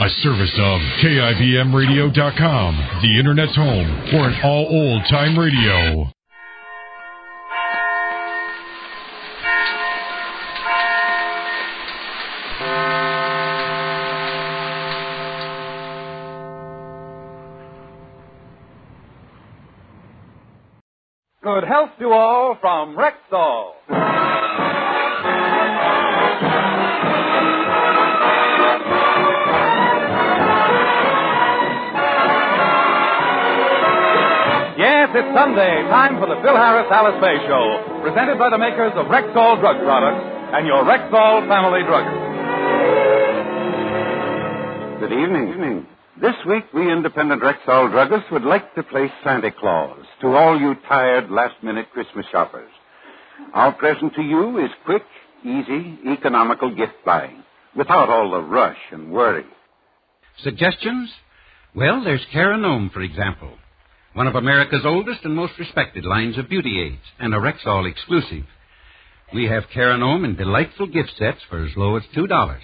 A service of KIBMradio.com, the Internet's home for an all old-time radio. Good health to all from Rexall. Yes, it's Sunday, time for the Phil Harris-Alice Faye Show, presented by the makers of Rexall Drug Products and your Rexall family druggist. Good evening. This week, we independent Rexall druggists would like to play Santa Claus to all you tired last-minute Christmas shoppers. Our present to you is quick, easy, economical gift buying, without all the rush and worry. Suggestions? Well, there's Caranome, for example. One of America's oldest and most respected lines of beauty aids, and a Rexall exclusive. We have Caranome in delightful gift sets for as low as $2.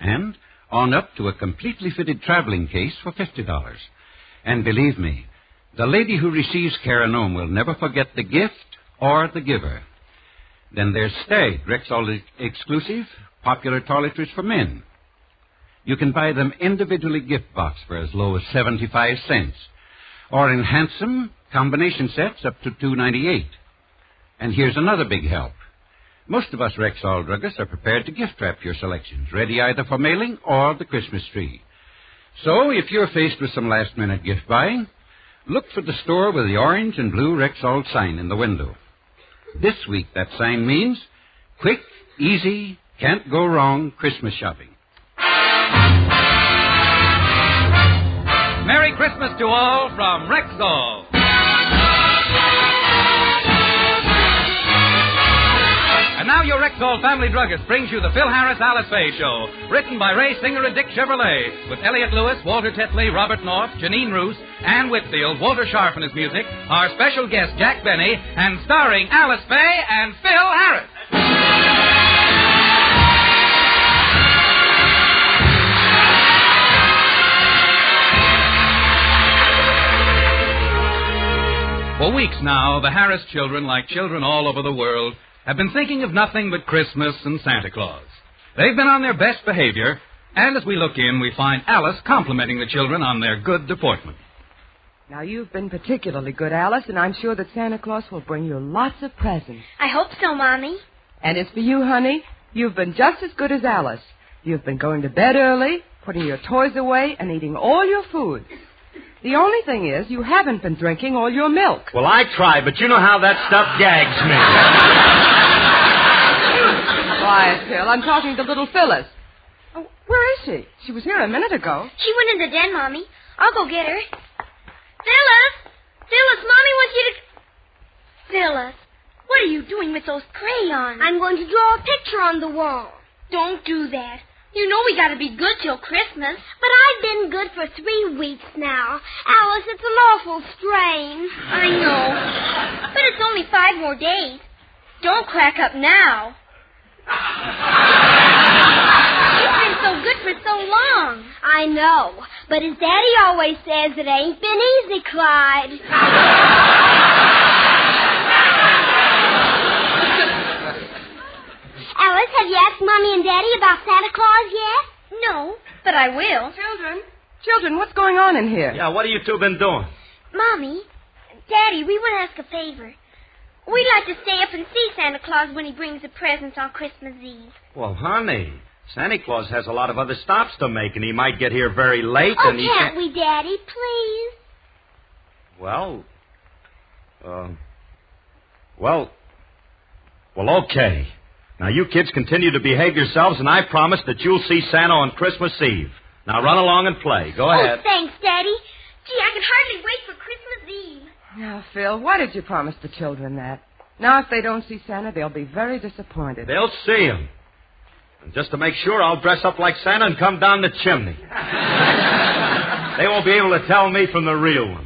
And on up to a completely fitted traveling case for $50. And believe me, the lady who receives Caranome will never forget the gift or the giver. Then there's Stag, Rexall exclusive, popular toiletries for men. You can buy them individually gift box for as low as 75 cents. Or in handsome combination sets up to $2.98. And here's another big help. Most of us Rexall druggists are prepared to gift wrap your selections, ready either for mailing or the Christmas tree. So, if you're faced with some last-minute gift buying, look for the store with the orange and blue Rexall sign in the window. This week, that sign means quick, easy, can't go wrong Christmas shopping. Merry Christmas to all from Rexall. And now your Rexall family druggist brings you the Phil Harris-Alice Faye Show, written by Ray Singer and Dick Chevrolet, with Elliot Lewis, Walter Tetley, Robert North, Janine Roos, Ann Whitfield, Walter Sharp and his music, our special guest Jack Benny, and starring Alice Faye and Phil Harris. For weeks now, the Harris children, like children all over the world, have been thinking of nothing but Christmas and Santa Claus. They've been on their best behavior, and as we look in, we find Alice complimenting the children on their good deportment. Now, you've been particularly good, Alice, and I'm sure that Santa Claus will bring you lots of presents. I hope so, Mommy. And as for you, honey, you've been just as good as Alice. You've been going to bed early, putting your toys away, and eating all your food. The only thing is, you haven't been drinking all your milk. Well, I try, but you know how that stuff gags me. Quiet, Phil. I'm talking to little Phyllis. Oh, where is she? She was here a minute ago. She went in the den, Mommy. I'll go get her. Phyllis, Mommy wants you to... Phyllis, what are you doing with those crayons? I'm going to draw a picture on the wall. Don't do that. You know we got to be good till Christmas. But I've been good for 3 weeks now. Alice, it's an awful strain. I know. But it's only 5 more days. Don't crack up now. You've been so good for so long. I know. But as Daddy always says, it ain't been easy, Clyde. Alice, have you asked Mommy and Daddy about Santa Claus yet? No, but I will. Children, what's going on in here? Yeah, what have you two been doing? Mommy, Daddy, we want to ask a favor. We'd like to stay up and see Santa Claus when he brings the presents on Christmas Eve. Well, honey, Santa Claus has a lot of other stops to make, and he might get here very late. Oh, and he can't we, Daddy, please? Well, okay. Now, you kids continue to behave yourselves, and I promise that you'll see Santa on Christmas Eve. Now, run along and play. Go ahead. Oh, thanks, Daddy. Gee, I can hardly wait for Christmas Eve. Now, Phil, why did you promise the children that? Now, if they don't see Santa, they'll be very disappointed. They'll see him. And just to make sure, I'll dress up like Santa and come down the chimney. They won't be able to tell me from the real one.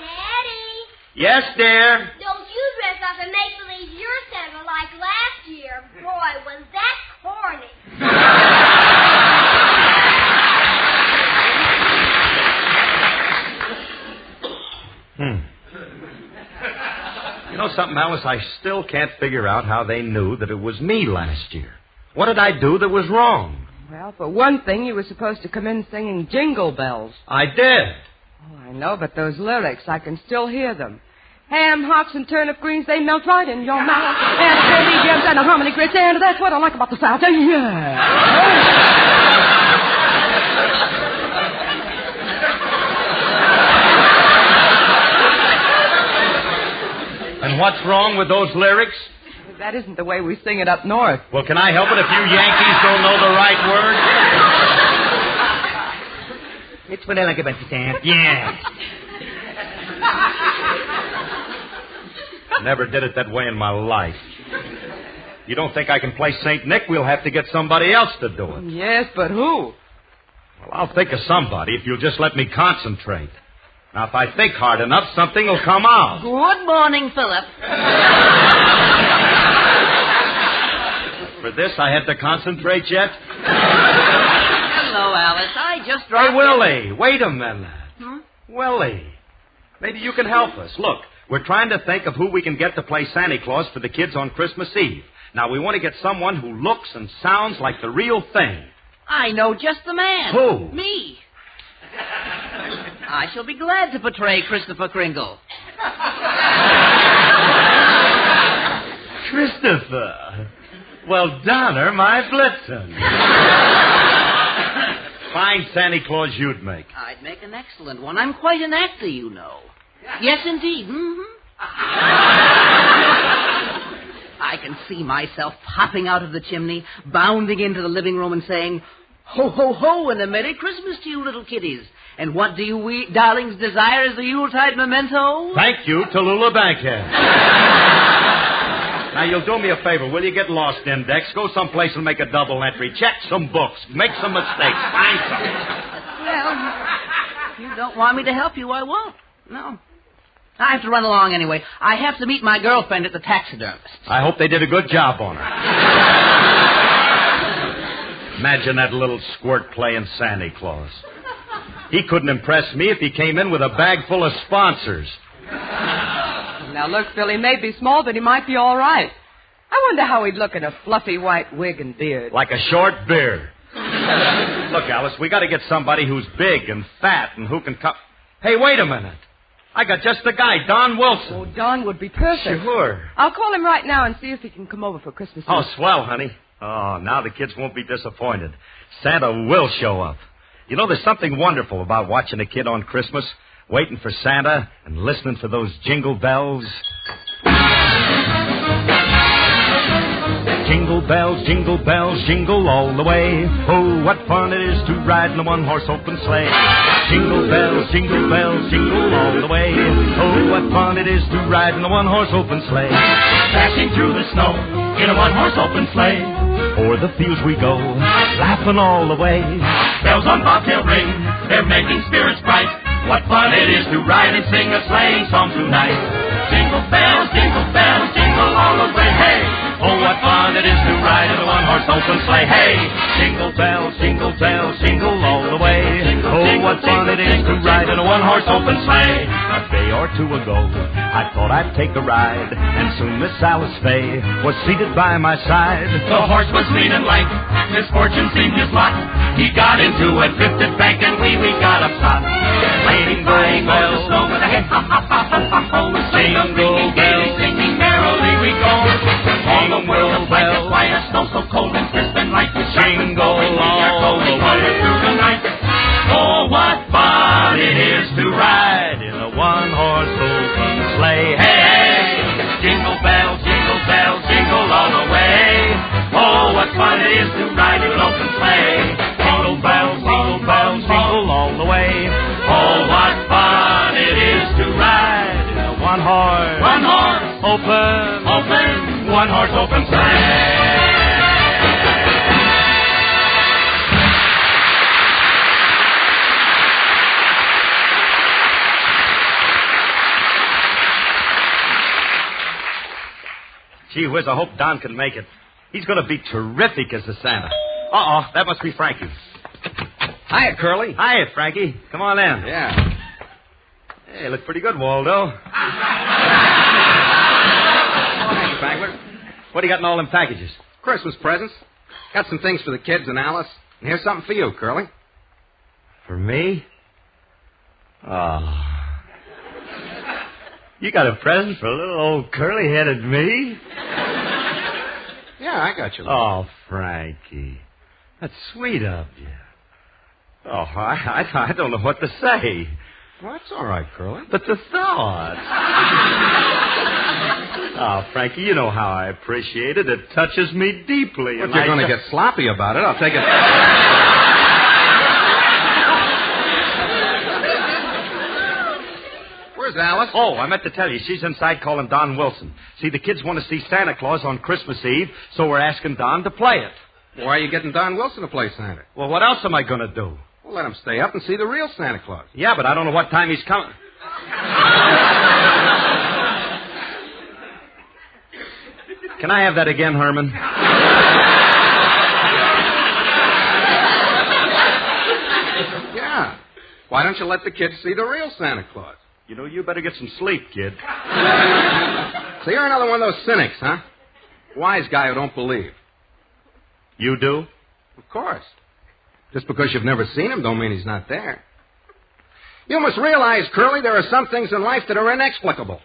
Daddy? Yes, dear? Don't you dress up and make believe you're Santa like last year. Boy, was that corny. something, Alice? I still can't figure out how they knew that it was me last year. What did I do that was wrong? Well, for one thing, you were supposed to come in singing Jingle Bells. I did. Oh, I know, but those lyrics, I can still hear them. Ham, hocks, and turnip greens, they melt right in your mouth. And candy gems and a hominy grits, and that's what I like about the South. Yeah. And what's wrong with those lyrics? That isn't the way we sing it up north. Well, can I help it if you Yankees don't know the right word? It's what I like about the South. Yeah. Never did it that way in my life. You don't think I can play St. Nick? We'll have to get somebody else to do it. Yes, but who? Well, I'll think of somebody if you'll just let me concentrate. Now, if I think hard enough, something will come out. Good morning, Philip. For this, I had to concentrate yet? Hello, Alice. I just dropped... Hey, Willie, wait a minute. Hmm? Willie, maybe you can help us. Look, we're trying to think of who we can get to play Santa Claus for the kids on Christmas Eve. Now, we want to get someone who looks and sounds like the real thing. I know just the man. Who? Me. I shall be glad to portray Christopher Kringle. Christopher. Well, Donner, my Blitzen. Fine Santa Claus you'd make. I'd make an excellent one. I'm quite an actor, you know. Yes, indeed. Mm-hmm. I can see myself popping out of the chimney, bounding into the living room and saying, "Ho, ho, ho, and a Merry Christmas to you, little kiddies. And what do you darlings desire as the Yuletide memento?" Thank you, Tallulah Bankhead. Now, you'll do me a favor. Will you get lost, Index? Go someplace and make a double entry. Check some books. Make some mistakes. Find something. Well, if you don't want me to help you, I won't. No. I have to run along anyway. I have to meet my girlfriend at the taxidermist. I hope they did a good job on her. Imagine that little squirt playing Santa Claus. He couldn't impress me if he came in with a bag full of sponsors. Now, look, Phil, he may be small, but he might be all right. I wonder how he'd look in a fluffy white wig and beard. Like a short beard. Look, Alice, we got to get somebody who's big and fat and who can come... Hey, wait a minute. I got just the guy, Don Wilson. Oh, Don would be perfect. Sure. I'll call him right now and see if he can come over for Christmas Eve. Oh, swell, honey. Oh, now the kids won't be disappointed. Santa will show up. You know, there's something wonderful about watching a kid on Christmas, waiting for Santa and listening for those jingle bells. Jingle bells, jingle all the way. Oh, what fun it is to ride in a one-horse open sleigh. Jingle bells, jingle all the way. Oh, what fun it is to ride in a one-horse open sleigh. Dashing through the snow in a one-horse open sleigh. O'er the fields we go, laughing all the way. Bells on bobtail ring, they're making spirits bright. What fun it is to ride and sing a sleighing song tonight. Jingle bells, jingle all the way. Hey! Oh, what fun it is to ride in a one-horse open sleigh. Hey! Jingle bells, jingle all the way. Oh, what fun it is to ride in a one-horse open sleigh. A day or two ago, I thought I'd take a ride, and soon Miss Alice Faye was seated by my side. The horse was lean and lank, misfortune seemed his lot. He got into a drifted bank, and we got upset. Waiting by the snow with a hey, ha, ha, ha, ha, ha, ha. Jingle bells, singing merrily we go. All the world like a fire, snow so cold and crisp and light. Jingle all the way through the night. Oh, what fun it is to ride in a one-horse open sleigh. Hey, hey! Jingle bells, jingle all the way. Oh, what fun it is to ride in an open sleigh. Jingle bells, jingle all the way. Oh, what fun it is to ride in a one-horse open sleigh. Gee whiz, I hope Don can make it. He's going to be terrific as the Santa. Uh-oh, that must be Frankie. Hiya, Curly. Hiya, Frankie. Come on in. Yeah. Hey, look pretty good, Waldo. What do you got in all them packages? Christmas presents. Got some things for the kids and Alice. And here's something for you, Curly. For me? Oh. You got a present for little old curly-headed me? Yeah, I got you. Oh, Frankie. That's sweet of you. Oh, I don't know what to say. Well, that's all right, Curly. But the thought. Oh, Frankie, you know how I appreciate it. It touches me deeply. If you're going to get sloppy about it, I'll take it. Where's Alice? Oh, I meant to tell you, she's inside calling Don Wilson. See, the kids want to see Santa Claus on Christmas Eve, so we're asking Don to play it. Why are you getting Don Wilson to play Santa? Well, what else am I going to do? Well, let him stay up and see the real Santa Claus. Yeah, but I don't know what time he's coming. Can I have that again, Herman? Yeah. Why don't you let the kids see the real Santa Claus? You know, you better get some sleep, kid. So you're another one of those cynics, huh? Wise guy who don't believe. You do? Of course. Just because you've never seen him don't mean he's not there. You must realize, Curly, there are some things in life that are inexplicable.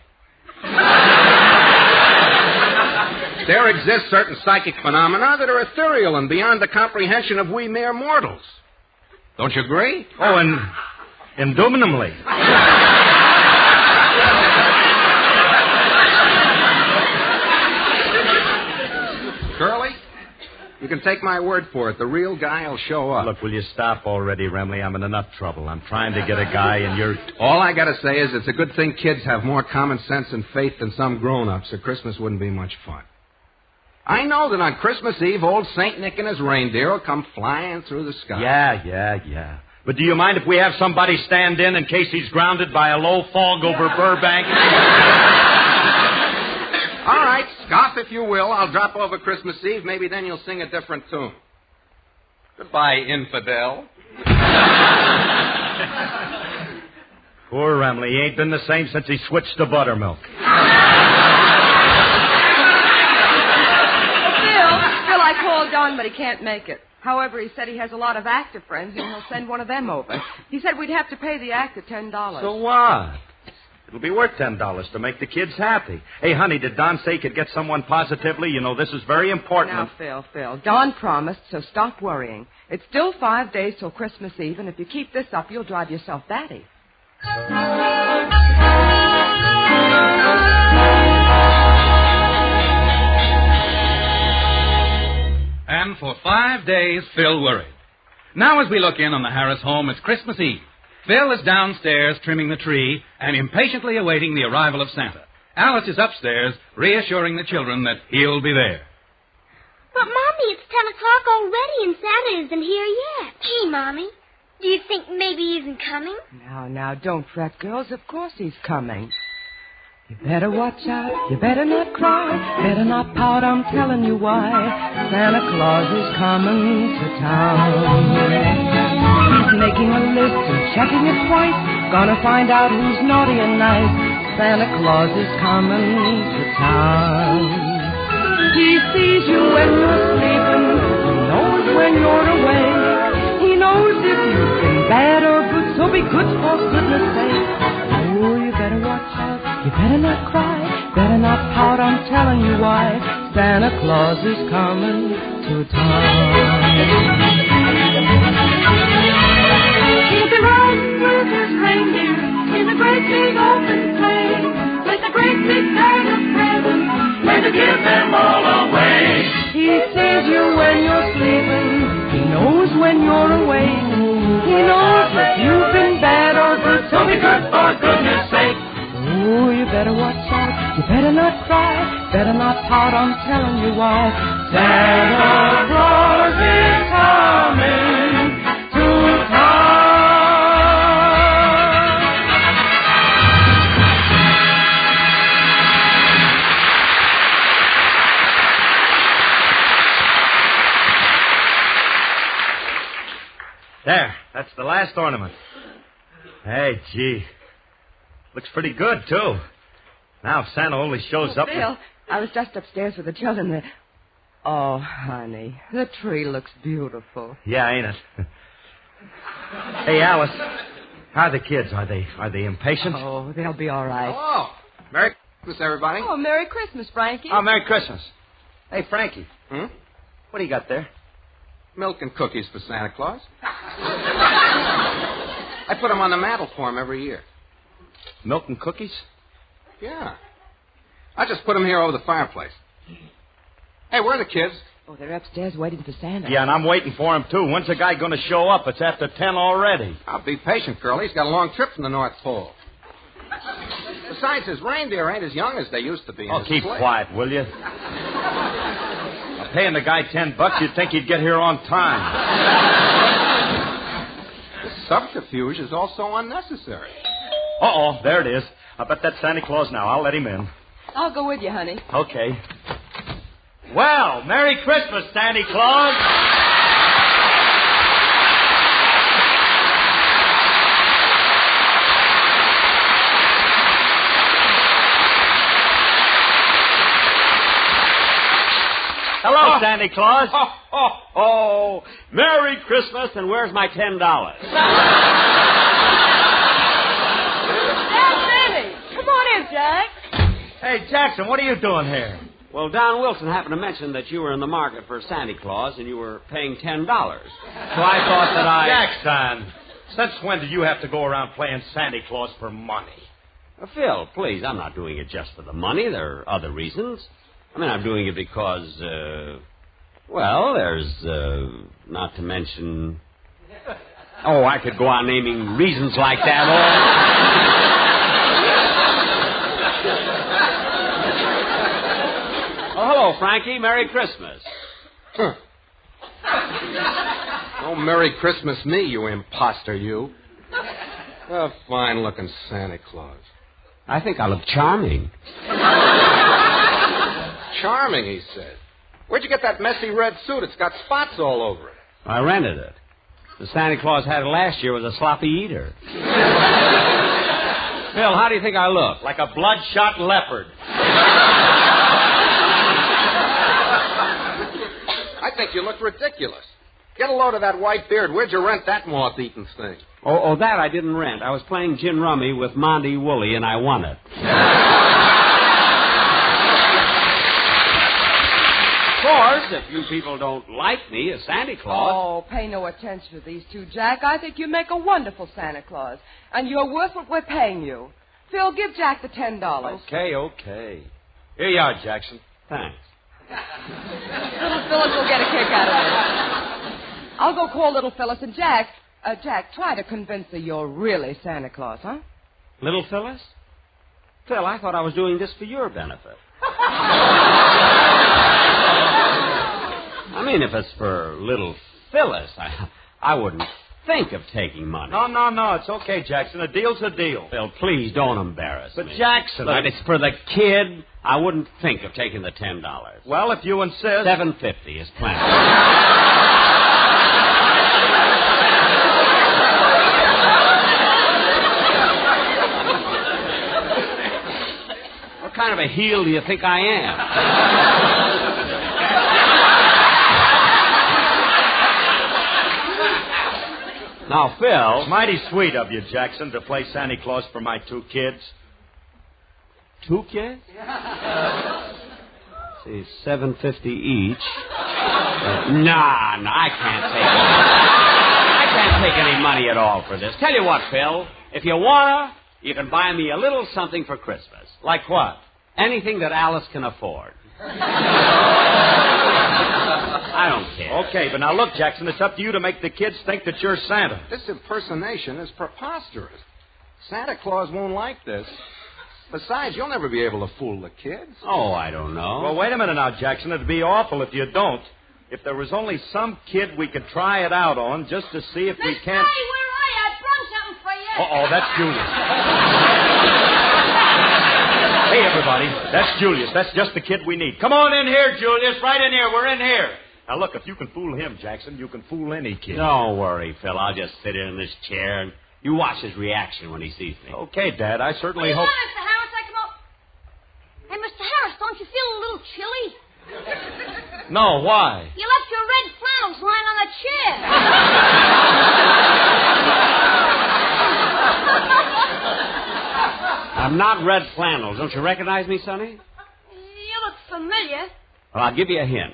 There exist certain psychic phenomena that are ethereal and beyond the comprehension of we mere mortals. Don't you agree? Oh, and indubitably. Curly, you can take my word for it. The real guy will show up. Look, will you stop already, Remley? I'm in enough trouble. I'm trying to get a guy, and you're... All I got to say is it's a good thing kids have more common sense and faith than some grown-ups, or Christmas wouldn't be much fun. I know that on Christmas Eve, old St. Nick and his reindeer will come flying through the sky. Yeah. But do you mind if we have somebody stand in case he's grounded by a low fog over Burbank? All right, scoff if you will. I'll drop over Christmas Eve. Maybe then you'll sing a different tune. Goodbye, infidel. Poor Remley. He ain't been the same since he switched to buttermilk. Phil, I called Don, but he can't make it. However, he said he has a lot of actor friends, and he'll send one of them over. He said we'd have to pay the actor $10. So what? It'll be worth $10 to make the kids happy. Hey, honey, did Don say he could get someone positively? You know, this is very important. Now, Phil, Don promised, so stop worrying. It's still 5 days till Christmas Eve, and if you keep this up, you'll drive yourself batty. And for 5 days, Phil worried. Now, as we look in on the Harris home, it's Christmas Eve. Phil is downstairs trimming the tree and impatiently awaiting the arrival of Santa. Alice is upstairs, reassuring the children that he'll be there. But, Mommy, it's 10 o'clock already and Santa isn't here yet. Gee, Mommy, do you think maybe he isn't coming? Now, don't fret, girls. Of course he's coming. You better watch out. You better not cry. Better not pout. I'm telling you why. Santa Claus is coming to town. He's making a list and checking it twice. Gonna find out who's naughty and nice. Santa Claus is coming to town. He sees you when you're sleeping. He knows when you're awake. He knows if you've been bad or good, so be good for goodness sake. Oh, you better watch out. You better not cry. Better not pout. I'm telling you why. Santa Claus is coming to town. He'll be riding with his reindeer in a great big open sleigh, with a great big bag of presents, and to give them all away. He sees you when you're sleeping. He knows when you're awake. He knows if you've been bad or good, so be good for goodness sake. Oh, you better watch out. You better not cry. Better not pout. I'm telling you why. Santa Claus is coming to town. There, that's the last ornament. Hey, gee. Looks pretty good, too. Now, if Santa only shows up... Phil, I was just upstairs with the children. Oh, honey, the tree looks beautiful. Yeah, ain't it? Hey, Alice, how are the kids? Are they impatient? Oh, they'll be all right. Hello. Merry Christmas, everybody. Oh, Merry Christmas, Frankie. Oh, Merry Christmas. Hey, Frankie. Hmm? What do you got there? Milk and cookies for Santa Claus. I put them on the mantle for him every year. Milk and cookies? Yeah. I just put them here over the fireplace. Hey, where are the kids? Oh, they're upstairs waiting for Santa. Yeah, and I'm waiting for him, too. When's the guy going to show up? It's after 10 already. I'll be patient, Curly. He's got a long trip from the North Pole. Besides, his reindeer ain't as young as they used to be. Oh, keep quiet, will you? I'm paying the guy $10. You'd think he'd get here on time. This subterfuge is also unnecessary. Uh-oh, there it is. I bet that's Santa Claus now. I'll let him in. I'll go with you, honey. Okay. Well, Merry Christmas, Santa Claus. Hello, Santa Claus. Oh, Merry Christmas, and where's my $10? Come on in, Jack. Hey, Jackson, what are you doing here? Well, Don Wilson happened to mention that you were in the market for Santa Claus and you were paying $10. So I thought that Jackson, since when do you have to go around playing Santa Claus for money? Phil, please, I'm not doing it just for the money. There are other reasons. I mean, I'm doing it because, there's, not to mention... Oh, I could go on naming reasons like that all... Oh, hello, Frankie. Merry Christmas. Huh. Oh, Merry Christmas me, you imposter, you. A fine-looking Santa Claus. I think I look charming. Charming, he said. Where'd you get that messy red suit? It's got spots all over it. I rented it. The Santa Claus had it last year was a sloppy eater. Phil, how do you think I look? Like a bloodshot leopard. I think you look ridiculous. Get a load of that white beard. Where'd you rent that moth-eaten thing? Oh, that I didn't rent. I was playing gin rummy with Monty Woolley, and I won it. Of course, if you people don't like me as Santa Claus... Oh, pay no attention to these two, Jack. I think you make a wonderful Santa Claus, and you're worth what we're paying you. Phil, give Jack the $10. Okay. Here you are, Jackson. Thanks. Little Phyllis will get a kick out of it. I'll go call little Phyllis, and Jack, try to convince her you're really Santa Claus, huh? Little Phyllis? Phil, I thought I was doing this for your benefit. I mean, if it's for little Phyllis, I wouldn't think of taking money. No, it's okay, Jackson. A deal's a deal. Phil, please don't embarrass me. But Jackson... Look, it's for the kid. I wouldn't think of taking the $10. Well, if you insist... $7.50 is plenty. What kind of a heel do you think I am? Now, Phil... It's mighty sweet of you, Jackson, to play Santa Claus for my two kids. 2 kids? See, $7.50 each. Nah, I can't take it. I can't take any money at all for this. Tell you what, Phil, if you wanna, you can buy me a little something for Christmas. Like what? Anything that Alice can afford. I don't care. Okay, but now look, Jackson, it's up to you to make the kids think that you're Santa. This impersonation is preposterous. Santa Claus won't like this. Besides, you'll never be able to fool the kids. Oh, I don't know. Well, wait a minute now, Jackson. It'd be awful if you don't. If there was only some kid we could try it out on just to see if we can't... Miss Faye, where are you? I brought something for you. Uh-oh, that's Julius. Hey, everybody, that's Julius. That's just the kid we need. Come on in here, Julius. Right in here. We're in here. Now, look, if you can fool him, Jackson, you can fool any kid. Don't worry, Phil. I'll just sit in this chair and you watch his reaction when he sees me. Okay, Dad. I certainly hope... Mr. Harris, I come up. Hey, Mr. Harris, don't you feel a No, why? You left your red flannels lying on the chair. I'm not red flannels. Don't you recognize me, Sonny? You look familiar. Well, I'll give you a hint.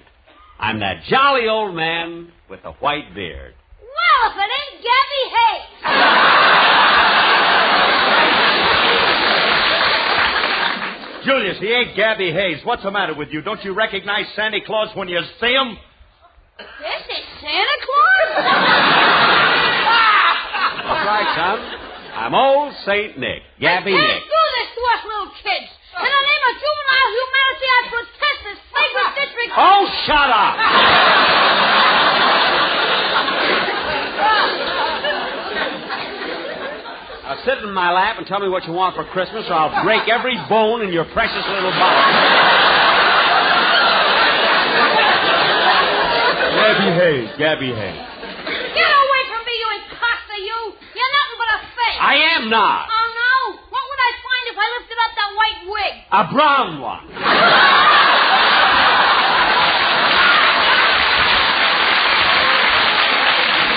I'm that jolly old man with the white beard. Well, if it ain't Gabby Hayes. Julius, he ain't Gabby Hayes. What's the matter with you? Don't you recognize Santa Claus when you see him? This is Santa Claus? That's right, son. I'm old Saint Nick, Gabby You Nick. can't do this to us little kids. In the name of juvenile humanity, I protest this flagrant disregard. Oh, shut up! Now sit in my lap and tell me what you want for Christmas, or I'll break every bone in your precious little body. Gabby Hayes, Gabby Hayes. Get away from me, you imposter, you. You're nothing but a fake. I am not. Oh, no? What would I find if I lifted up that white wig? A brown one.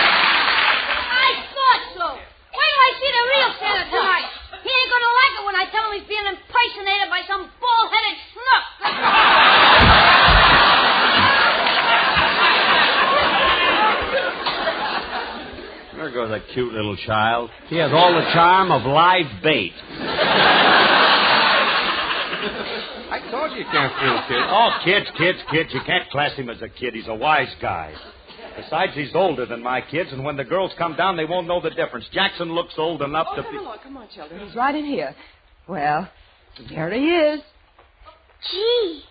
I thought so. Wait till I see the real Santa tonight. He ain't gonna like it when I tell him he's being impersonated by some bald-headed schnook. There goes a cute little child. He has all the charm of live bait. I told you can't fool kids. Oh, kids. You can't class him as a kid. He's a wise guy. Besides, he's older than my kids, and when the girls come down, they won't know the difference. Jackson looks old enough to be... Come on, children. He's right in here. Well, there he is. Gee,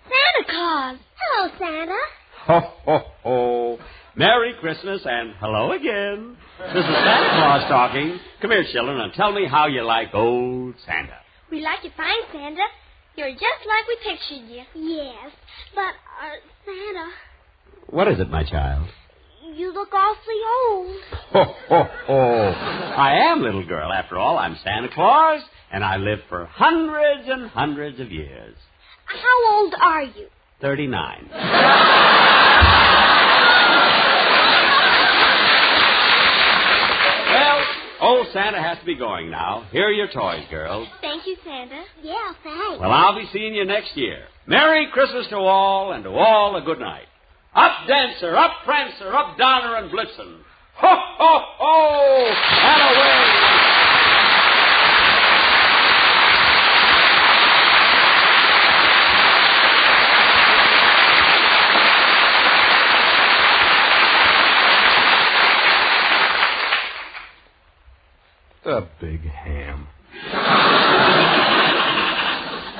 Santa Claus. Hello, Santa. Ho, ho, ho. Merry Christmas and hello again. This is Santa Claus talking. Come here, children, and tell me how you like old Santa. We like you fine, Santa. You're just like we pictured you. Yes, but, Santa, What is it, my child? you look awfully old. Ho, ho, ho. I am, little girl. After all, I'm Santa Claus, and I lived for hundreds and hundreds of years. How old are you? 39. Well, old Santa has to be going now. Here are your toys, girls. Thank you, Santa. Yeah, thanks. Well, I'll be seeing you next year. Merry Christmas to all, and to all a good night. Up, Dancer, up, Prancer, up, Donner and Blitzen. Ho, ho, ho, and away. The big ham.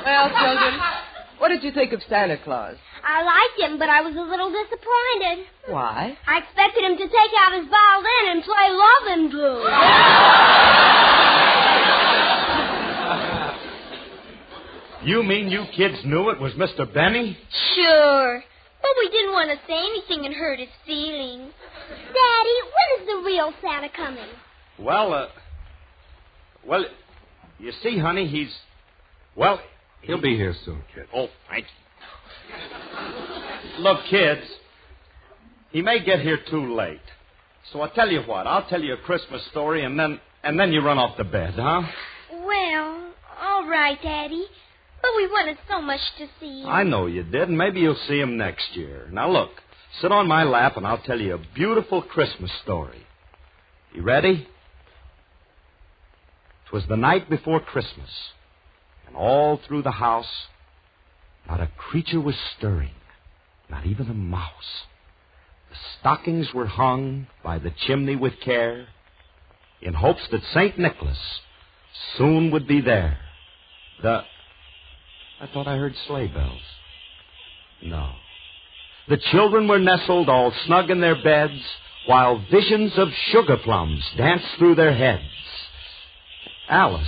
Well, children, what did you think of Santa Claus? I liked him, but I was a little disappointed. Why? I expected him to take out his violin and play Love and Blue. You mean you kids knew it was Mr. Benny? Sure. But we didn't want to say anything and hurt his feelings. Daddy, when is the real Santa coming? Well, you see, honey, He'll be here soon, kid. Oh, thank you. Look, kids, he may get here too late. So I'll tell you what, I'll tell you a Christmas story and then you run off to bed, huh? Well, all right, Daddy. But we wanted so much to see him. I know you did, and maybe you'll see him next year. Now look, sit on my lap and I'll tell you a beautiful Christmas story. You ready? It was the night before Christmas, and all through the house, not a creature was stirring, not even a mouse. The stockings were hung by the chimney with care, in hopes that St. Nicholas soon would be there. I thought I heard sleigh bells. No. The children were nestled all snug in their beds, while visions of sugar plums danced through their heads. Alice,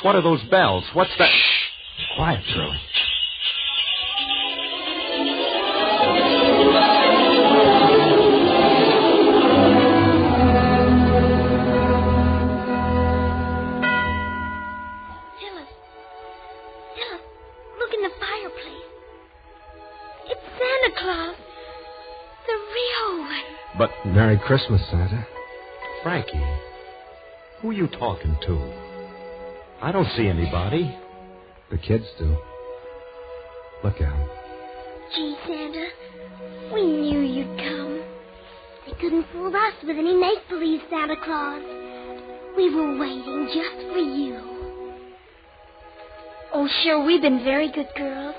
what are those bells? What's that? Shh. Quiet, Shirley. Phyllis, look in the fireplace. It's Santa But Merry Christmas, Santa. Frankie, who are you talking to? I don't see anybody. The kids do. Look at them. Gee, Santa, we knew you'd come. They couldn't fool us with any make-believe Santa Claus. We were waiting just for you. Oh, sure, we've been very good girls.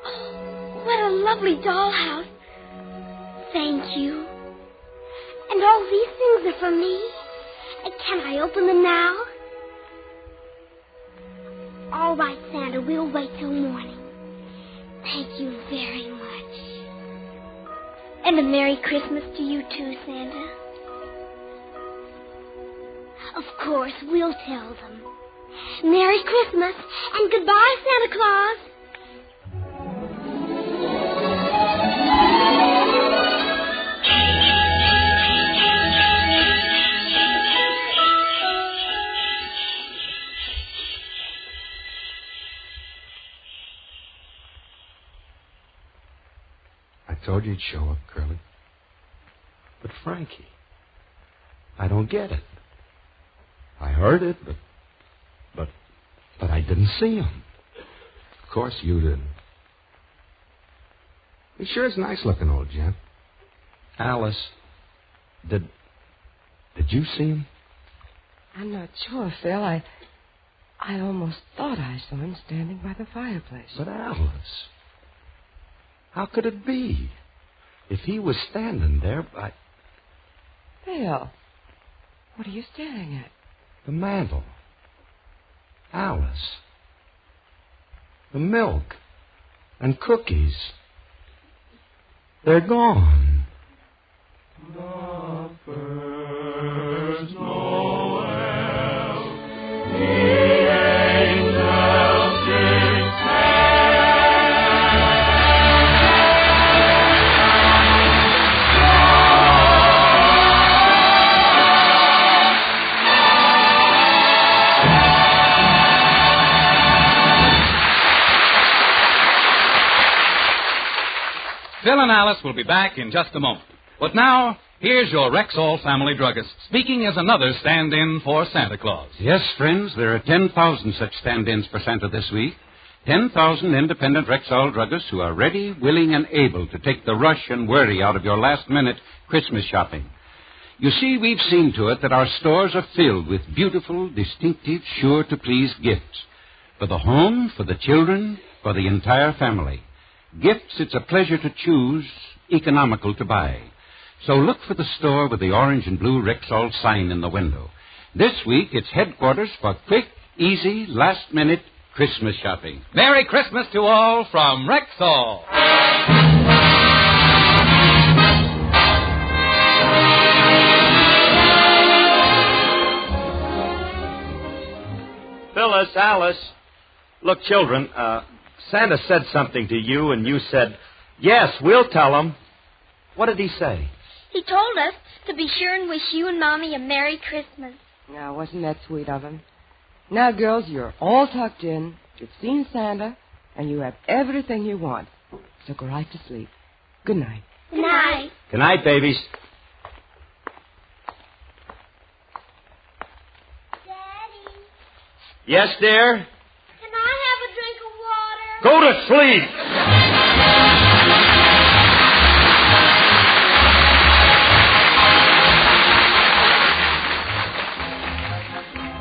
Oh, what a lovely dollhouse. Thank you. And all these things are for me. Can I open them now? All right, Santa, we'll wait till morning. Thank you very much. And a Merry Christmas to you too, Santa. Of course, we'll tell them. Merry Christmas and goodbye, Santa Claus. I told you he'd show up, Curly. But Frankie, I don't get it. I heard it, but I didn't see him. Of course you didn't. He sure is a nice-looking old gent. Alice, did you see him? I'm not sure, Phil. I almost thought I saw him standing by the fireplace. But Alice, how could it be? If he was standing there by... Phil, what are you staring at? The mantel. Alice. The milk. And cookies. They're gone. The first Noel, the angels did Phil and Alice will be back in just a moment. But now, here's your Rexall family druggist, speaking as another stand-in for Santa Claus. Yes, friends, there are 10,000 such stand-ins for Santa this week. 10,000 independent Rexall druggists who are ready, willing, and able to take the rush and worry out of your last-minute Christmas shopping. You see, we've seen to it that our stores are filled with beautiful, distinctive, sure-to-please gifts. For the home, for the children, for the entire family. Gifts it's a pleasure to choose, economical to buy. So look for the store with the orange and blue Rexall sign in the window. This week, it's headquarters for quick, easy, last-minute Christmas shopping. Merry Christmas to all from Rexall. Phyllis, Alice. Look, children, Santa said something to you, and you said, yes, we'll tell him. What did he say? He told us to be sure and wish you and Mommy a Merry Christmas. Now, wasn't that sweet of him? Now, girls, you're all tucked in. You've seen Santa, and you have everything you want. So go right to sleep. Good night. Good night. Good night, babies. Daddy, Yes, dear? can I have a drink of water? Go to sleep.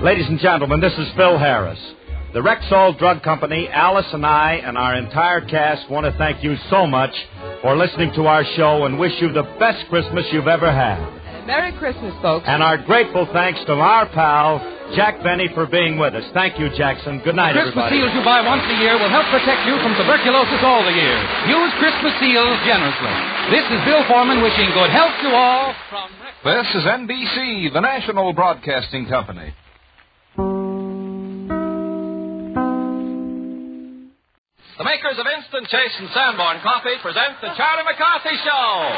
Ladies and gentlemen, this is Phil Harris. The Rexall Drug Company, Alice and I, and our entire cast want to thank you so much for listening to our show and wish you the best Christmas you've ever had. Merry Christmas, folks. And our grateful thanks to our pal, Jack Benny, for being with us. Thank you, Jackson. Good night, Christmas everybody. seals you buy once a year will help protect you from tuberculosis all the year. Use Christmas seals generously. This is Bill Foreman wishing good health to all from This is NBC, the National Broadcasting Company. The makers of Instant Chase and Sanborn Coffee present the Charlie McCarthy Show.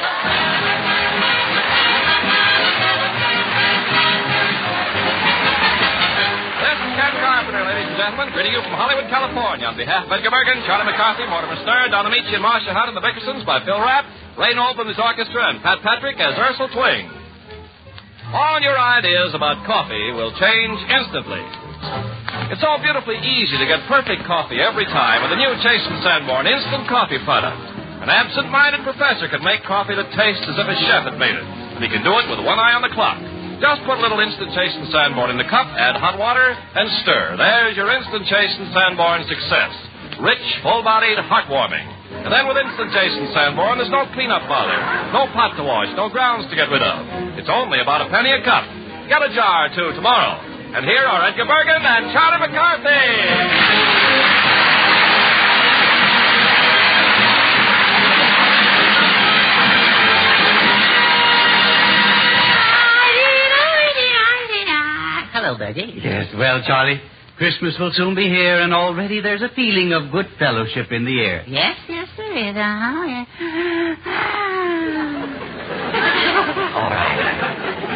This is Ken Carpenter, ladies and gentlemen. Greetings. to you from Hollywood, California. On behalf of Edgar Bergen, Charlie McCarthy, Mortimer Stern, Don Amici, and Marcia Hunt, and the Bickersons by Phil Rapp, Ray Noble and his orchestra, and Pat Patrick as Ursel Twing. All your ideas about coffee will change instantly. It's so beautifully easy to get perfect coffee every time with the new Chase & Sanborn Instant Coffee product. An absent-minded professor can make coffee that tastes as if a chef had made it, and he can do it with one eye on the clock. Just put a little Instant Chase & Sanborn in the cup, add hot water, and stir. There's your Instant Chase & Sanborn success. Rich, full-bodied, heartwarming. And then with Instant Chase & Sanborn, there's no cleanup bother, no pot to wash, no grounds to get rid of. It's only about a penny a cup. Get a jar or two tomorrow. And here are Edgar Bergen and Charlie McCarthy. Hello, Bertie. Yes, well, Charlie, Christmas will soon be here, and already there's a feeling of good fellowship in the air. Yes, there is. All right.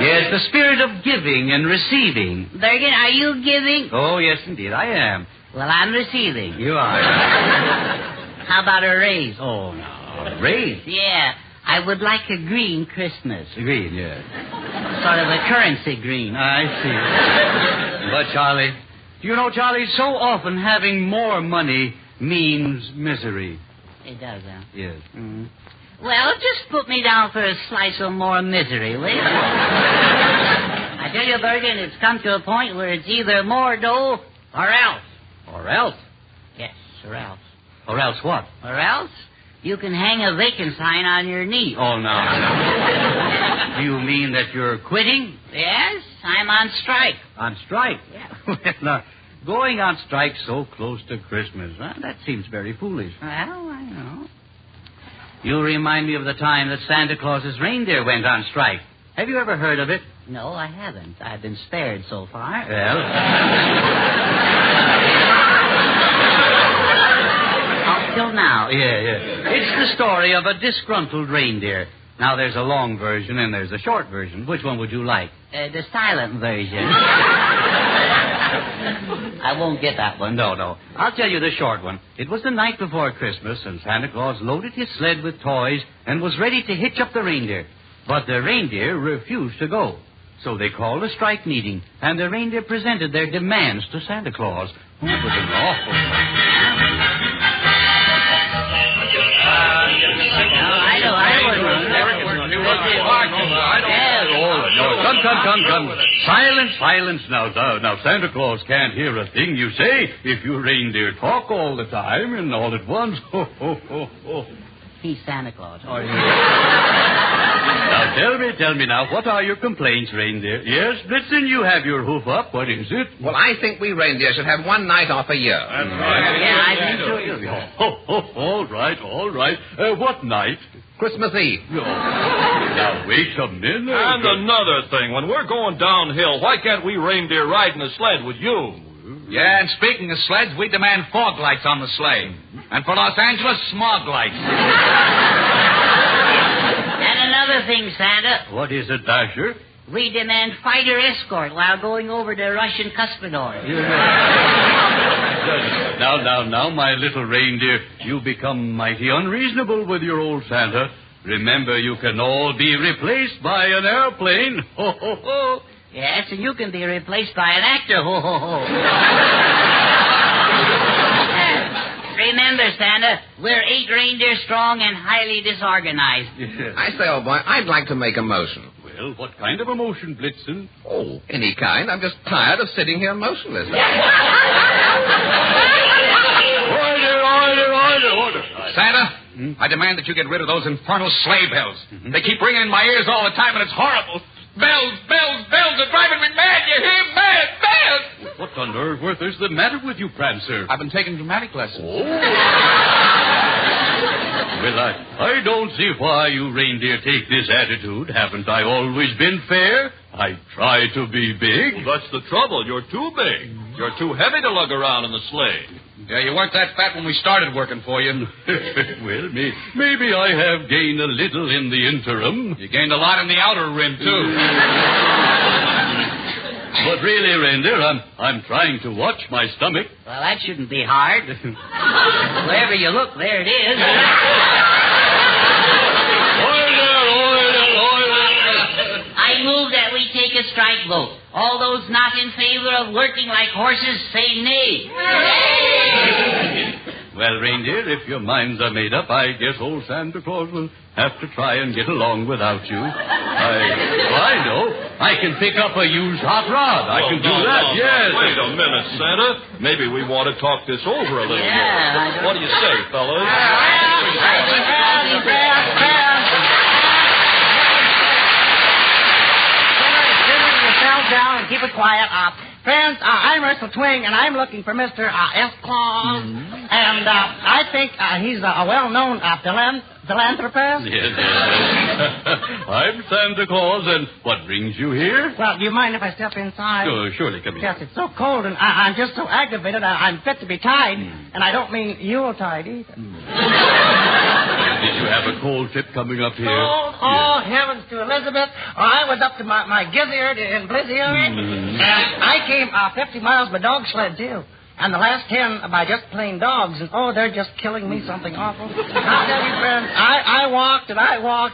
Yes, the spirit of giving and receiving. Bergen, are you giving? Oh, yes, indeed, I am. Well, I'm receiving. You are. How about a raise? Oh, no. A raise? Yeah. I would like a green Christmas. Green, yes. Sort of a currency green. I see. But, Charlie, you know, Charlie, so often having more money means misery. It does, huh? Yes. Mm-hmm. Well, just put me down for a slice of more misery, will you? I tell you, Bergen, it's come to a point where it's either more dough or else. Or else? Yes, or else. Or else what? Or else you can hang a vacant sign on your knee. Oh, no. Do you mean that you're quitting? Yes, I'm on strike. On strike? Yeah. Well, now, going on strike so close to Christmas, huh? That seems very foolish. Well, I know. You remind me of the time that Santa Claus's reindeer went on strike. Have you ever heard of it? No, I haven't. I've been spared so far. Well... Till now. Yeah. It's the story of a disgruntled reindeer. Now, there's a long version and there's a short version. Which one would you like? The silent version. I won't get that one. No. I'll tell you the short one. It was the night before Christmas, and Santa Claus loaded his sled with toys and was ready to hitch up the reindeer. But the reindeer refused to go. So they called a strike meeting, and the reindeer presented their demands to Santa Claus. Oh, it was an awful sight. Come. Silence now. Now, Santa Claus can't hear a thing you say if you reindeer talk all the time and all at once. Ho. He's Santa Claus. Oh, yeah. Now, tell me now, what are your complaints, reindeer? Yes, Blitzen, you have your hoof up. What is it? Well, I think we reindeer should have one night off a year. That's right. Yeah, I think so. All right. What night? Christmas Eve. Oh. Now, wait a minute. And another thing, when we're going downhill, why can't we reindeer ride in a sled with you? Yeah, and speaking of sleds, we demand fog lights on the sleigh. And for Los Angeles, smog lights. And another thing, Santa. What is it, Dasher? We demand fighter escort while going over the Russian cuspidor. Now, my little reindeer, you become mighty unreasonable with your old Santa. Remember, you can all be replaced by an airplane. Ho. Yes, and you can be replaced by an actor. Ho. Remember, Santa, we're 8 reindeer strong and highly disorganized. Yes. I say, old boy, I'd like to make a motion. Well, what kind of a motion, Blitzen? Oh, any kind. I'm just tired of sitting here motionless. Order. Santa, I demand that you get rid of those infernal sleigh bells. Mm-hmm. They keep ringing in my ears all the time, and it's horrible. Bells are driving me mad. You hear? Mad. What on earth is the matter with you, Prancer? I've been taking dramatic lessons. Oh. Well, I don't see why you reindeer take this attitude. Haven't I always been fair? I try to be big. Well, that's the trouble. You're too big. You're too heavy to lug around in the sleigh. Yeah, you weren't that fat when we started working for you. Well, maybe I have gained a little in the interim. You gained a lot in the outer rim, too. But really, reindeer, I'm trying to watch my stomach. Well, that shouldn't be hard. Wherever you look, there it is. I move that we take a strike vote. All those not in favor of working like horses say nay. Well, reindeer, if your minds are made up, I guess old Santa Claus will have to try and get along without you. I know. I can pick up a used hot rod. I can do that, yes. Wait a minute, Santa. Maybe we want to talk this over a little more. What do you say, fellas? Down and keep it quiet. Friends, I'm Ursel Twing, and I'm looking for Mr. S. Claus. And I think he's a well-known philanthropist. Yes. I'm Santa Claus, and what brings you here? Well, do you mind if I step inside? Oh, surely, come in. Yes, it's so cold, and I'm just so aggravated. I'm fit to be tied, and I don't mean Yuletide either. Did you have a cold trip coming up here? Oh, heavens to Elizabeth. I was up to my gizzard in Blizzard, and I came 50 miles by dog sled, too. And the last 10 by just plain dogs, and they're just killing me something awful. I'll tell you, friends, I walked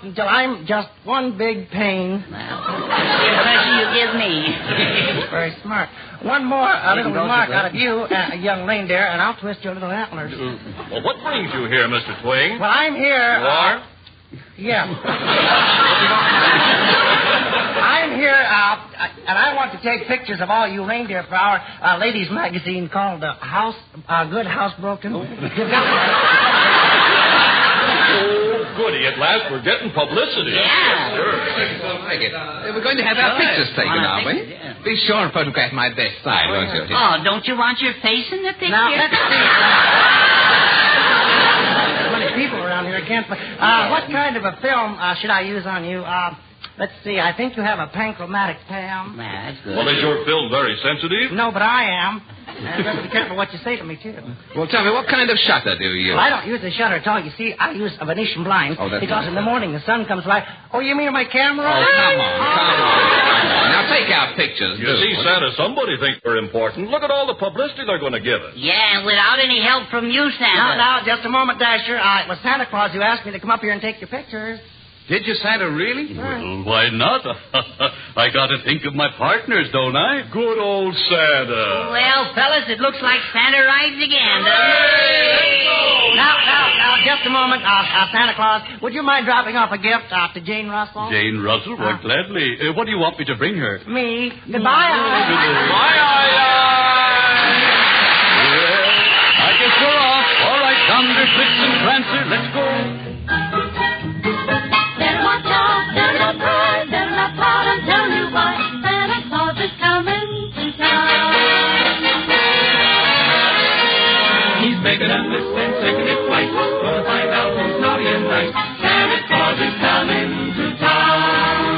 until I'm just one big pain. Impression you give me. Very smart. One more little remark out of you, young reindeer, and I'll twist your little antlers. Well, what brings you here, Mr. Twing? Well, I'm here. You are? Yeah. I'm here, and I want to take pictures of all you reindeer for our ladies' magazine called Good Housebroken. Oh, goody. At last we're getting publicity. Yeah. Sure. Like it. We're going to have our pictures taken, aren't we? Yeah. Be sure and photograph my best side, won't you? Oh, don't you want your face in the picture? Now, let's see. Many people around here, I can't... what kind of a film should I use on you? Let's see. I think you have a panchromatic, Pam. Nah, that's good. Well, is your film very sensitive? No, but I am. And you better be careful what you say to me, too. Well, tell me, what kind of shutter do you use? Well, I don't use a shutter at all. You see, I use a Venetian blind. Oh, that's because nice. in the morning the sun comes right... Oh, you mean my camera? Oh, come on. Now, take our pictures. You see, Santa, somebody thinks we're important. Look at all the publicity they're going to give us. Yeah, and without any help from you, Santa. Now, just a moment, Dasher. It was Santa Claus who asked me to come up here and take your pictures. Did you, Santa, really? Well, why not? I got to think of my partners, don't I? Good old Santa. Well, fellas, it looks like Santa rides again, doesn't it? Now, just a moment, Santa Claus. Would you mind dropping off a gift to Jane Russell? Jane Russell? Why, gladly. What do you want me to bring her? Me. Goodbye. I guess we're off. All right, Thunder, Blitz, and Prancer, let's go. Better watch out, better not cry, better not pout, I'm telling you why. Santa Claus is coming to town. He's making a list and taking it twice. Gonna find out who's naughty and nice. Santa Claus is coming to town.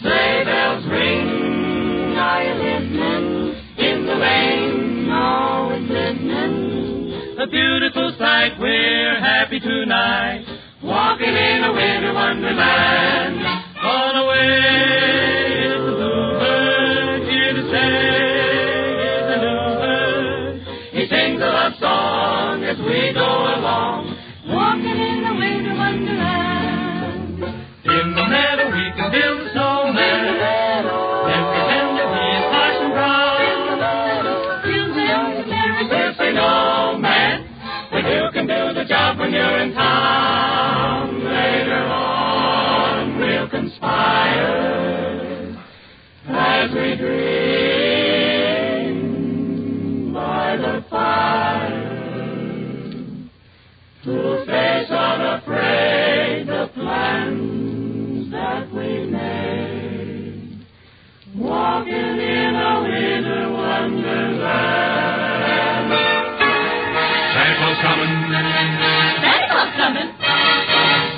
Sleigh bells ring, are you listening? In the lane, always listening. A beautiful sight, we're happy tonight, walking in a winter wonderland. On the way is the bluebird, here to stay is the new bird. He sings a love song as we go along, Walking in a winter wonderland. in the meadow we can build a snowman. Then pretend that he is Parson Brown. We'll say no, man, but you can do the job when you're in town. Later on, we'll conspire as we dream by the fire. Who'll face unafraid the plans that we made, walking in a winter wonderland. Santa Claus coming. Santa Claus coming.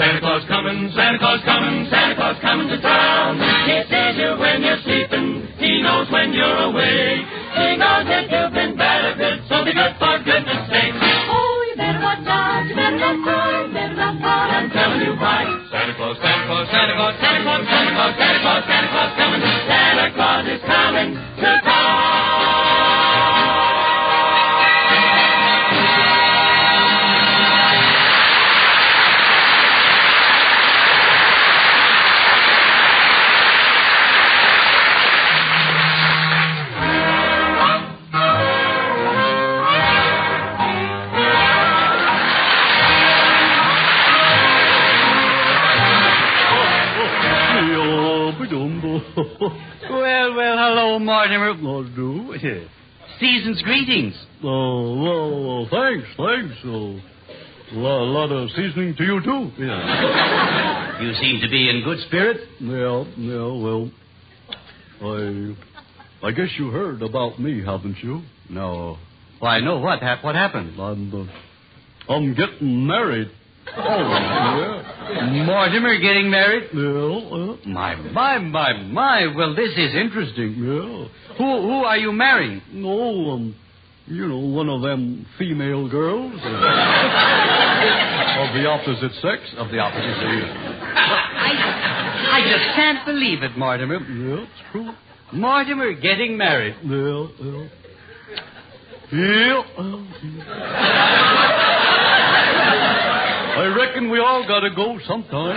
Santa Claus coming, Santa Claus coming, Santa Claus coming to town. He sees you when you're sleeping, he knows when you're awake. He knows that you've been better good, so be good for goodness sake. Oh, you better watch out, you better not cry, you better not cry. I'm telling you why. Santa Claus, Santa Claus, Santa Claus, Santa Claus, Santa Claus, Santa Claus, Santa Claus coming. Santa Claus is coming to town. Well, hello, Mortimer. Season's greetings. Well, thanks. A lot of seasoning to you, too. Yeah. You seem to be in good spirits. Yeah, well, I guess you heard about me, haven't you? No. Why, no, what happened? I'm getting married. Oh, yeah. Mortimer getting married? Yeah. My. Well, this is interesting. Yeah. Who are you marrying? Oh, one of them female girls. Of the opposite sex. Of the opposite sex. I just can't believe it, Mortimer. Yeah, it's true. Mortimer getting married. Yeah. I reckon we all got to go sometime.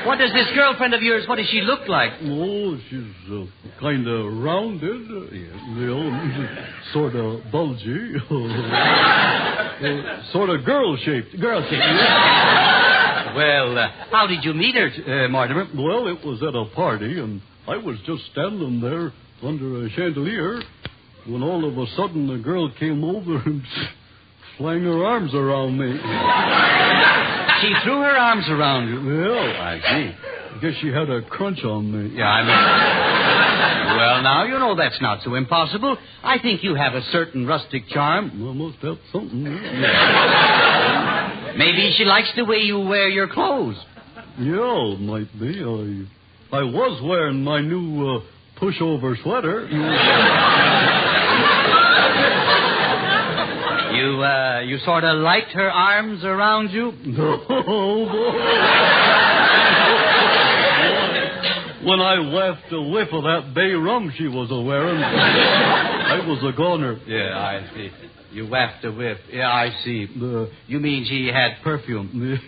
What does this girlfriend of yours, what does she look like? Oh, she's kind of rounded, sort of bulgy, sort of girl-shaped. Well, how did you meet her, Mortimer? Well, it was at a party, and I was just standing there under a chandelier when all of a sudden the girl came over and flung her arms around me. She threw her arms around you? Well, I see. I guess she had a crunch on me. Yeah, Well, now, you know that's not so impossible. I think you have a certain rustic charm. Well, must have something. Maybe she likes the way you wear your clothes. Yeah, might be. I was wearing my new pushover sweater. You sort of liked her arms around you? No, boy. When I left a whiff of that bay rum she was wearing, I was a goner. Yeah, I see. You wafted a whiff. Yeah, I see. You mean she had perfume?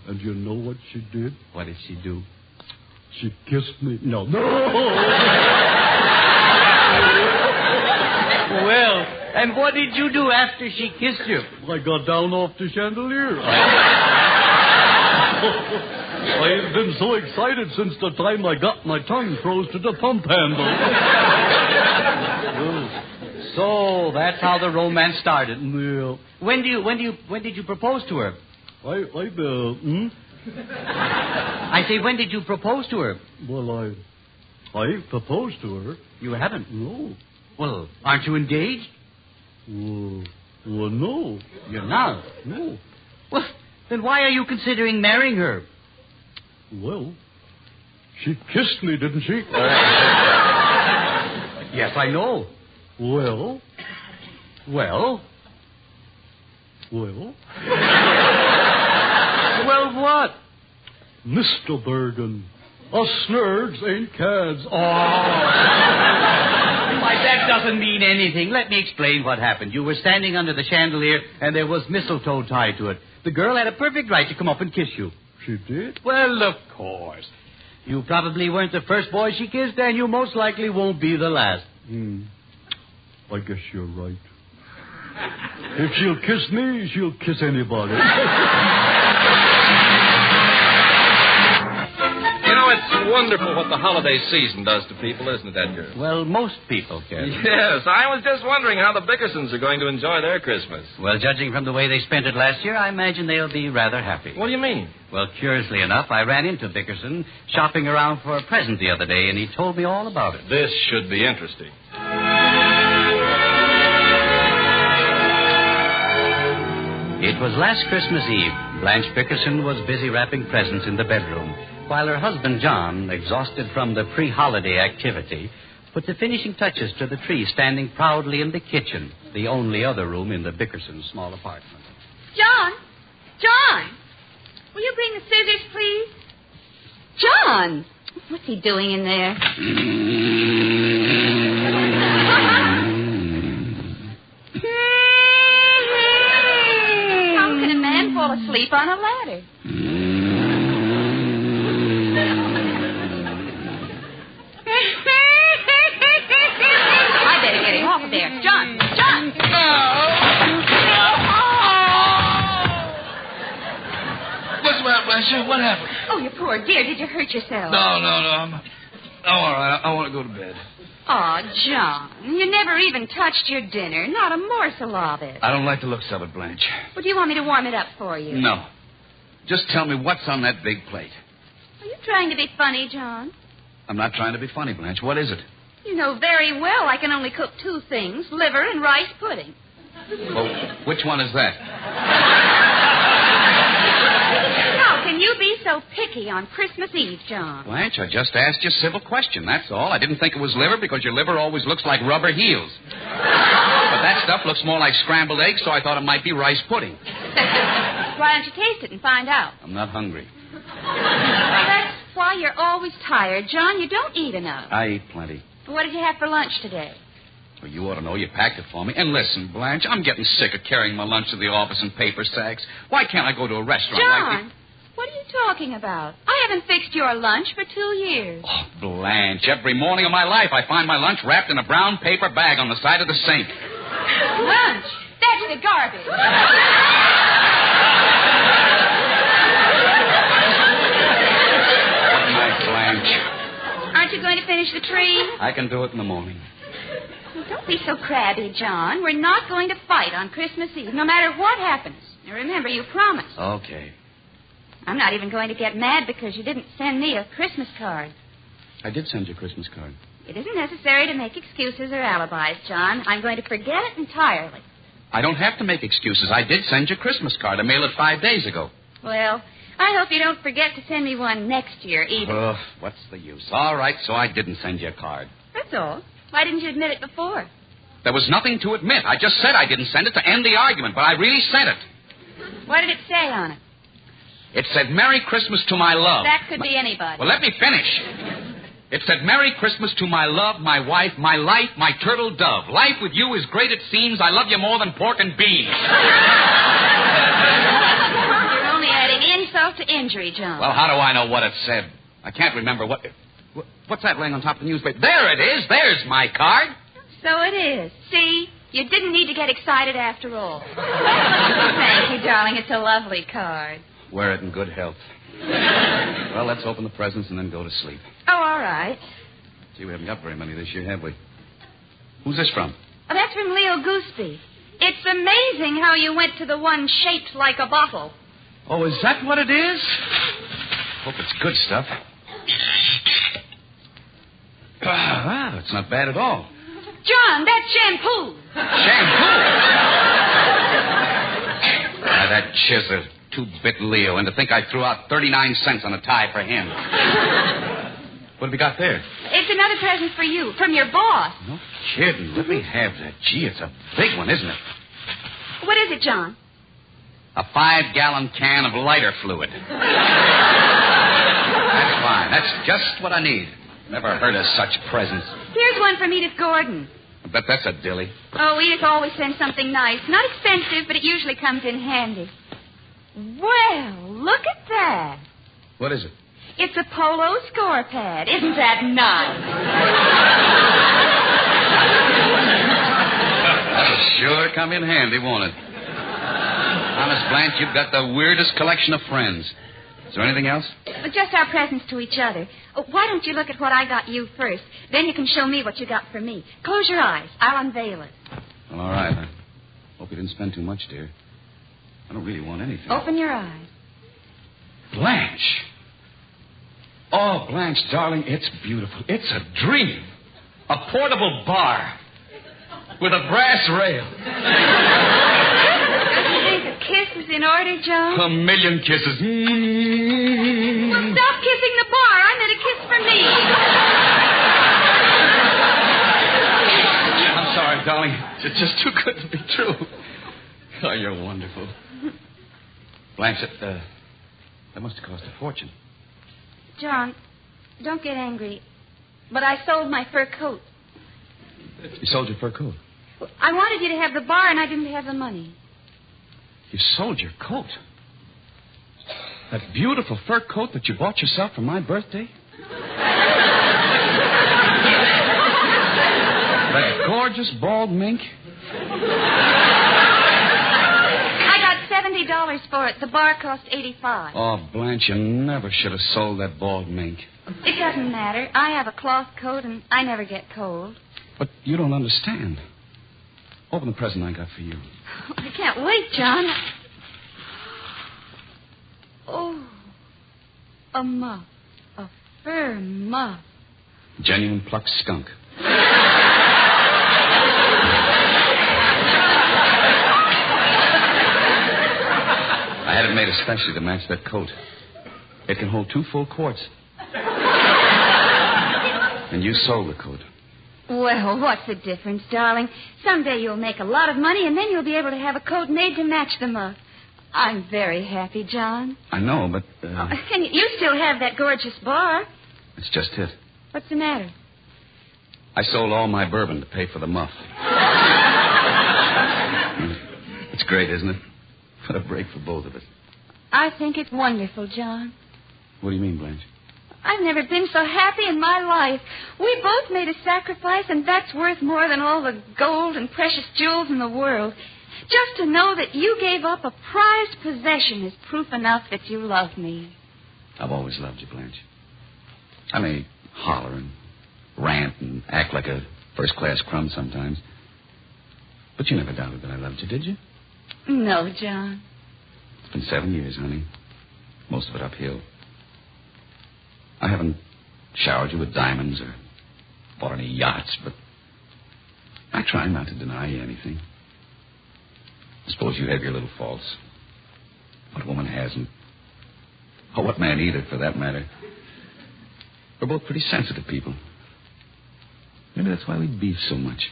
And you know what she did? What did she do? She kissed me. No. Well, and what did you do after she kissed you? I got down off the chandelier. I've been so excited since the time I got my tongue froze to the pump handle. So that's how the romance started. Yeah. When did you propose to her? I say, when did you propose to her? Well, I proposed to her. You haven't? No. Well, aren't you engaged? Well, no. You're not? No. Well, then why are you considering marrying her? Well, she kissed me, didn't she? Yes, I know. Well? Well, what? Mr. Bergen, us nerds ain't cads. Why, that doesn't mean anything. Let me explain what happened. You were standing under the chandelier, and there was mistletoe tied to it. The girl had a perfect right to come up and kiss you. She did? Well, of course. You probably weren't the first boy she kissed, and you most likely won't be the last. I guess you're right. If she'll kiss me, she'll kiss anybody. It's wonderful what the holiday season does to people, isn't it, Edgar? Well, most people can. Yes, I was just wondering how the Bickersons are going to enjoy their Christmas. Well, judging from the way they spent it last year, I imagine they'll be rather happy. What do you mean? Well, curiously enough, I ran into Bickerson shopping around for a present the other day, and he told me all about it. This should be interesting. It was last Christmas Eve. Blanche Bickerson was busy wrapping presents in the bedroom. while her husband, John, exhausted from the pre-holiday activity, put the finishing touches to the tree standing proudly in the kitchen, the only other room in the Bickerson's small apartment. John! Will you bring the scissors, please? John! What's he doing in there? How can a man fall asleep on a ladder? I better get him off of there. John! What's the matter, Blanche? What happened? Oh, you poor dear. Did you hurt yourself? No. I'm all right. I want to go to bed. Oh, John, you never even touched your dinner. Not a morsel of it. I don't like the looks of it, Blanche. Well, do you want me to warm it up for you? No. Just tell me what's on that big plate. Are you trying to be funny, John? I'm not trying to be funny, Blanche. What is it? You know very well I can only cook two things, liver and rice pudding. Well, which one is that? How can you be so picky on Christmas Eve, John? Blanche, I just asked you a civil question, that's all. I didn't think it was liver because your liver always looks like rubber heels. But that stuff looks more like scrambled eggs, so I thought it might be rice pudding. Why don't you taste it and find out? I'm not hungry. Well, that's why you're always tired, John. You don't eat enough. I eat plenty. What did you have for lunch today? Well, you ought to know. You packed it for me. And listen, Blanche, I'm getting sick of carrying my lunch to the office in paper sacks. Why can't I go to a restaurant? John, what are you talking about? I haven't fixed your lunch for 2 years. Oh, Blanche, every morning of my life I find my lunch wrapped in a brown paper bag on the side of the sink. Lunch? That's the garbage. Good night, Blanche. Aren't you going to finish the tree? I can do it in the morning. Well, don't be so crabby, John. We're not going to fight on Christmas Eve, no matter what happens. Now, remember, you promised. Okay. I'm not even going to get mad because you didn't send me a Christmas card. I did send you a Christmas card. It isn't necessary to make excuses or alibis, John. I'm going to forget it entirely. I don't have to make excuses. I did send you a Christmas card. I mailed it 5 days ago. Well, I hope you don't forget to send me one next year either. Oh, what's the use? All right, so I didn't send you a card. That's all. Why didn't you admit it before? There was nothing to admit. I just said I didn't send it to end the argument, but I really sent it. What did it say on it? It said, Merry Christmas to my love. That could be anybody. Well, let me finish. It said, Merry Christmas to my love, my wife, my life, my turtle dove. Life with you is great it seems. I love you more than pork and beans. You're only adding insult to injury, John. Well, how do I know what it said? I can't remember what... What's that laying on top of the newspaper? There it is. There's my card. So it is. See? You didn't need to get excited after all. Thank you, darling. It's a lovely card. Wear it in good health. Well, let's open the presents and then go to sleep. Oh, all right. Gee, we haven't got very many this year, have we? Who's this from? Oh, that's from Leo Gooseby. It's amazing how you went to the one shaped like a bottle. Oh, is that what it is? Hope it's good stuff. Wow, it's not bad at all. John, that's shampoo. Shampoo? That chisel. 2-bit Leo, and to think I threw out 39 cents on a tie for him. What have you got there? It's another present for you, from your boss. No kidding. Let me have that. Gee, it's a big one, isn't it? What is it, John? A 5-gallon can of lighter fluid. That's fine. That's just what I need. Never heard of such presents. Here's one from Edith Gordon. I bet that's a dilly. Oh, Edith always sends something nice. Not expensive, but it usually comes in handy. Well, look at that. What is it? It's a polo score pad. Isn't that nice? That'll sure come in handy, won't it? Honest, Blanche, you've got the weirdest collection of friends. Is there anything else? Well, just our presents to each other. Oh, why don't you look at what I got you first? Then you can show me what you got for me. Close your eyes. I'll unveil it. Well, all right. I hope you didn't spend too much, dear. I don't really want anything. Open your eyes. Blanche. Oh, Blanche, darling, it's beautiful. It's a dream. A portable bar with a brass rail. Don't you think a kiss is in order, John? A million kisses. Well, stop kissing the bar. I meant a kiss for me. I'm sorry, darling. It's just too good to be true. Oh, you're wonderful. Blanche, that must have cost a fortune. John, don't get angry, but I sold my fur coat. You sold your fur coat? I wanted you to have the bar, and I didn't have the money. You sold your coat? That beautiful fur coat that you bought yourself for my birthday? That gorgeous bald mink? I got $70 for it. The bar cost $85. Oh, Blanche, you never should have sold that bald mink. It doesn't matter. I have a cloth coat, and I never get cold. But you don't understand. Open the present I got for you. I can't wait, John. Oh, a muff. A fur muff. Genuine plucked skunk. I had it made especially to match that coat. It can hold 2 full quarts. And you sold the coat. Well, what's the difference, darling? Someday you'll make a lot of money, and then you'll be able to have a coat made to match the muff. I'm very happy, John. I know, but... And you still have that gorgeous bar. It's just it. What's the matter? I sold all my bourbon to pay for the muff. It's great, isn't it? What a break for both of us. I think it's wonderful, John. What do you mean, Blanche? I've never been so happy in my life. We both made a sacrifice, and that's worth more than all the gold and precious jewels in the world. Just to know that you gave up a prized possession is proof enough that you love me. I've always loved you, Blanche. I may holler and rant and act like a first-class crumb sometimes. But you never doubted that I loved you, did you? No, John. It's been 7 years, honey. Most of it uphill. I haven't showered you with diamonds or bought any yachts, but I try not to deny you anything. I suppose you have your little faults. What woman hasn't? Or what man either, for that matter. We're both pretty sensitive people. Maybe that's why we beef so much.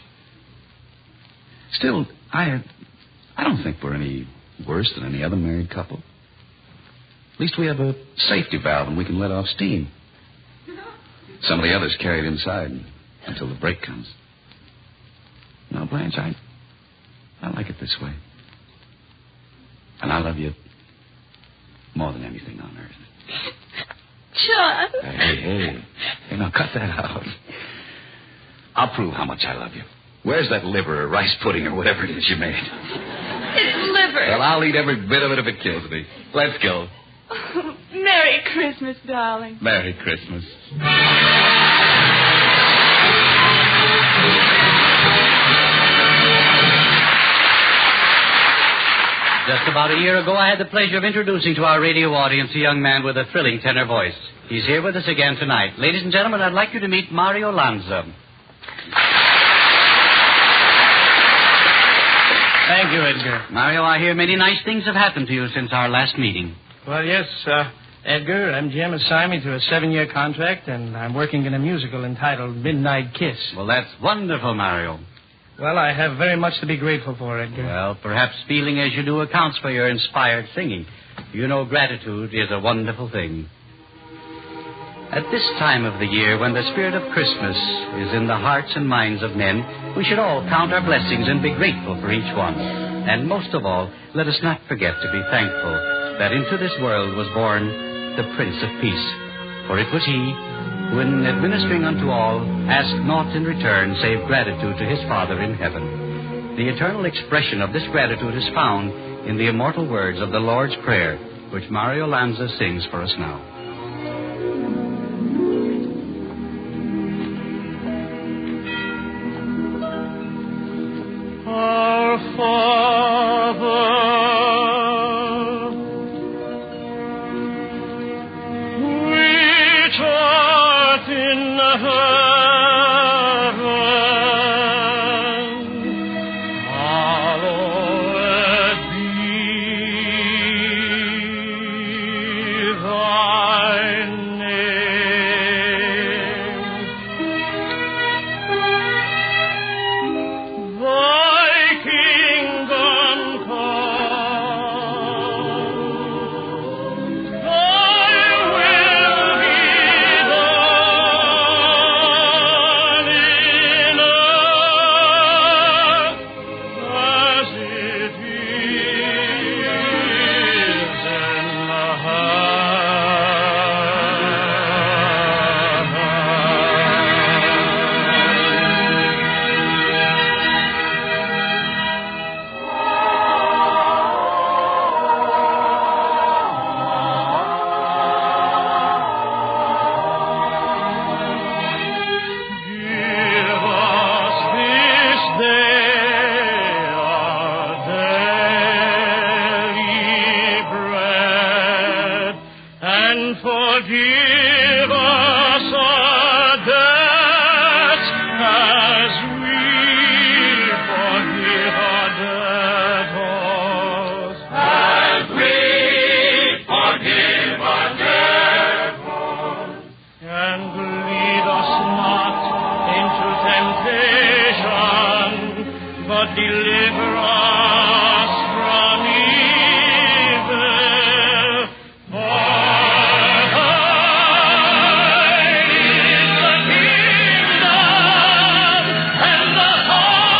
Still, I don't think we're any worse than any other married couple. At least we have a safety valve and we can let off steam. Some of the others carry it inside until the break comes. Now, Blanche, I like it this way. And I love you more than anything on earth. John. Hey, now cut that out. I'll prove how much I love you. Where's that liver or rice pudding or whatever it is you made? It's liver. Well, I'll eat every bit of it if it kills me. Let's go. Oh, Merry Christmas, darling. Merry Christmas. Just about a year ago, I had the pleasure of introducing to our radio audience a young man with a thrilling tenor voice. He's here with us again tonight. Ladies and gentlemen, I'd like you to meet Mario Lanza. Thank you, Edgar. Mario, I hear many nice things have happened to you since our last meeting. Well, yes, Edgar. MGM has signed me to a 7-year contract, and I'm working in a musical entitled Midnight Kiss. Well, that's wonderful, Mario. Well, I have very much to be grateful for, Edgar. Well, perhaps feeling as you do accounts for your inspired singing. You know, gratitude is a wonderful thing. At this time of the year, when the spirit of Christmas is in the hearts and minds of men, we should all count our blessings and be grateful for each one. And most of all, let us not forget to be thankful that into this world was born the Prince of Peace. For it was he who, in administering unto all, asked naught in return save gratitude to his Father in heaven. The eternal expression of this gratitude is found in the immortal words of the Lord's Prayer, which Mario Lanza sings for us now. Our Father, which art in heaven, hallowed be thy name. forgive us our debts as we forgive our debtors. As we forgive our debtors. And lead us not into temptation, but deliver us from evil. For thine is the kingdom and the power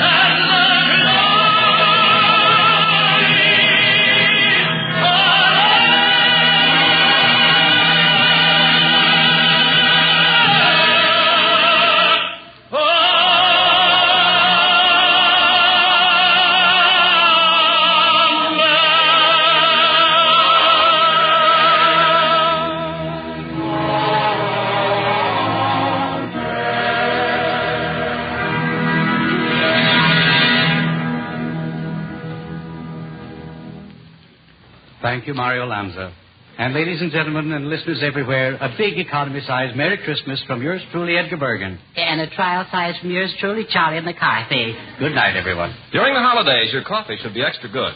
and the Thank you, Mario Lanza. And ladies and gentlemen and listeners everywhere, a big economy-sized Merry Christmas from yours truly, Edgar Bergen. And a trial size from yours truly, Charlie McCarthy. Good night, everyone. During the holidays, your coffee should be extra good.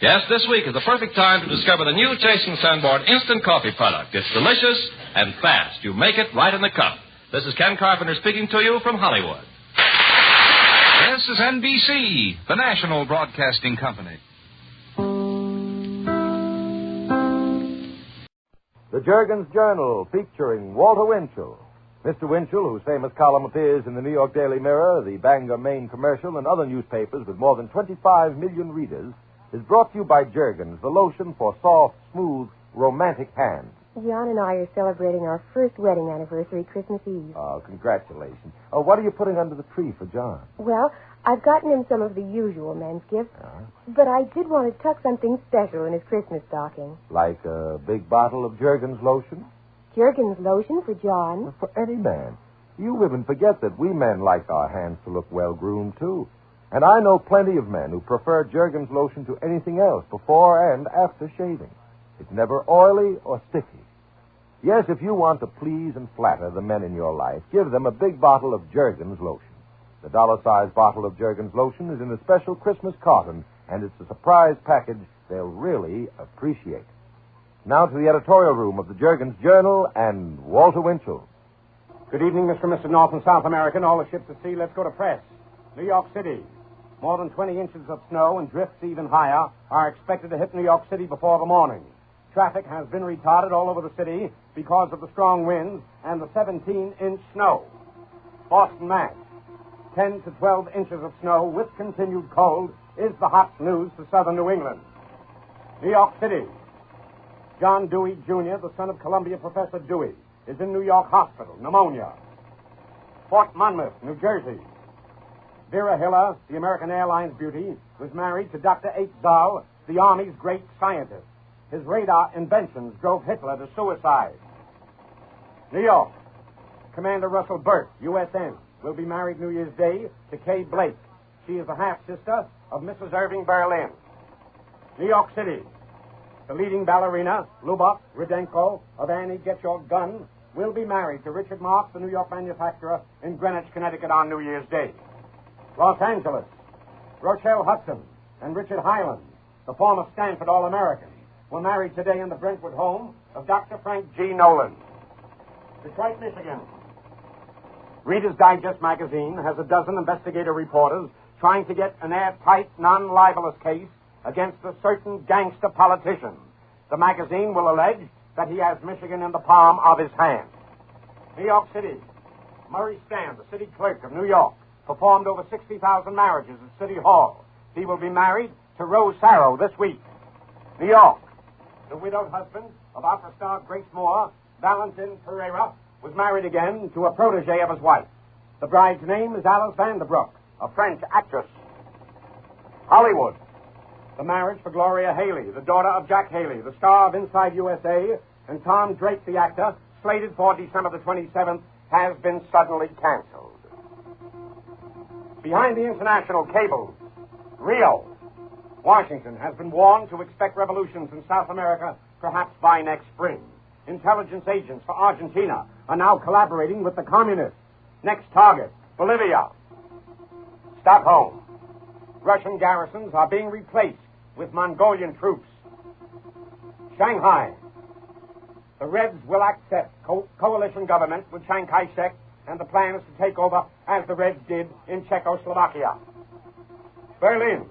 Yes, this week is the perfect time to discover the new Jason Sanborn Instant Coffee product. It's delicious and fast. You make it right in the cup. This is Ken Carpenter speaking to you from Hollywood. This is NBC, the national broadcasting company. The Jergens Journal, featuring Walter Winchell. Mr. Winchell, whose famous column appears in the New York Daily Mirror, the Bangor Maine Commercial, and other newspapers with more than 25 million readers, is brought to you by Jergens, the lotion for soft, smooth, romantic hands. John and I are celebrating our first wedding anniversary Christmas Eve. Oh, congratulations. Oh, what are you putting under the tree for John? Well, I've gotten him some of the usual men's gifts, but I did want to tuck something special in his Christmas stocking. Like a big bottle of Jergens lotion? Jergens lotion for John? For any man. You women forget that we men like our hands to look well-groomed, too. And I know plenty of men who prefer Jergens lotion to anything else before and after shaving. It's never oily or sticky. Yes, if you want to please and flatter the men in your life, give them a big bottle of Jergens lotion. The dollar-sized bottle of Jergens lotion is in a special Christmas carton, and it's a surprise package they'll really appreciate. Now to the editorial room of the Jergens Journal and Walter Winchell. Good evening, Mr. and Mrs. North and South America and all the ships at sea. Let's go to press. New York City. More than 20 inches of snow and drifts even higher are expected to hit New York City before the morning. Traffic has been retarded all over the city because of the strong winds and the 17-inch snow. Boston, Mass. 10 to 12 inches of snow with continued cold is the hot news to southern New England. New York City. John Dewey, Jr., the son of Columbia Professor Dewey, is in New York Hospital, pneumonia. Fort Monmouth, New Jersey. Vera Hiller, the American Airlines beauty, was married to Dr. H. Zoll, the Army's great scientist. His radar inventions drove Hitler to suicide. New York. Commander Russell Burt, USN, will be married New Year's Day to Kay Blake. She is the half-sister of Mrs. Irving Berlin. New York City. The leading ballerina, Lubov Rudenko of Annie Get Your Gun, will be married to Richard Marks, the New York manufacturer, in Greenwich, Connecticut on New Year's Day. Los Angeles. Rochelle Hudson and Richard Hyland, the former Stanford All-American, were married today in the Brentwood home of Dr. Frank G. Nolan. Detroit, Michigan. Reader's Digest magazine has a dozen investigative reporters trying to get an airtight, non-libelous case against a certain gangster politician. The magazine will allege that he has Michigan in the palm of his hand. New York City. Murray Stan, the city clerk of New York, performed over 60,000 marriages at City Hall. He will be married to Rose Sarrow this week. New York. The widowed husband of opera star Grace Moore, Valentin Pereira, was married again to a protege of his wife. The bride's name is Alice Vanderbrook, a French actress. Hollywood. The marriage for Gloria Haley, the daughter of Jack Haley, the star of Inside USA, and Tom Drake, the actor, slated for December the 27th, has been suddenly canceled. Behind the international cables, Rio. Washington has been warned to expect revolutions in South America perhaps by next spring. Intelligence agents for Argentina are now collaborating with the communists. Next target, Bolivia. Stockholm. Russian garrisons are being replaced with Mongolian troops. Shanghai. The Reds will accept coalition government with Chiang Kai-shek, and the plan is to take over as the Reds did in Czechoslovakia. Berlin.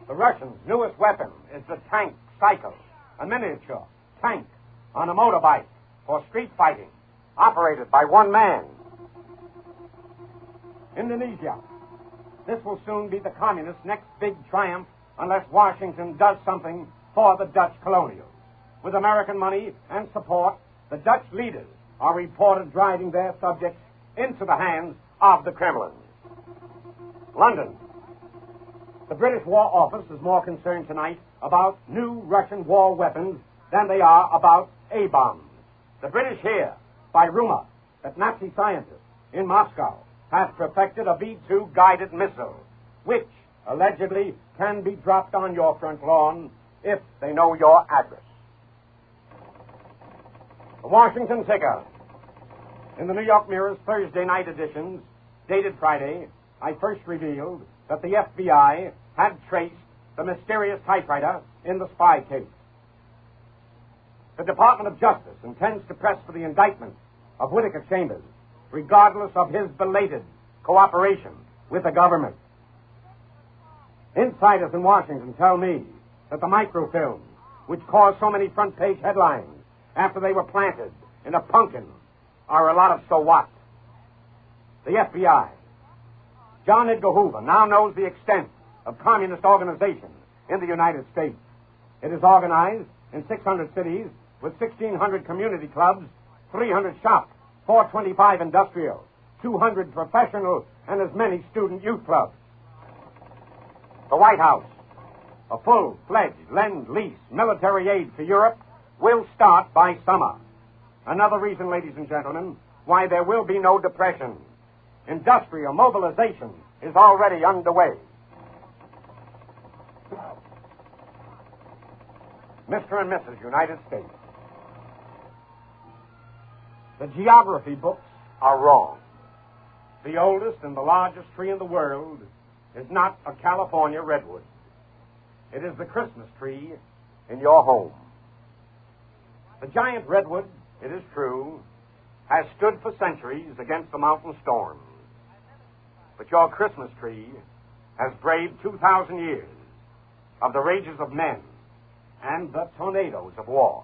The Russians' newest weapon is the tank cycle, a miniature tank on a motorbike for street fighting, operated by one man. Indonesia. This will soon be the communists' next big triumph unless Washington does something for the Dutch colonials. With American money and support, the Dutch leaders are reported driving their subjects into the hands of the Kremlin. London. The British War Office is more concerned tonight about new Russian war weapons than they are about A-bombs. The British hear, by rumor, that Nazi scientists in Moscow have perfected a V-2 guided missile, which allegedly can be dropped on your front lawn if they know your address. The Washington Ticker. In the New York Mirror's Thursday night editions, dated Friday, I first revealed that the FBI had traced the mysterious typewriter in the spy case. The Department of Justice intends to press for the indictment of Whittaker Chambers, regardless of his belated cooperation with the government. Insiders in Washington tell me that the microfilms, which caused so many front-page headlines after they were planted in a pumpkin, are a lot of so what. The FBI. John Edgar Hoover now knows the extent of communist organization in the United States. It is organized in 600 cities with 1,600 community clubs, 300 shops, 425 industrial, 200 professional, and as many student youth clubs. The White House. A full-fledged lend-lease military aid to Europe will start by summer. Another reason, ladies and gentlemen, why there will be no depression. Industrial mobilization is already underway. Mr. and Mrs. United States. The geography books are wrong. The oldest and the largest tree in the world is not a California redwood. It is the Christmas tree in your home. The giant redwood, it is true, has stood for centuries against the mountain storms. But your Christmas tree has braved 2,000 years of the rages of men and the tornadoes of war.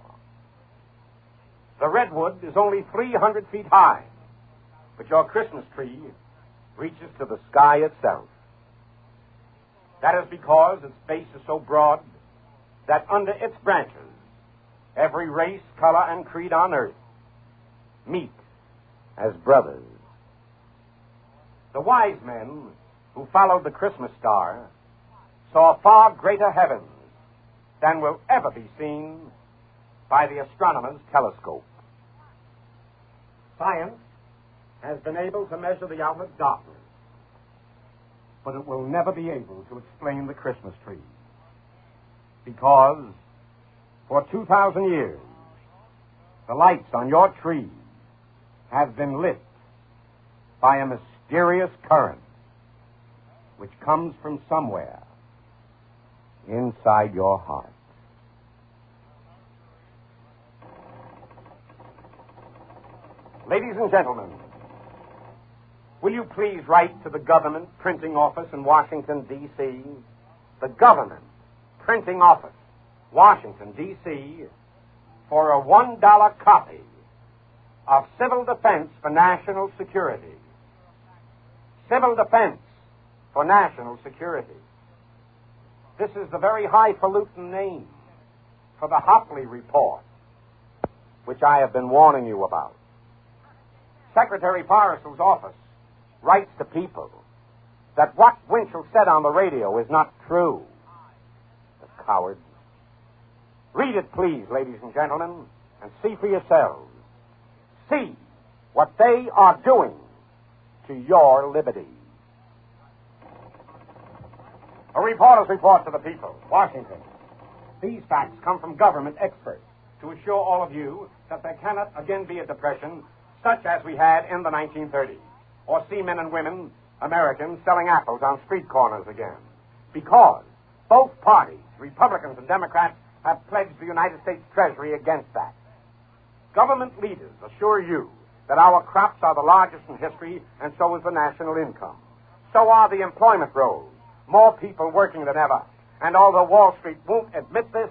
The redwood is only 300 feet high, but your Christmas tree reaches to the sky itself. That is because its base is so broad that under its branches, every race, color, and creed on earth meet as brothers. The wise men who followed the Christmas star saw far greater heavens than will ever be seen by the astronomer's telescope. Science has been able to measure the outward darkness, but it will never be able to explain the Christmas tree. Because for 2,000 years, the lights on your tree have been lit by a mysterious current which comes from somewhere inside your heart. Ladies and gentlemen, will you please write to the Government Printing Office in Washington, D.C., the Government Printing Office, Washington, D.C., for a $1 copy of Civil Defense for National Security. Civil Defense for National Security. This is the very highfalutin name for the Hopley Report, which I have been warning you about. Secretary Parsel's office writes to people that what Winchell said on the radio is not true. The cowards. Read it, please, ladies and gentlemen, and see for yourselves. See what they are doing to your liberty. A reporter's report to the people. Washington. These facts come from government experts to assure all of you that there cannot again be a depression such as we had in the 1930s, or see men and women, Americans, selling apples on street corners again. Because both parties, Republicans and Democrats, have pledged the United States Treasury against that. Government leaders assure you that our crops are the largest in history, and so is the national income. So are the employment rolls, more people working than ever. And although Wall Street won't admit this,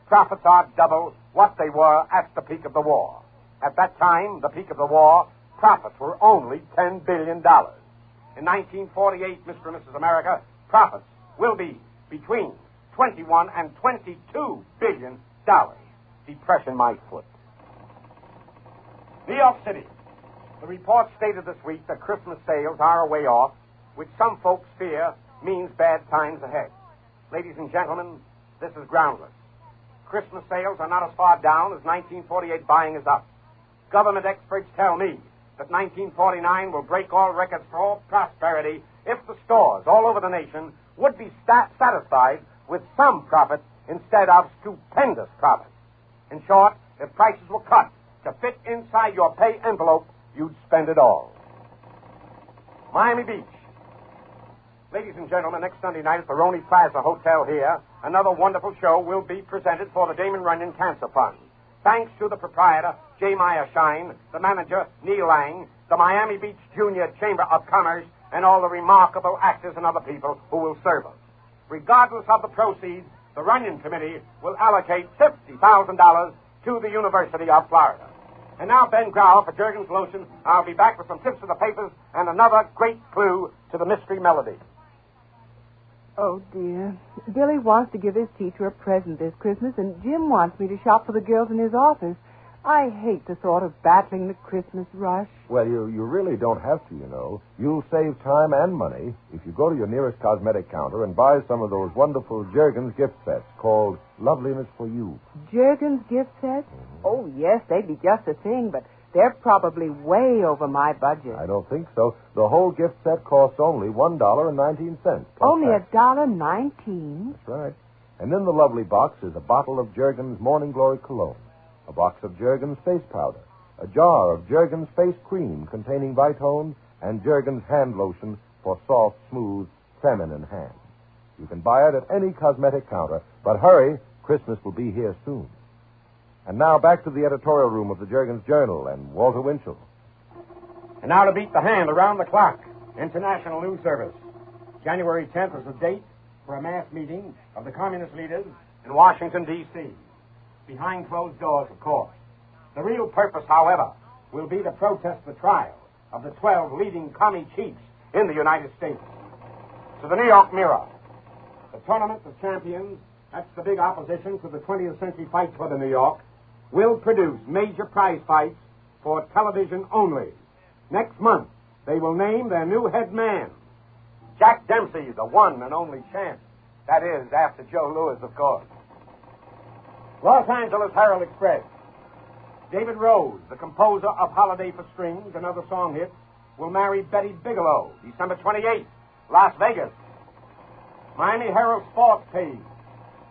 profits are double what they were at the peak of the war. At that time, the peak of the war, profits were only $10 billion. In 1948, Mr. and Mrs. America, profits will be between $21 and $22 billion. Depression my foot. New York City. The report stated this week that Christmas sales are a way off, which some folks fear means bad times ahead. Ladies and gentlemen, this is groundless. Christmas sales are not as far down as 1948 buying is up. Government experts tell me that 1949 will break all records for all prosperity if the stores all over the nation would be satisfied with some profit instead of stupendous profit. In short, if prices were cut to fit inside your pay envelope, you'd spend it all. Miami Beach. Ladies and gentlemen, next Sunday night at the Roney Plaza Hotel here, another wonderful show will be presented for the Damon Runyon Cancer Fund. Thanks to the proprietor, J. Meyer Shine, the manager, Neil Lang, the Miami Beach Junior Chamber of Commerce, and all the remarkable actors and other people who will serve us. Regardless of the proceeds, the Runyon Committee will allocate $50,000 to the University of Florida. And now, Ben Grau for Jergens Lotion. I'll be back with some tips of the papers and another great clue to the mystery melody. Oh, dear. Billy wants to give his teacher a present this Christmas, and Jim wants me to shop for the girls in his office. I hate the thought of battling the Christmas rush. Well, you really don't have to, you know. You'll save time and money if you go to your nearest cosmetic counter and buy some of those wonderful Jergens gift sets called Loveliness for You. Jergens gift sets? Mm-hmm. Oh, yes, they'd be just the thing, but they're probably way over my budget. I don't think so. The whole gift set costs only $1.19. Only $1.19? That's right. And in the lovely box is a bottle of Jergens Morning Glory cologne, a box of Jergens face powder, a jar of Jergens face cream containing Vitone, and Jergens hand lotion for soft, smooth, feminine hands. You can buy it at any cosmetic counter, but hurry, Christmas will be here soon. And now back to the editorial room of the Jergens Journal and Walter Winchell. And now to beat the hand around the clock. International News Service. January 10th is the date for a mass meeting of the communist leaders in Washington, D.C. Behind closed doors, of course. The real purpose, however, will be to protest the trial of the 12 leading commie chiefs in the United States. To the New York Mirror. The Tournament of Champions, that's the big opposition to the 20th Century Fight Club in New York, will produce major prize fights for television only. Next month, they will name their new head man, Jack Dempsey, the one and only champ. That is, after Joe Louis, of course. Los Angeles Herald Express. David Rose, the composer of Holiday for Strings and other song hits, will marry Betty Bigelow, December 28th, Las Vegas. Miami Herald Sports page.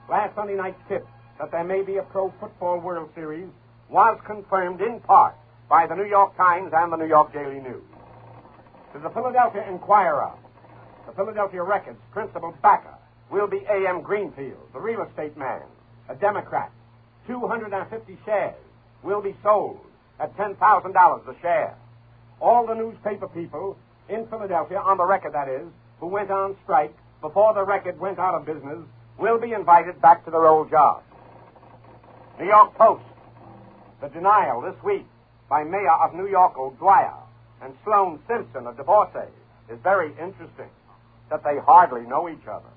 Last Sunday night's tip that there may be a Pro Football World Series was confirmed in part by the New York Times and the New York Daily News. To the Philadelphia Inquirer, the Philadelphia Record's principal backer will be A.M. Greenfield, the real estate man, a Democrat. 250 shares will be sold at $10,000 a share. All the newspaper people in Philadelphia, on the Record that is, who went on strike before the Record went out of business, will be invited back to their old jobs. New York Post. The denial this week by Mayor of New York O'Dwyer and Sloane Simpson, a divorcee, is very interesting, that they hardly know each other.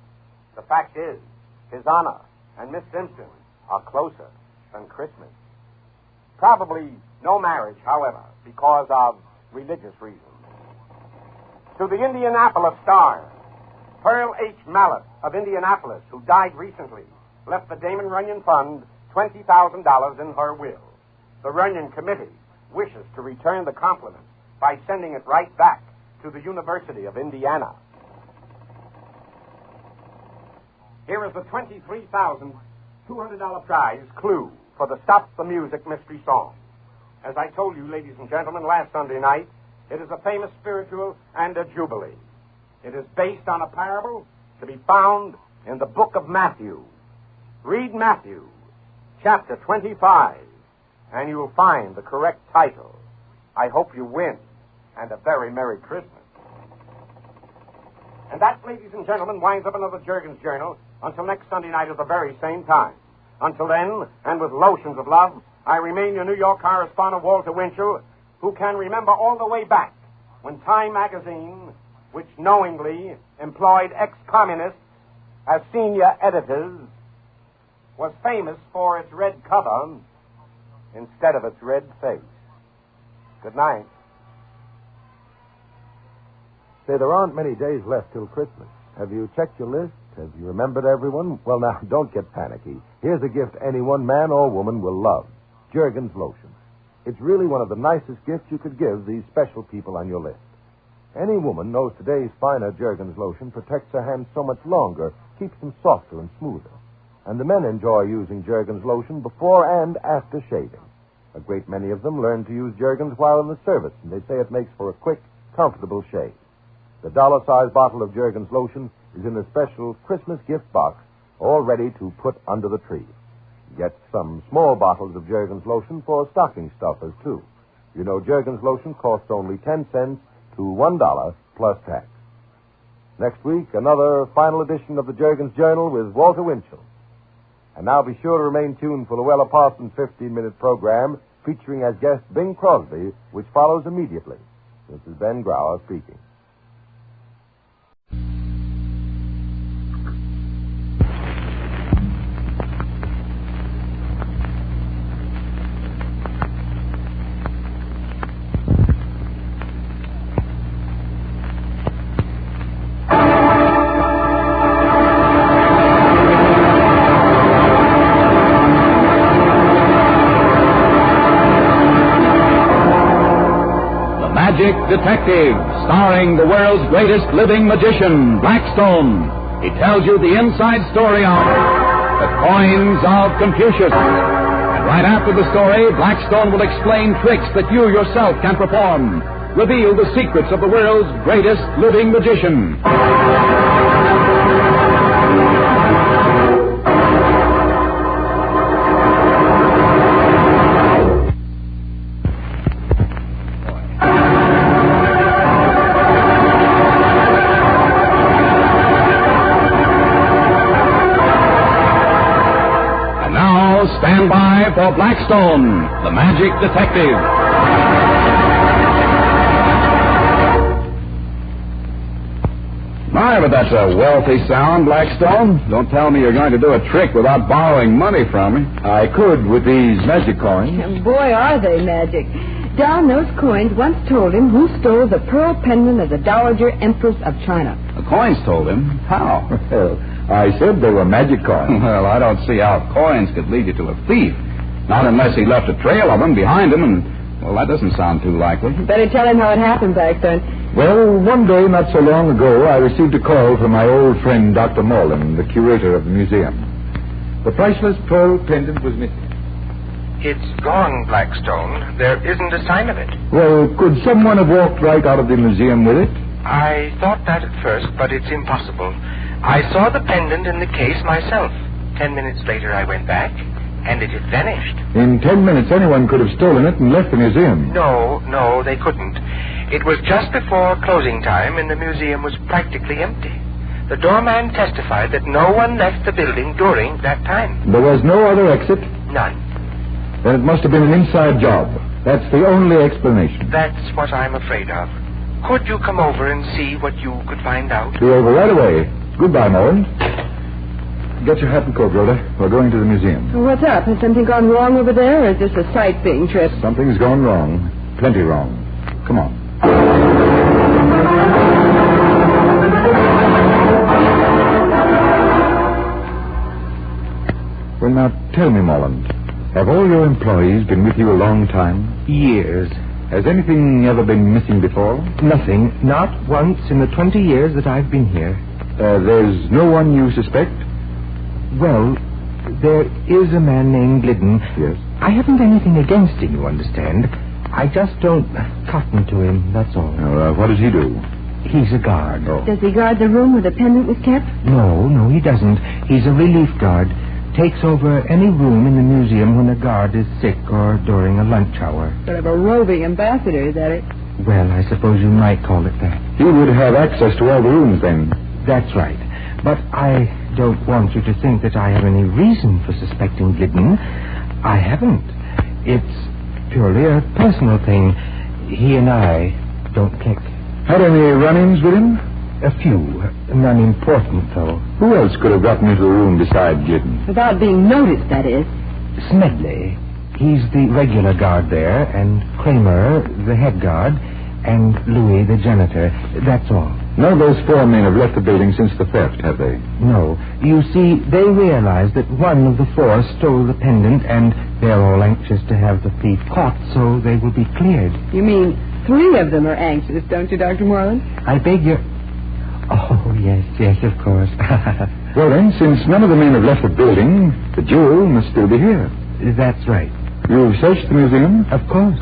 The fact is, His Honor and Miss Simpson are closer than Christmas. Probably no marriage, however, because of religious reasons. To the Indianapolis Star, Pearl H. Mallett of Indianapolis, who died recently, left the Damon Runyon Fund $20,000 in her will. The Runyon Committee wishes to return the compliment by sending it right back to the University of Indiana. Here is the $23,200 prize clue for the Stop the Music mystery song. As I told you, ladies and gentlemen, last Sunday night, it is a famous spiritual and a jubilee. It is based on a parable to be found in the book of Matthew. Read Matthew, chapter 25, and you'll find the correct title. I hope you win, and a very Merry Christmas. And that, ladies and gentlemen, winds up another Jergens Journal until next Sunday night at the very same time. Until then, and with lotions of love, I remain your New York correspondent, Walter Winchell, who can remember all the way back when Time magazine, which knowingly employed ex-communists as senior editors, was famous for its red cover instead of its red face. Good night. Say, there aren't many days left till Christmas. Have you checked your list? Have you remembered everyone? Well, now, don't get panicky. Here's a gift anyone, man or woman, will love. Jergens lotion. It's really one of the nicest gifts you could give these special people on your list. Any woman knows today's finer Jergens lotion protects her hands so much longer, keeps them softer and smoother. And the men enjoy using Jergens lotion before and after shaving. A great many of them learn to use Jergens while in the service, and they say it makes for a quick, comfortable shave. The dollar-sized bottle of Jergens lotion is in a special Christmas gift box, all ready to put under the tree. Get some small bottles of Jergens lotion for stocking stuffers, too. You know, Jergens lotion costs only 10 cents to $1 plus tax. Next week, another final edition of the Jergens Journal with Walter Winchell. And now be sure to remain tuned for the Weller Parsons 15-minute program featuring as guest Bing Crosby, which follows immediately. This is Ben Grauer speaking. Detective, starring the world's greatest living magician, Blackstone. He tells you the inside story of the Coins of Confucius. And right after the story, Blackstone will explain tricks that you yourself can perform, reveal the secrets of the world's greatest living magician. Stand by for Blackstone, the Magic Detective. My, but that's a wealthy sound, Blackstone. Don't tell me you're going to do a trick without borrowing money from me. I could with these magic coins. And boy, are they magic. Don, those coins once told him who stole the pearl pendant of the Dowager Empress of China. The coins told him? How? I said they were magic coins. Well, I don't see how coins could lead you to a thief. Not unless he left a trail of them behind him, and, well, that doesn't sound too likely. Better tell him how it happened, Blackstone. Well, one day not so long ago, I received a call from my old friend, Dr. Mullen, the curator of the museum. The priceless pearl pendant was missing. It's gone, Blackstone. There isn't a sign of it. Well, could someone have walked right out of the museum with it? I thought that at first, but it's impossible. I saw the pendant in the case myself. 10 minutes later, I went back, and it had vanished. In 10 minutes, anyone could have stolen it and left the museum. No, they couldn't. It was just before closing time, and the museum was practically empty. The doorman testified that no one left the building during that time. There was no other exit? None. Then it must have been an inside job. That's the only explanation. That's what I'm afraid of. Could you come over and see what you could find out? Be over right away. Goodbye, Mullen. Get your hat and coat, Rhoda. We're going to the museum. What's up? Has something gone wrong over there, or is this a sightseeing trip? Something's gone wrong. Plenty wrong. Come on. Well, now, tell me, Mullen, have all your employees been with you a long time? Years. Has anything ever been missing before? Nothing. Not once in the 20 years that I've been here. There's no one you suspect? Well, there is a man named Glidden. Yes? I haven't anything against him, you understand. I just don't cotton to him, that's all. What does he do? He's a guard. Oh. Does he guard the room where the pendant was kept? No, he doesn't. He's a relief guard. Takes over any room in the museum when a guard is sick or during a lunch hour. Sort of a roving ambassador, is that it? Well, I suppose you might call it that. He would have access to all the rooms, then. That's right. But I don't want you to think that I have any reason for suspecting Glidden. I haven't. It's purely a personal thing. He and I don't click. Had any run-ins with him? A few. None important, though. Who else could have gotten into the room besides Glidden? Without being noticed, that is. Smedley. He's the regular guard there, and Kramer, the head guard, and Louis, the janitor. That's all. None of those 4 men have left the building since the theft, have they? No. You see, they realize that one of the 4 stole the pendant, and they're all anxious to have the thief caught, so they will be cleared. You mean 3 of them are anxious, don't you, Dr. Moreland? I beg your... Oh, yes, of course. Well, then, since none of the men have left the building, the jewel must still be here. That's right. You've searched the museum? Of course.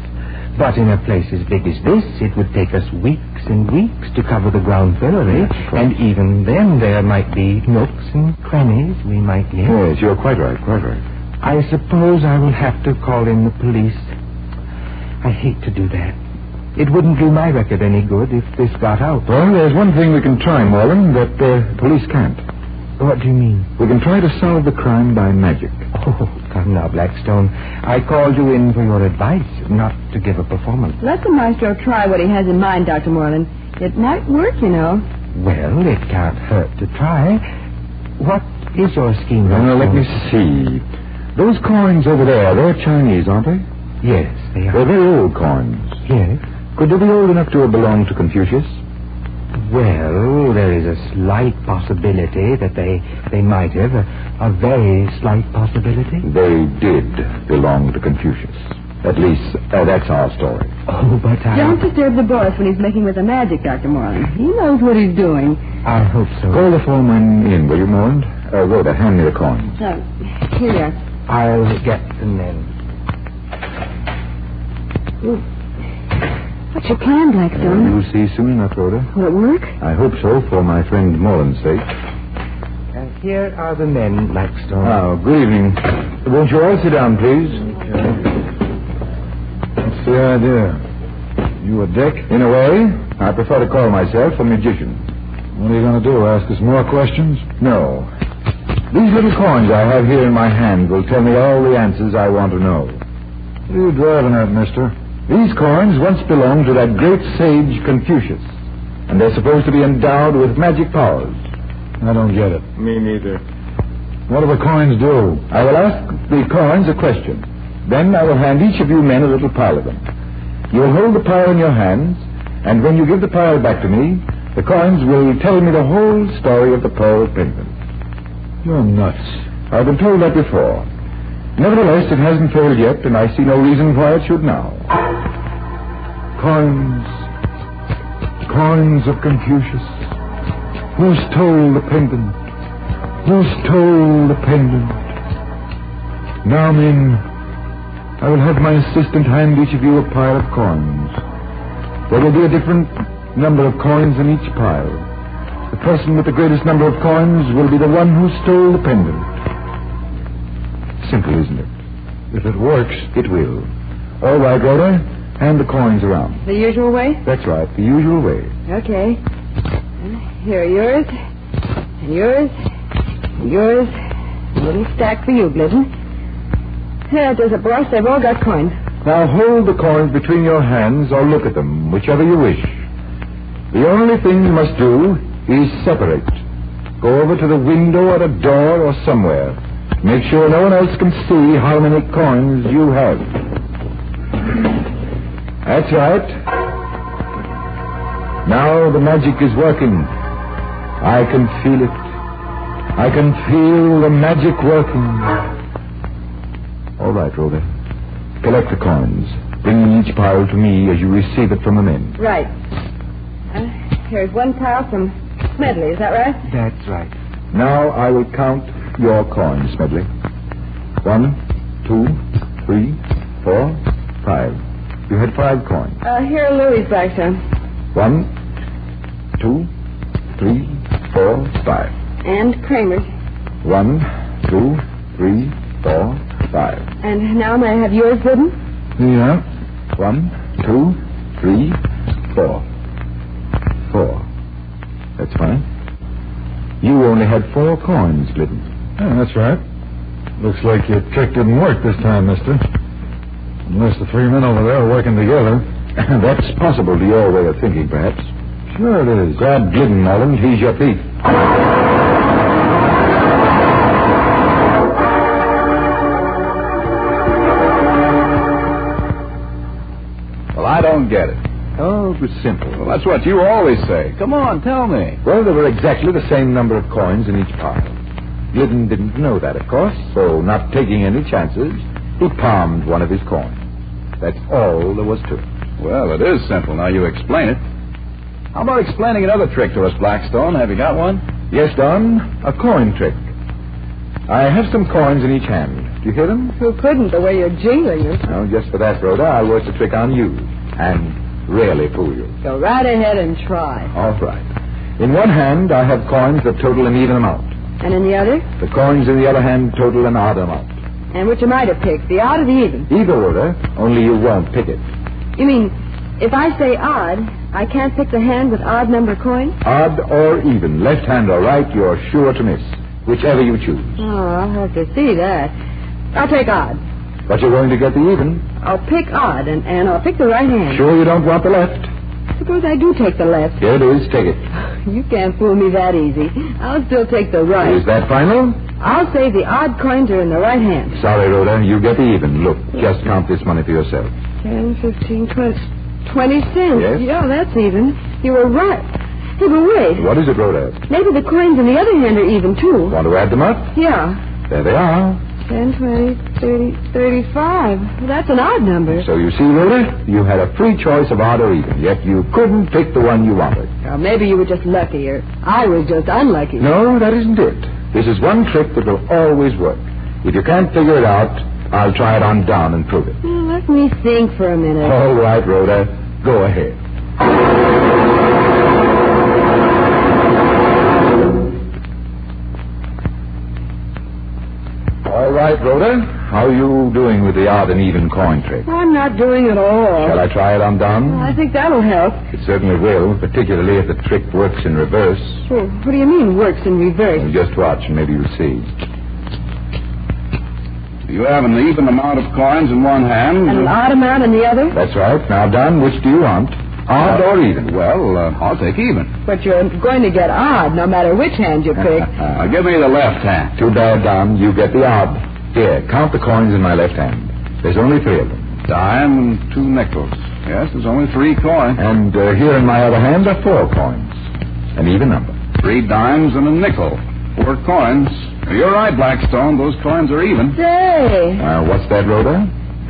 But in a place as big as this, it would take us weeks and weeks to cover the ground thoroughly. And even then, there might be nooks and crannies we might miss. Yes, you're quite right. I suppose I will have to call in the police. I hate to do that. It wouldn't do my record any good if this got out. Well, there's one thing we can try, Moreland, that the police can't. What do you mean? We can try to solve the crime by magic. Oh, come now, Blackstone. I called you in for your advice, not to give a performance. Let the maestro try what he has in mind, Dr. Moreland. It might work, you know. Well, it can't hurt to try. What is your scheme, Well, let me see. Those coins over there, they're Chinese, aren't they? Yes, they are. They're very old coins. Yes. Could they be old enough to have belonged to Confucius? Well, there is a slight possibility that they might have. A very slight possibility. They did belong to Confucius. At least, that's our story. Oh, but Don't disturb the boss when he's making with the magic, Dr. Moreland. He knows what he's doing. I hope so. Call the foreman in, will you, Moreland? Rhoda, hand me the coins. Here you are. I'll get them then. Ooh. What's your plan, Blackstone? You'll see soon enough, Rhoda. Will it work? I hope so, for my friend Moreland's sake. And here are the men, Blackstone. Oh, good evening. Won't you all sit down, please? What's the idea? You a dick? In a way. I prefer to call myself a magician. What are you going to do, ask us more questions? No. These little coins I have here in my hand will tell me all the answers I want to know. What are you driving at, mister? These coins once belonged to that great sage Confucius, and they're supposed to be endowed with magic powers. I don't get it. Me neither. What do the coins do? I will ask the coins a question. Then I will hand each of you men a little pile of them. You will hold the pile in your hands, and when you give the pile back to me, the coins will tell me the whole story of the pearl pendant. You're nuts. I've been told that before. Nevertheless, it hasn't failed yet, and I see no reason why it should now. Coins of Confucius. Who stole the pendant? Who stole the pendant? Now, men, I will have my assistant hand each of you a pile of coins. There will be a different number of coins in each pile. The person with the greatest number of coins will be the one who stole the pendant. Simple, isn't it? If it works, it will. All right, Rhoda, hand the coins around. The usual way? That's right, the usual way. Okay. Here are yours, and yours, and yours. A little stack for you, Glidden. There, there's a brush. They've all got coins. Now hold the coins between your hands or look at them, whichever you wish. The only thing you must do is separate. Go over to the window or a door or somewhere. Make sure no one else can see how many coins you have. That's right. Now the magic is working. I can feel it. I can feel the magic working. All right, Rhoda. Collect the coins. Bring each pile to me as you receive it from the men. Right. Here's one pile from Smedley, is that right? That's right. Now I will count your coins, Smedley. 1, 2, 3, 4, 5. You had 5 coins. Here are Louis, Blackstone. 1, 2, 3, 4, 5. And Kramer's. 1, 2, 3, 4, 5. And now may I have yours, Glidden? Yeah. 1, 2, 3, 4. 4. That's fine. You only had 4 coins, Glidden. Yeah, that's right. Looks like your trick didn't work this time, mister. Unless the 3 men over there are working together. That's possible to your way of thinking, perhaps. Sure it is. Grab Glidden, Nolan. He's your thief. Well, I don't get it. Oh, it was simple. Well, that's what you always say. Come on, tell me. Well, there were exactly the same number of coins in each pile. Glidden didn't know that, of course, so not taking any chances, he palmed one of his coins. That's all there was to it. Well, it is simple. Now you explain it. How about explaining another trick to us, Blackstone? Have you got one? Yes, Don, a coin trick. I have some coins in each hand. Do you hear them? Who couldn't, the way you're jingling them? Well, just for that, Rhoda, I'll work the trick on you. And really fool you. Go right ahead and try. All right. In one hand, I have coins that total an even amount. And in the other? The coins in the other hand total an odd amount. And which am I to pick, the odd or the even? Either, Rhoda, only you won't pick it. You mean, if I say odd, I can't pick the hand with odd number coins? Odd or even, left hand or right, you're sure to miss. Whichever you choose. Oh, I'll have to see that. I'll take odd. But you're going to get the even. I'll pick odd, and I'll pick the right hand. Sure you don't want the left? Suppose I do take the left. Here it is. Take it. You can't fool me that easy. I'll still take the right. Is that final? I'll say the odd coins are in the right hand. Sorry, Rhoda. You get the even. Look, just count this money for yourself. 10, 15, 20. 20 cents. Yes? Yeah, that's even. You were right. Hey, but wait. What is it, Rhoda? Maybe the coins in the other hand are even, too. Want to add them up? Yeah. There they are. 10, 20, 30, 35. That's an odd number. So you see, Rhoda, you had a free choice of odd or even, yet you couldn't pick the one you wanted. Well, maybe you were just lucky, or I was just unlucky. No, that isn't it. This is one trick that will always work. If you can't figure it out, I'll try it on Don and prove it. Well, let me think for a minute. All right, Rhoda. Go ahead. All right, Rhoda. How are you doing with the odd and even coin trick? I'm not doing it all. Shall I try it on Don? I think that'll help. It certainly will, particularly if the trick works in reverse. Well, what do you mean, works in reverse? Well, just watch and maybe you'll see. You have an even amount of coins in one hand. And an odd amount in the other? That's right. Now, Don, which do you want? Odd or even? Well, I'll take even. But you're going to get odd no matter which hand you pick. Give me the left hand. Too bad, Don. You get the odd. Here, count the coins in my left hand. There's only 3 of them. Dime and 2 nickels. Yes, there's only 3 coins. And here in my other hand are 4 coins. An even number. 3 dimes and a nickel. 4 coins. You're right, Blackstone. Those coins are even. Say. What's that, Rhoda?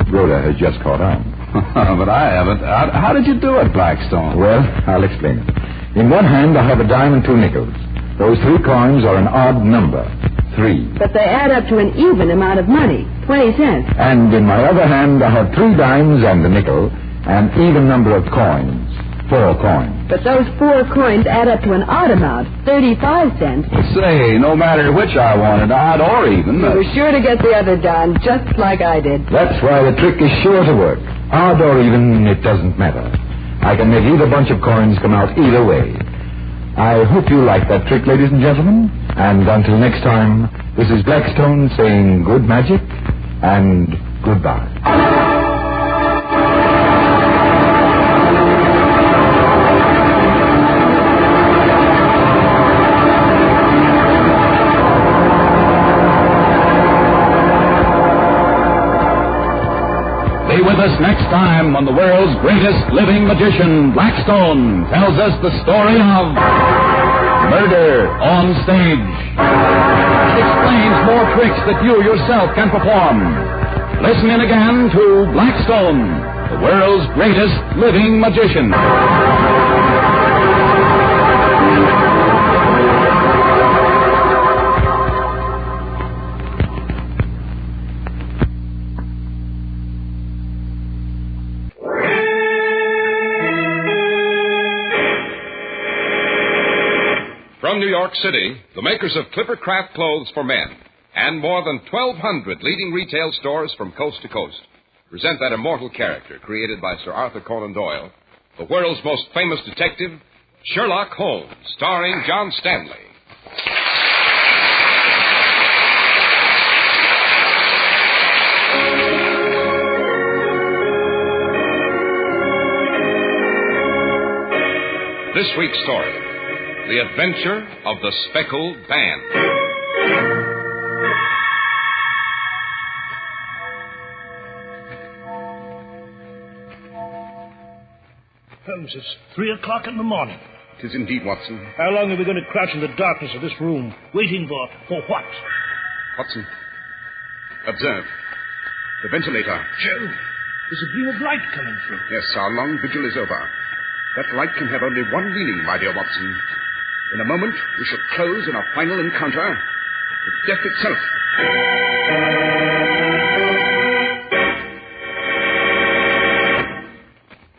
Rhoda has just caught on. But I haven't. How did you do it, Blackstone? Well, I'll explain it. In one hand, I have a dime and 2 nickels. Those 3 coins are an odd number. 3. But they add up to an even amount of money, 20 cents. And in my other hand, I have 3 dimes and a nickel, an even number of coins, 4 coins. But those 4 coins add up to an odd amount, 35 cents. Say, no matter which I wanted, odd or even. You were sure to get the other done, just like I did. That's why the trick is sure to work. Odd or even, it doesn't matter. I can make either bunch of coins come out either way. I hope you like that trick, ladies and gentlemen. And until next time, this is Blackstone saying good magic and goodbye. Be with us next time when the world's greatest living magician, Blackstone, tells us the story of murder on stage. It explains more tricks that you yourself can perform. Listen in again to Blackstone, the world's greatest living magician. From New York City, the makers of Clipper Craft clothes for men and more than 1,200 leading retail stores from coast to coast present that immortal character created by Sir Arthur Conan Doyle, the world's most famous detective, Sherlock Holmes, starring John Stanley. This week's story, The Adventure of the Speckled Band. Holmes, it's 3 o'clock in the morning. It is indeed, Watson. How long are we going to crouch in the darkness of this room, waiting for what? Watson, observe. The ventilator. Joe, there's a gleam of light coming through. Yes, our long vigil is over. That light can have only one meaning, my dear Watson. In a moment, we shall close in a final encounter with death itself.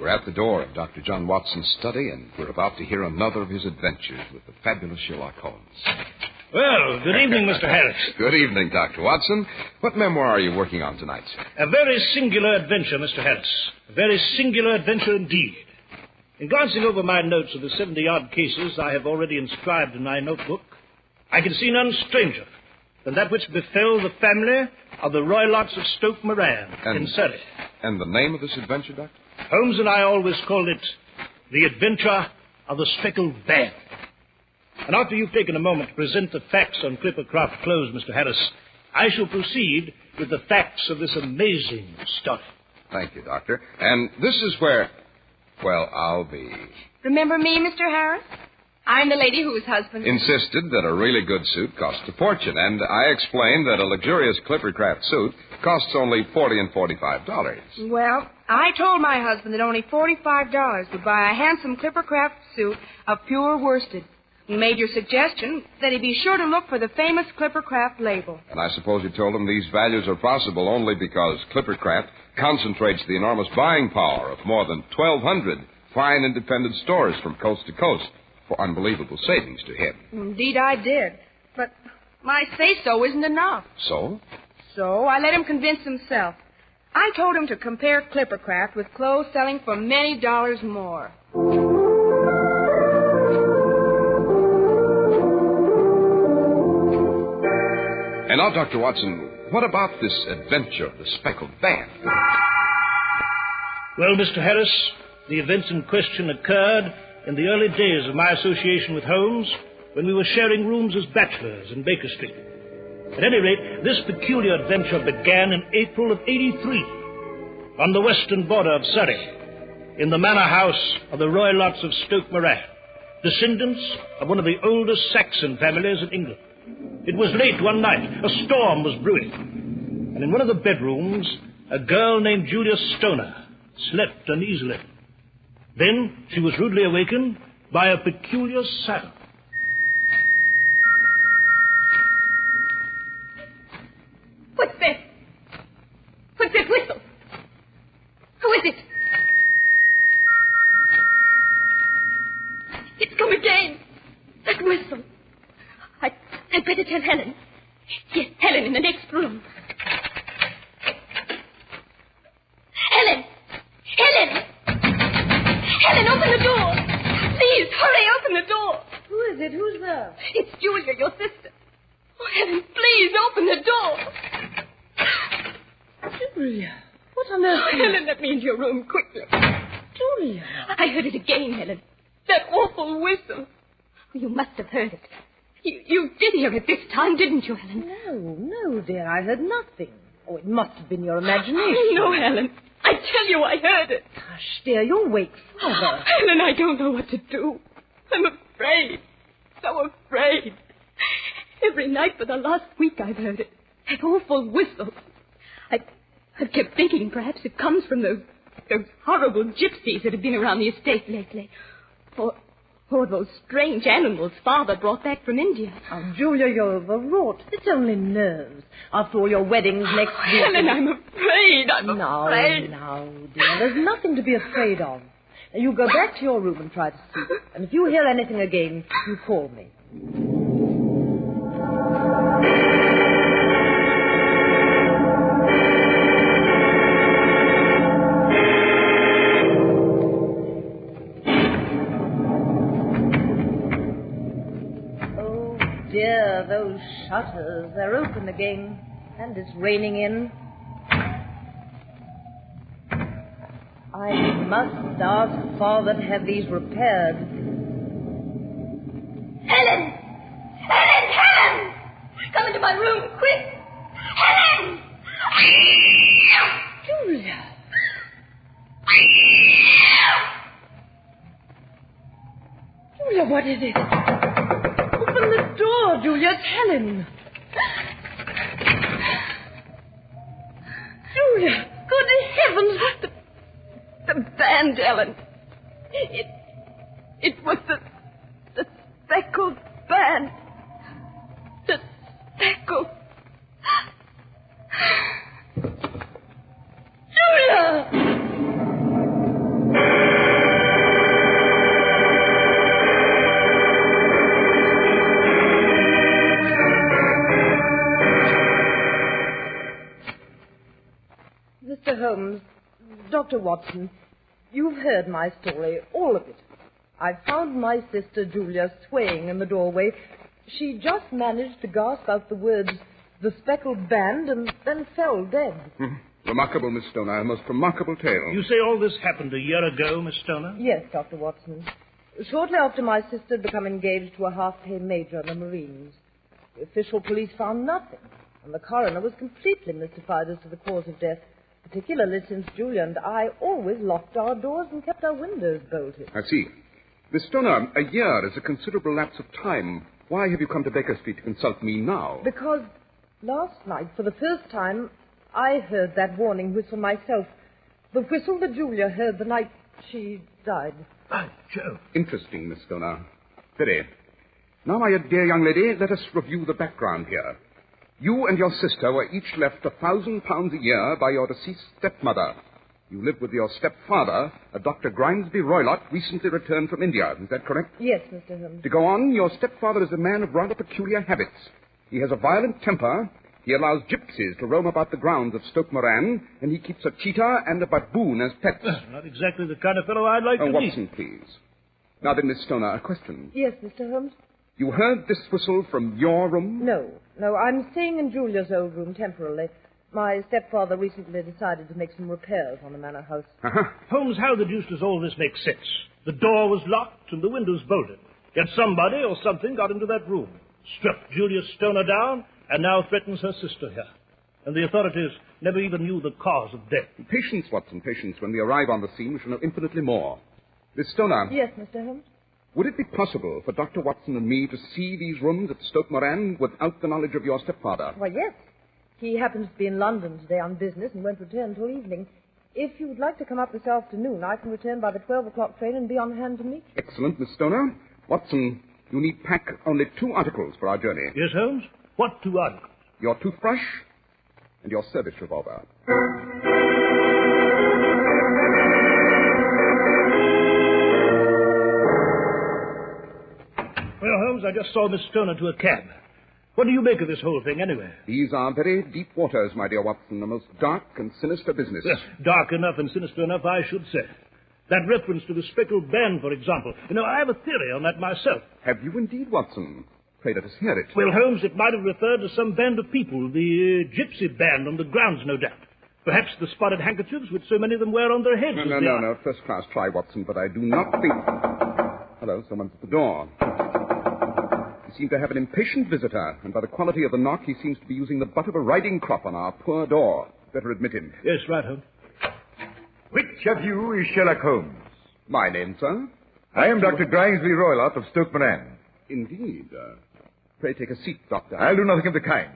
We're at the door of Dr. John Watson's study, and we're about to hear another of his adventures with the fabulous Sherlock Holmes. Well, good evening, Mr. Harris. Good evening, Dr. Watson. What memoir are you working on tonight, sir? A very singular adventure, Mr. Harris. A very singular adventure indeed. In glancing over my notes of the 70-odd cases I have already inscribed in my notebook, I can see none stranger than that which befell the family of the Roylotts of Stoke Moran in Surrey. And the name of this adventure, Doctor? Holmes and I always called it The Adventure of the Speckled Band. And after you've taken a moment to present the facts on Clippercraft clothes, Mr. Harris, I shall proceed with the facts of this amazing story. Thank you, Doctor. And this is where... Well, I'll be... Remember me, Mr. Harris? I'm the lady whose husband... insisted that a really good suit costs a fortune, and I explained that a luxurious Clippercraft suit costs only $40 and $45. Well, I told my husband that only $45 would buy a handsome Clippercraft suit of pure worsted. You made your suggestion that he be sure to look for the famous Clippercraft label. And I suppose you told him these values are possible only because Clippercraft concentrates the enormous buying power of more than 1,200 fine independent stores from coast to coast for unbelievable savings to him. Indeed, I did. But my say-so isn't enough. So? So I let him convince himself. I told him to compare Clippercraft with clothes selling for many dollars more. And now, Dr. Watson, what about this adventure of the Speckled Band? Well, Mr. Harris, the events in question occurred in the early days of my association with Holmes, when we were sharing rooms as bachelors in Baker Street. At any rate, this peculiar adventure began in April of '83, on the western border of Surrey, in the manor house of the Roylotts of Stoke Moran, descendants of one of the oldest Saxon families in England. It was late one night. A storm was brewing. And in one of the bedrooms, a girl named Julia Stoner slept uneasily. Then she was rudely awakened by a peculiar sound. What's that? What's that whistle? Who is it? It's come again. That whistle. I'd better tell Helen. Yes, Helen in the next room. Helen! Helen! Helen, open the door! Please, hurry, open the door! Who is it? Who's there? It's Julia, your sister. Oh, Helen, please open the door! Julia, what on earth? Oh, Helen, let me into your room quickly. Julia. I heard it again, Helen. That awful whistle. You must have heard it. You did hear it this time, didn't you, Helen? No, dear, I heard nothing. Oh, it must have been your imagination. Oh, no, Helen. I tell you, I heard it. Hush, dear, you'll wake Father. Helen, I don't know what to do. I'm afraid. So afraid. Every night for the last week I've heard it. That awful whistle. I've kept thinking perhaps it comes from those horrible gypsies that have been around the estate lately. Or those strange animals Father brought back from India. Oh, Julia, you're overwrought. It's only nerves. After all, your wedding's next week. Helen, I'm afraid. I'm afraid. No, dear. There's nothing to be afraid of. Now, you go back to your room and try to sleep. And if you hear anything again, you call me. Dear, those shutters, they're open again, and it's raining in. I must ask Father to have these repaired. Helen! Helen! Helen! Come into my room, quick! Helen! Julia! Julia, what is it? Open the door, Julia. It's Helen. Julia, good heavens, what the band, Ellen. It was the speckled band. The speckled. Julia! Mr. Holmes, Dr. Watson, you've heard my story, all of it. I found my sister Julia swaying in the doorway. She just managed to gasp out the words, the speckled band, and then fell dead. Remarkable, Miss Stoner. A most remarkable tale. You say all this happened a year ago, Miss Stoner? Yes, Dr. Watson. Shortly after my sister had become engaged to a half-pay major in the Marines. The official police found nothing, and the coroner was completely mystified as to the cause of death, particularly since Julia and I always locked our doors and kept our windows bolted. I see. Miss Stoner, a year is a considerable lapse of time. Why have you come to Baker Street to consult me now? Because last night, for the first time, I heard that warning whistle myself. The whistle that Julia heard the night she died. By Jove. Interesting, Miss Stoner. Very. Now, my dear young lady, let us review the background here. You and your sister were each left £1,000 a year by your deceased stepmother. You live with your stepfather, a Dr. Grimesby Roylott, recently returned from India. Is that correct? Yes, Mr. Holmes. To go on, your stepfather is a man of rather peculiar habits. He has a violent temper. He allows gypsies to roam about the grounds of Stoke Moran, and he keeps a cheetah and a baboon as pets. Not exactly the kind of fellow I'd like to meet. Watson, please. Now then, Miss Stoner, a question. Yes, Mr. Holmes? You heard this whistle from your room? No, I'm staying in Julia's old room temporarily. My stepfather recently decided to make some repairs on the manor house. Holmes, how the deuce does all this make sense? The door was locked and the windows bolted. Yet somebody or something got into that room, struck Julia Stoner down, and now threatens her sister here. And the authorities never even knew the cause of death. Patience, Watson, patience. When we arrive on the scene, we shall know infinitely more. Miss Stoner. Yes, Mr. Holmes? Would it be possible for Dr. Watson and me to see these rooms at Stoke Moran without the knowledge of your stepfather? Why, yes. He happens to be in London today on business and won't return until evening. If you would like to come up this afternoon, I can return by the 12 o'clock train and be on hand to meet you. Excellent, Miss Stoner. Watson, you need pack only 2 articles for our journey. Yes, Holmes? What 2 articles? Your toothbrush and your service revolver. Well, Holmes, I just saw Miss Stoner to a cab. What do you make of this whole thing, anyway? These are very deep waters, my dear Watson. A most dark and sinister business. Yes, dark enough and sinister enough, I should say. That reference to the speckled band, for example. You know, I have a theory on that myself. Have you indeed, Watson? Pray let us hear it. Well, Holmes, it might have referred to some band of people, the gypsy band on the grounds, no doubt. Perhaps the spotted handkerchiefs which so many of them wear on their heads. No. First class try, Watson, but I do not think... Hello, someone's at the door. We seem to have an impatient visitor, and by the quality of the knock, he seems to be using the butt of a riding crop on our poor door. Better admit him. Yes, right, Holmes. Which of you is Sherlock Holmes? My name, sir? I am Dr. Grimesby Roylott of Stoke Moran. Indeed. Pray take a seat, Doctor. I'll do nothing of the kind.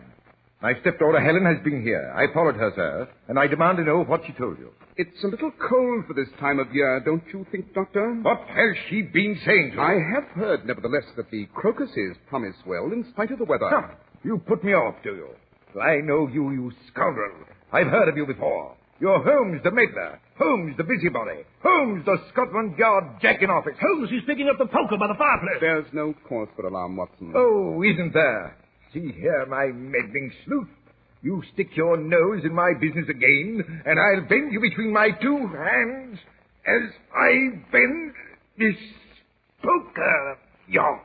My stepdaughter Helen has been here. I followed her, sir, and I demand to know what she told you. It's a little cold for this time of year, don't you think, Doctor? What has she been saying to you? I have heard, nevertheless, that the crocuses promise well in spite of the weather. Huh. You put me off, do you? I know you, you scoundrel. I've heard of you before. You're Holmes, the meddler. Holmes, the busybody. Holmes, the Scotland Yard jack-in-office. Holmes, he's picking up the poker by the fireplace. There's no cause for alarm, Watson. Oh, isn't there? See here, my meddling sleuth. You stick your nose in my business again, and I'll bend you between my two hands as I bend this poker of yours.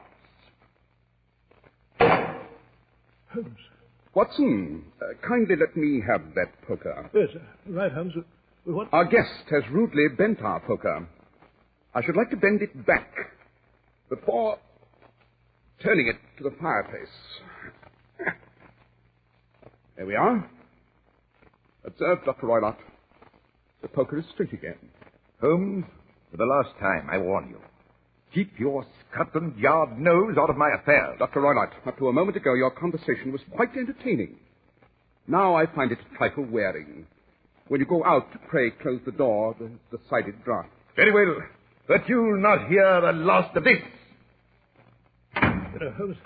Holmes. Watson, kindly let me have that poker. Yes, right, Holmes. What? Our guest has rudely bent our poker. I should like to bend it back before turning it to the fireplace. There we are. Observe, Dr. Roylott. The poker is straight again. Holmes, for the last time, I warn you. Keep your Scotland Yard nose out of my affairs. Dr. Roylott, up to a moment ago, your conversation was quite entertaining. Now I find it a trifle wearing. When you go out, pray close the door. There's decided draught. Very well, but you'll not hear the last of this. Holmes,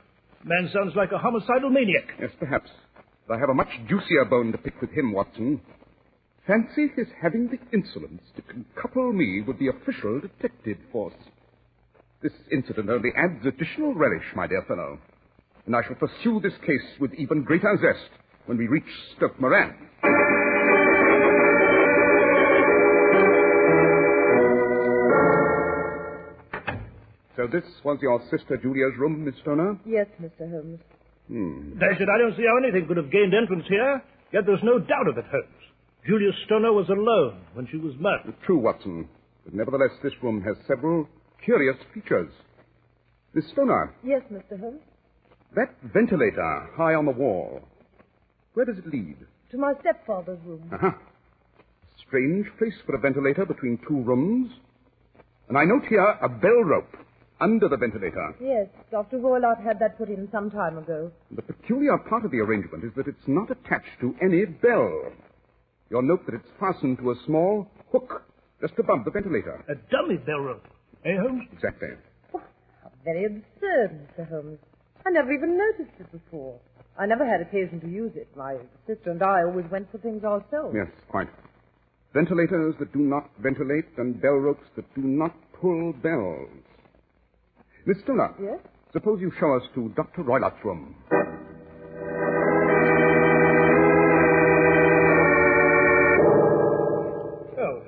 man sounds like a homicidal maniac. Yes, perhaps. But I have a much juicier bone to pick with him, Watson. Fancy his having the insolence to couple me with the official detective force. This incident only adds additional relish, my dear fellow. And I shall pursue this case with even greater zest when we reach Stoke Moran. So this was your sister Julia's room, Miss Stoner? Yes, Mr. Holmes. Dash it, I don't see how anything could have gained entrance here. Yet there's no doubt of it, Holmes. Julia Stoner was alone when she was murdered. True, Watson. But nevertheless, this room has several curious features. Miss Stoner. Yes, Mr. Holmes? That ventilator high on the wall, where does it lead? To my stepfather's room. Uh-huh. Strange place for a ventilator between two rooms. And I note here a bell rope under the ventilator. Yes, Dr. Roylott had that put in some time ago. The peculiar part of the arrangement is that it's not attached to any bell. You'll note that it's fastened to a small hook just above the ventilator. A dummy bell rope. Eh, Holmes? Exactly. Oh, how very absurd, Mr. Holmes. I never even noticed it before. I never had occasion to use it. My sister and I always went for things ourselves. Yes, quite. Ventilators that do not ventilate and bell ropes that do not pull bells. Miss Stoner. Yes? Suppose you show us to Dr. Roylott's room. Oh,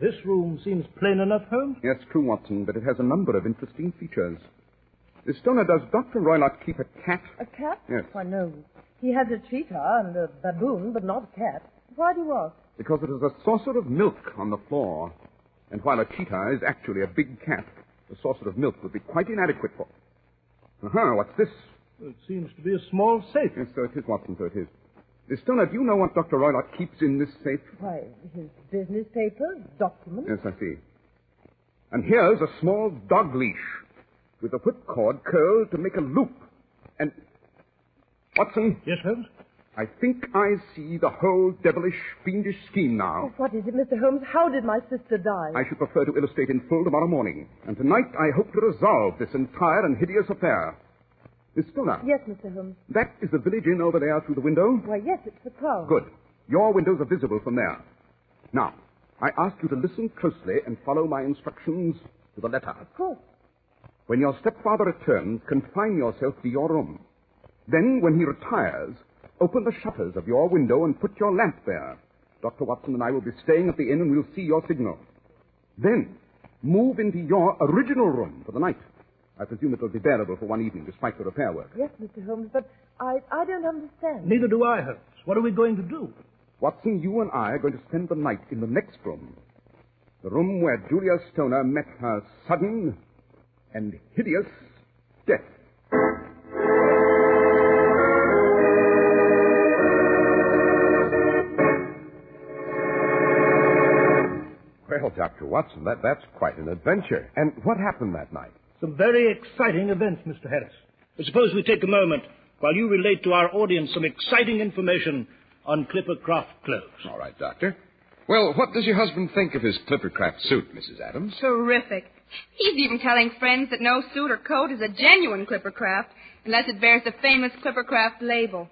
this room seems plain enough, Holmes. Yes, true, Watson, but it has a number of interesting features. Miss Stoner, does Dr. Roylott keep a cat? A cat? Yes. Why, no. He has a cheetah and a baboon, but not a cat. Why do you ask? Because it is a saucer of milk on the floor. And while a cheetah is actually a big cat, the saucer of milk would be quite inadequate for... what's this? It seems to be a small safe. Yes, so it is, Watson, so it is. Miss Stoner, do you know what Dr. Roylott keeps in this safe? Why, his business papers, documents. Yes, I see. And here's a small dog leash with a whipcord curled to make a loop. And... Watson? Yes, Holmes? I think I see the whole devilish, fiendish scheme now. Oh, what is it, Mr. Holmes? How did my sister die? I should prefer to illustrate in full tomorrow morning. And tonight I hope to resolve this entire and hideous affair. Miss Stoner. Yes, Mr. Holmes. That is the village inn over there through the window? Why, yes, it's the Crown. Good. Your windows are visible from there. Now, I ask you to listen closely and follow my instructions to the letter. Of course. When your stepfather returns, confine yourself to your room. Then, when he retires, open the shutters of your window and put your lamp there. Dr. Watson and I will be staying at the inn and we'll see your signal. Then, move into your original room for the night. I presume it will be bearable for one evening despite the repair work. Yes, Mr. Holmes, but I don't understand. Neither do I, Holmes. What are we going to do? Watson, you and I are going to spend the night in the next room. The room where Julia Stoner met her sudden and hideous death. Well, Dr. Watson, that's quite an adventure. And what happened that night? Some very exciting events, Mr. Harris. But suppose we take a moment while you relate to our audience some exciting information on Clippercraft clothes. All right, Doctor. Well, what does your husband think of his Clippercraft suit, Mrs. Adams? Terrific. He's even telling friends that no suit or coat is a genuine Clippercraft unless it bears the famous Clippercraft label.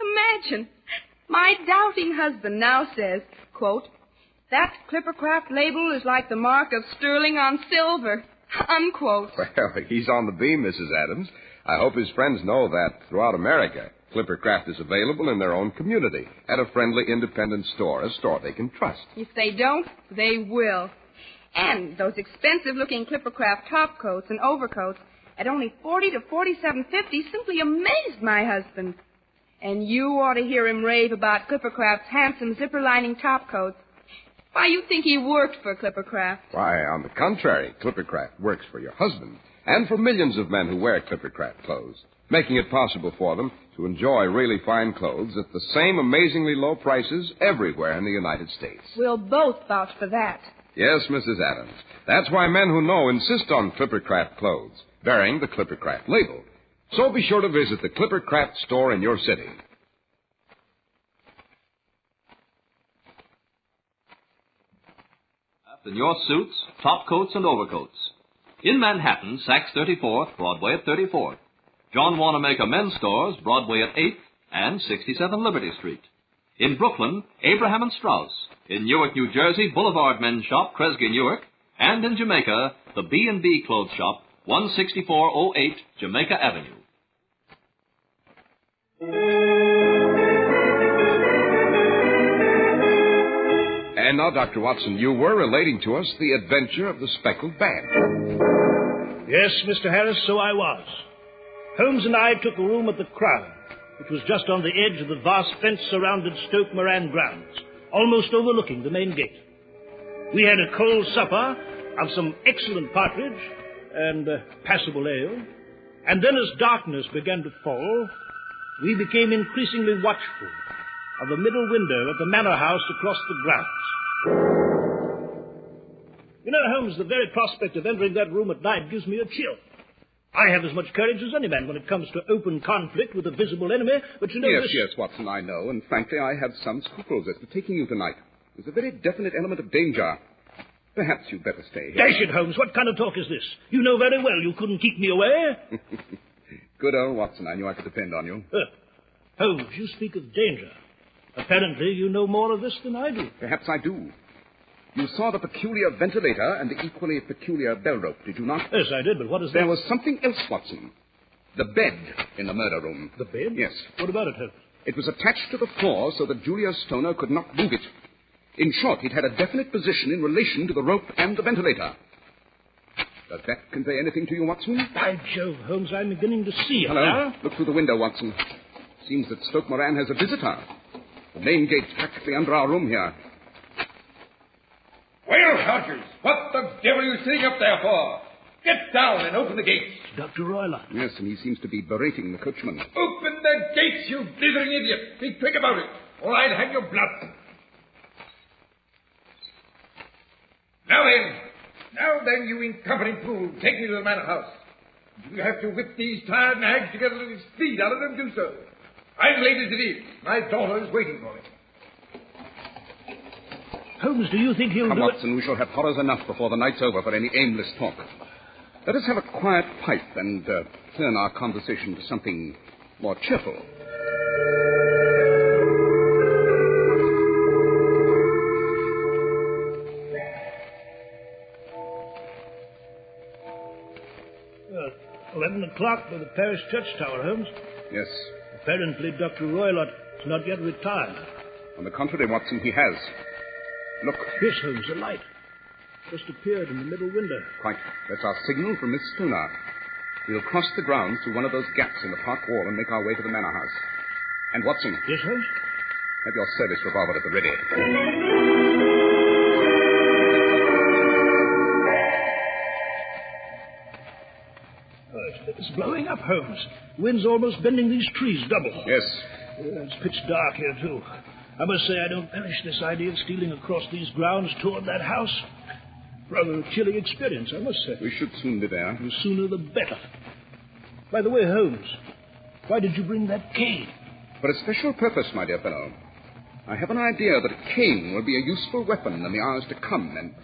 Imagine. My doubting husband now says, quote, That Clippercraft label is like the mark of sterling on silver. Unquote. Well, he's on the beam, Mrs. Adams. I hope his friends know that throughout America, Clippercraft is available in their own community at a friendly independent store, a store they can trust. If they don't, they will. And those expensive-looking Clippercraft topcoats and overcoats at only $40 to $47.50 simply amazed my husband. And you ought to hear him rave about Clippercraft's handsome zipper-lining topcoats. Why, you'd think he worked for Clippercraft. Why, on the contrary, Clippercraft works for your husband and for millions of men who wear Clippercraft clothes, making it possible for them to enjoy really fine clothes at the same amazingly low prices everywhere in the United States. We'll both vouch for that. Yes, Mrs. Adams. That's why men who know insist on Clippercraft clothes, bearing the Clippercraft label. So be sure to visit the Clippercraft store in your city. In your suits, top coats, and overcoats. In Manhattan, Saks 34th, Broadway at 34th. John Wanamaker Men's Stores, Broadway at 8th and 67 Liberty Street. In Brooklyn, Abraham and Strauss. In Newark, New Jersey, Boulevard Men's Shop, Kresge Newark. And in Jamaica, the B&B Clothes Shop, 16408 Jamaica Avenue. And now, Dr. Watson, you were relating to us the adventure of the Speckled Bag. Yes, Mr. Harris, so I was. Holmes and I took a room at the Crown, which was just on the edge of the vast fence-surrounded Stoke Moran grounds, almost overlooking the main gate. We had a cold supper of some excellent partridge and passable ale, and then as darkness began to fall, we became increasingly watchful of the middle window of the manor house across the grounds. You know, Holmes, the very prospect of entering that room at night gives me a chill. I have as much courage as any man when it comes to open conflict with a visible enemy, but you know... Yes, Watson, I know, and frankly, I have some scruples as to taking you tonight. There's a very definite element of danger. Perhaps you'd better stay here. Dash it, Holmes, what kind of talk is this? You know very well you couldn't keep me away. Good old Watson, I knew I could depend on you. Holmes, you speak of danger. Apparently, you know more of this than I do. Perhaps I do. You saw the peculiar ventilator and the equally peculiar bell rope, did you not? Yes, I did, but what is that? There was something else, Watson. The bed in the murder room. The bed? Yes. What about it, Holmes? It was attached to the floor so that Julius Stoner could not move it. In short, it had a definite position in relation to the rope and the ventilator. Does that convey anything to you, Watson? By Jove, Holmes, I'm beginning to see it. Hello. Now. Look through the window, Watson. Seems that Stoke Moran has a visitor. The main gate's practically under our room here. Well, Hodges, what the devil are you sitting up there for? Get down and open the gates. Dr. Roylott. Yes, and he seems to be berating the coachman. Open the gates, you blithering idiot. Be quick about it, or I'll have your blood. Now then, you incompetent fool, take me to the manor house. If you have to whip these tired nags to get a little speed out of them, do so. I'm late as it is. My daughter is waiting for me. Holmes, do you think he'll Come, do Watson, we shall have horrors enough before the night's over for any aimless talk. Let us have a quiet pipe and turn our conversation to something more cheerful. Well, 11 o'clock by the parish church tower, Holmes. Yes. Apparently, Dr. Roylott is not yet retired. On the contrary, Watson, he has. Look. Yes, Holmes, a light. Just appeared in the middle window. Quite. That's our signal from Miss Stoner. We'll cross the grounds through one of those gaps in the park wall and make our way to the manor house. And, Watson. Yes, Holmes? Have your service revolver at the ready. It's blowing up, Holmes. Wind's almost bending these trees double. Yes. It's pitch dark here, too. I must say I don't relish this idea of stealing across these grounds toward that house. Rather a chilling experience, I must say. We should soon be there. The sooner the better. By the way, Holmes, why did you bring that cane? For a special purpose, my dear fellow. I have an idea that a cane will be a useful weapon in the hours to come, and...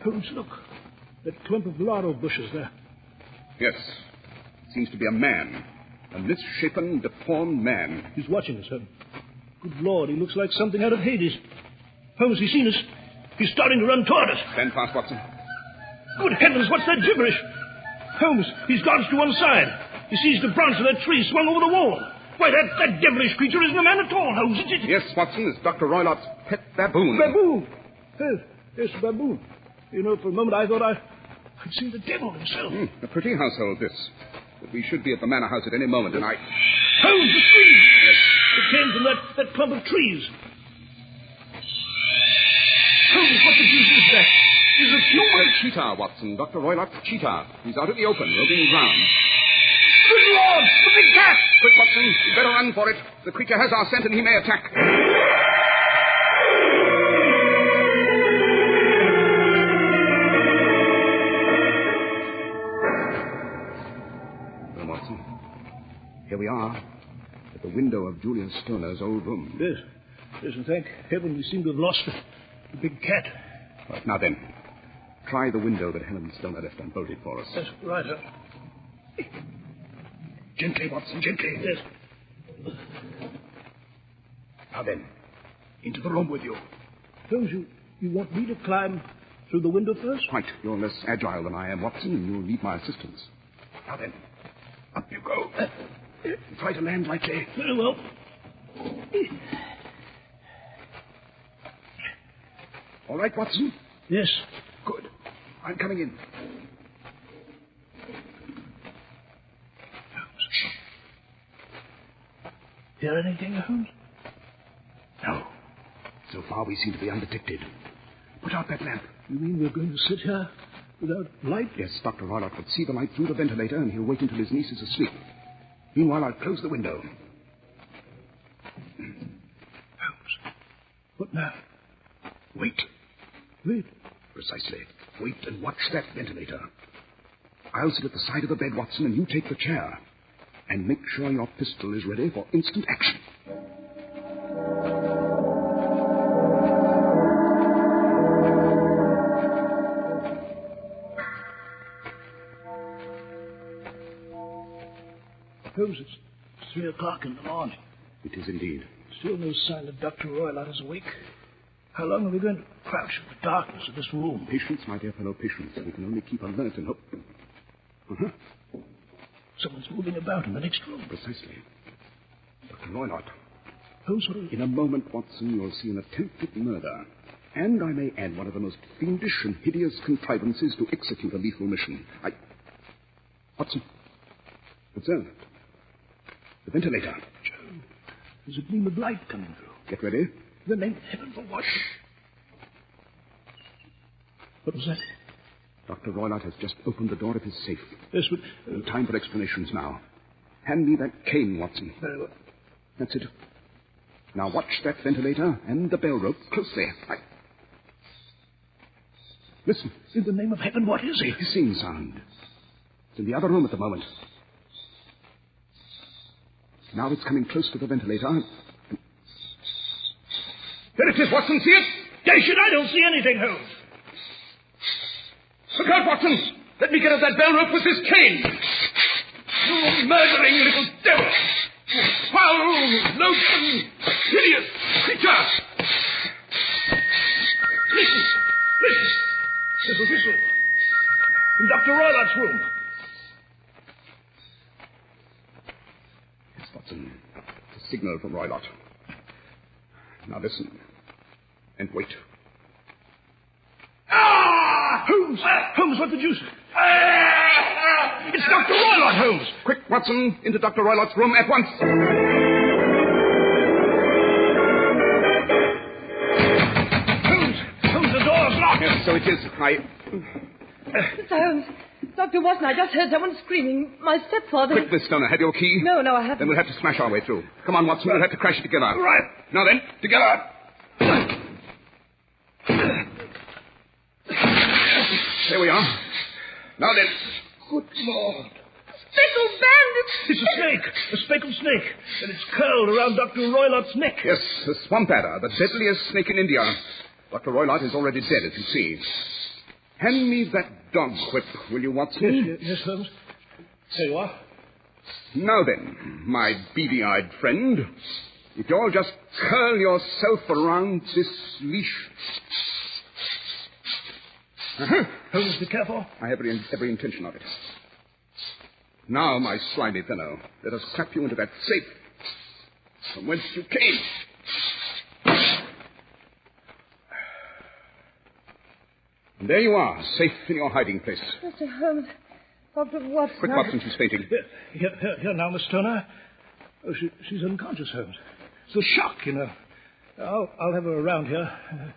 Holmes, look. That clump of laurel bushes there. Yes. It seems to be a man. A misshapen, deformed man. He's watching us, Holmes. Good Lord, he looks like something out of Hades. Holmes, he's seen us. He's starting to run toward us. Stand fast, Watson. Good heavens, what's that gibberish? Holmes, he's dodged to one side. He sees the branch of that tree swung over the wall. Why, that devilish creature isn't a man at all, Holmes. Yes, Watson, it's Dr. Roylott's pet baboon. Baboon? Yes, baboon. You know, for a moment I thought I'd seen the devil himself. A pretty household, this. But we should be at the manor house at any moment, and I... Holmes, the scream! Yes. It came from that clump of trees. Holmes, what the deuce is that? Is it you? A cheetah, Watson. Dr. Roylott's cheetah. He's out in the open, roving ground. Good Lord! The big cat! Quick, Watson. You'd better run for it. The creature has our scent and he may attack. Well, Watson, here we are at the window of Julius Stoner's old room. Yes, and thank heaven we seem to have lost the big cat. Right, now then, try the window that Helen Stoner left unbolted for us. That's right. Gently, Watson, gently. Yes. Now then, into the room with you. Holmes, you want me to climb through the window first? Quite. You're less agile than I am, Watson, and you'll need my assistance. Now then, up you go. Try to land lightly. Very well. All right, Watson? Yes. Good. I'm coming in. Hear anything, Holmes? No. So far we seem to be undetected. Put out that lamp. You mean we're going to sit here without light? Yes, Dr. Roylott would see the light through the ventilator, and he'll wait until his niece is asleep. Meanwhile, I'll close the window. Holmes. What now? Wait. Wait? Precisely. Wait and watch that ventilator. I'll sit at the side of the bed, Watson, and you take the chair. And make sure your pistol is ready for instant action. Holmes, it's 3 o'clock in the morning. It is indeed. Still no sign that Dr. Roylott is awake. How long are we going to crouch in the darkness of this room? Patience, my dear fellow, patience. We can only keep alert and hope. Uh-huh. Someone's moving about in the next room. Precisely. Dr. Roylott. Holmes, what are you... In a moment, Watson, you'll see an attempted murder. And I may add one of the most fiendish and hideous contrivances to execute a lethal mission. Watson. Observe. The ventilator. Joe, there's a gleam of light coming through. Get ready. Then thank heaven for what? What was that? Dr. Roylott has just opened the door of his safe. Yes, but... No time for explanations now. Hand me that cane, Watson. Very well. That's it. Now watch that ventilator and the bell rope closely. Listen. In the name of heaven, what is it? Hissing sound. It's in the other room at the moment. Now it's coming close to the ventilator. There it is, Watson. See it? Dash it, I don't see anything, Holmes. Look out, Watson. Let me get at that bell rope with this cane. You murdering little devil. You foul, loathsome, hideous creature. Listen. There's a whistle. In Dr. Roylott's room. Yes, Watson. It's a signal from Roylott. Now listen. And wait. Holmes, what the deuce? It's Dr. Roylott, Holmes. Quick, Watson, into Dr. Roylott's room at once. Holmes, the door's locked. Yes, so it is. Mr. Holmes, Dr. Watson, I just heard someone screaming. My stepfather... Quick, Miss Stoner, have your key? No, I haven't. Then we'll have to smash our way through. Come on, Watson, we'll have to crash it together. Right. Now then, together. There we are. Now then. Good Lord. Speckled bandit! It's a snake. A speckled snake. And it's curled around Dr. Roylott's neck. Yes, the swamp adder, the deadliest snake in India. Dr. Roylott is already dead, as you see. Hand me that dog whip, will you, Watson? Yes, Holmes. There you are. Now then, my beady-eyed friend, if you'll just curl yourself around this leash. Holmes, be careful. I have every intention of it. Now, my slimy fellow, let us clap you into that safe from whence you came. And there you are, safe in your hiding place. Mr. Holmes, Dr. Watson. Quick, Watson, she's fainting. Here now, Miss Stoner. Oh, she's unconscious, Holmes. It's a shock, you know. I'll have her around here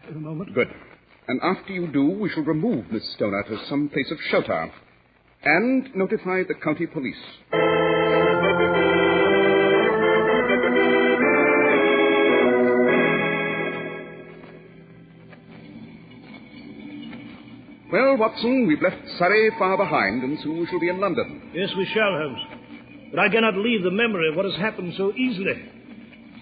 in a moment. Good. And after you do, we shall remove Miss Stoner to some place of shelter and notify the county police. Well, Watson, we've left Surrey far behind, and soon we shall be in London. Yes, we shall, Holmes. But I cannot leave the memory of what has happened so easily.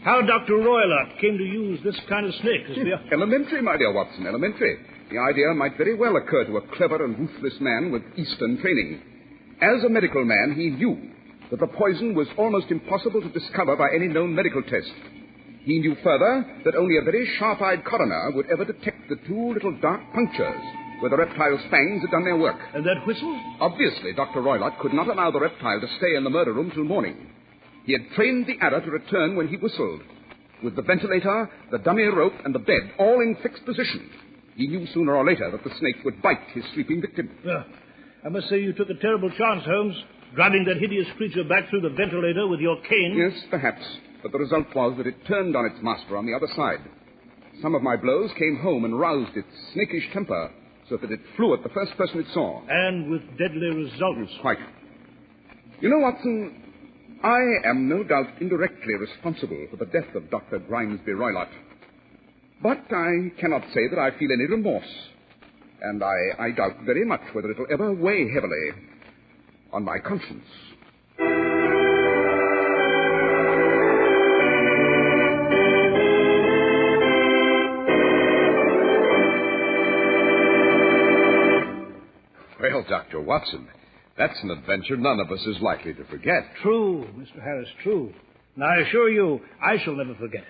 How Dr. Roylott came to use this kind of snake is beyond... Elementary, my dear Watson, elementary. The idea might very well occur to a clever and ruthless man with Eastern training. As a medical man, he knew that the poison was almost impossible to discover by any known medical test. He knew further that only a very sharp-eyed coroner would ever detect the two little dark punctures where the reptile's fangs had done their work. And that whistle? Obviously, Dr. Roylott could not allow the reptile to stay in the murder room till morning. He had trained the adder to return when he whistled. With the ventilator, the dummy rope, and the bed all in fixed position, he knew sooner or later that the snake would bite his sleeping victim. I must say you took a terrible chance, Holmes, driving that hideous creature back through the ventilator with your cane. Yes, perhaps. But the result was that it turned on its master on the other side. Some of my blows came home and roused its snakish temper so that it flew at the first person it saw. And with deadly results. Quite. You know, Watson, I am no doubt indirectly responsible for the death of Dr. Grimesby Roylott. But I cannot say that I feel any remorse. And I doubt very much whether it'll ever weigh heavily on my conscience. Well, Dr. Watson, that's an adventure none of us is likely to forget. True, Mr. Harris, true. And I assure you, I shall never forget it.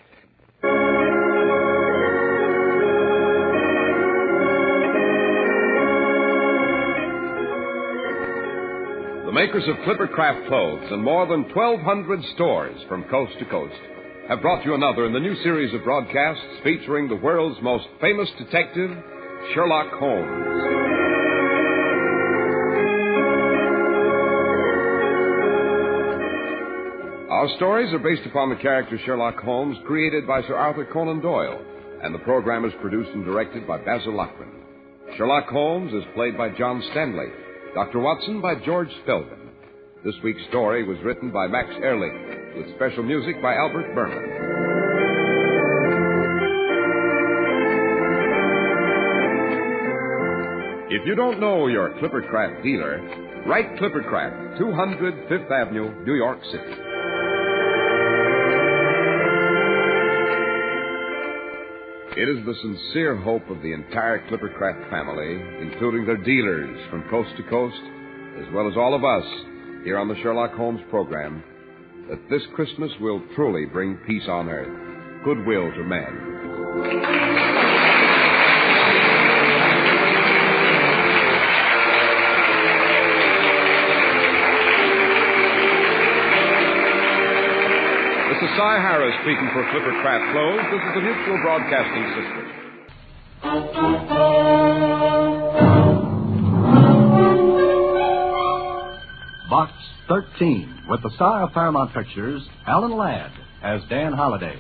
The makers of Clippercraft clothes and more than 1,200 stores from coast to coast have brought you another in the new series of broadcasts featuring the world's most famous detective, Sherlock Holmes. Our stories are based upon the character Sherlock Holmes created by Sir Arthur Conan Doyle, and the program is produced and directed by Basil Lockman. Sherlock Holmes is played by John Stanley, Dr. Watson by George Spelman. This week's story was written by Max Ehrlich, with special music by Albert Berman. If you don't know your Clippercraft dealer, write Clippercraft, 200 Fifth Avenue, New York City. It is the sincere hope of the entire Clippercraft family, including their dealers from coast to coast, as well as all of us here on the Sherlock Holmes program, that this Christmas will truly bring peace on earth, goodwill to men. This is Cy Harris speaking for Clippercraft Clothes. This is the Mutual Broadcasting System. Box 13, with the star of Paramount Pictures, Alan Ladd, as Dan Holliday.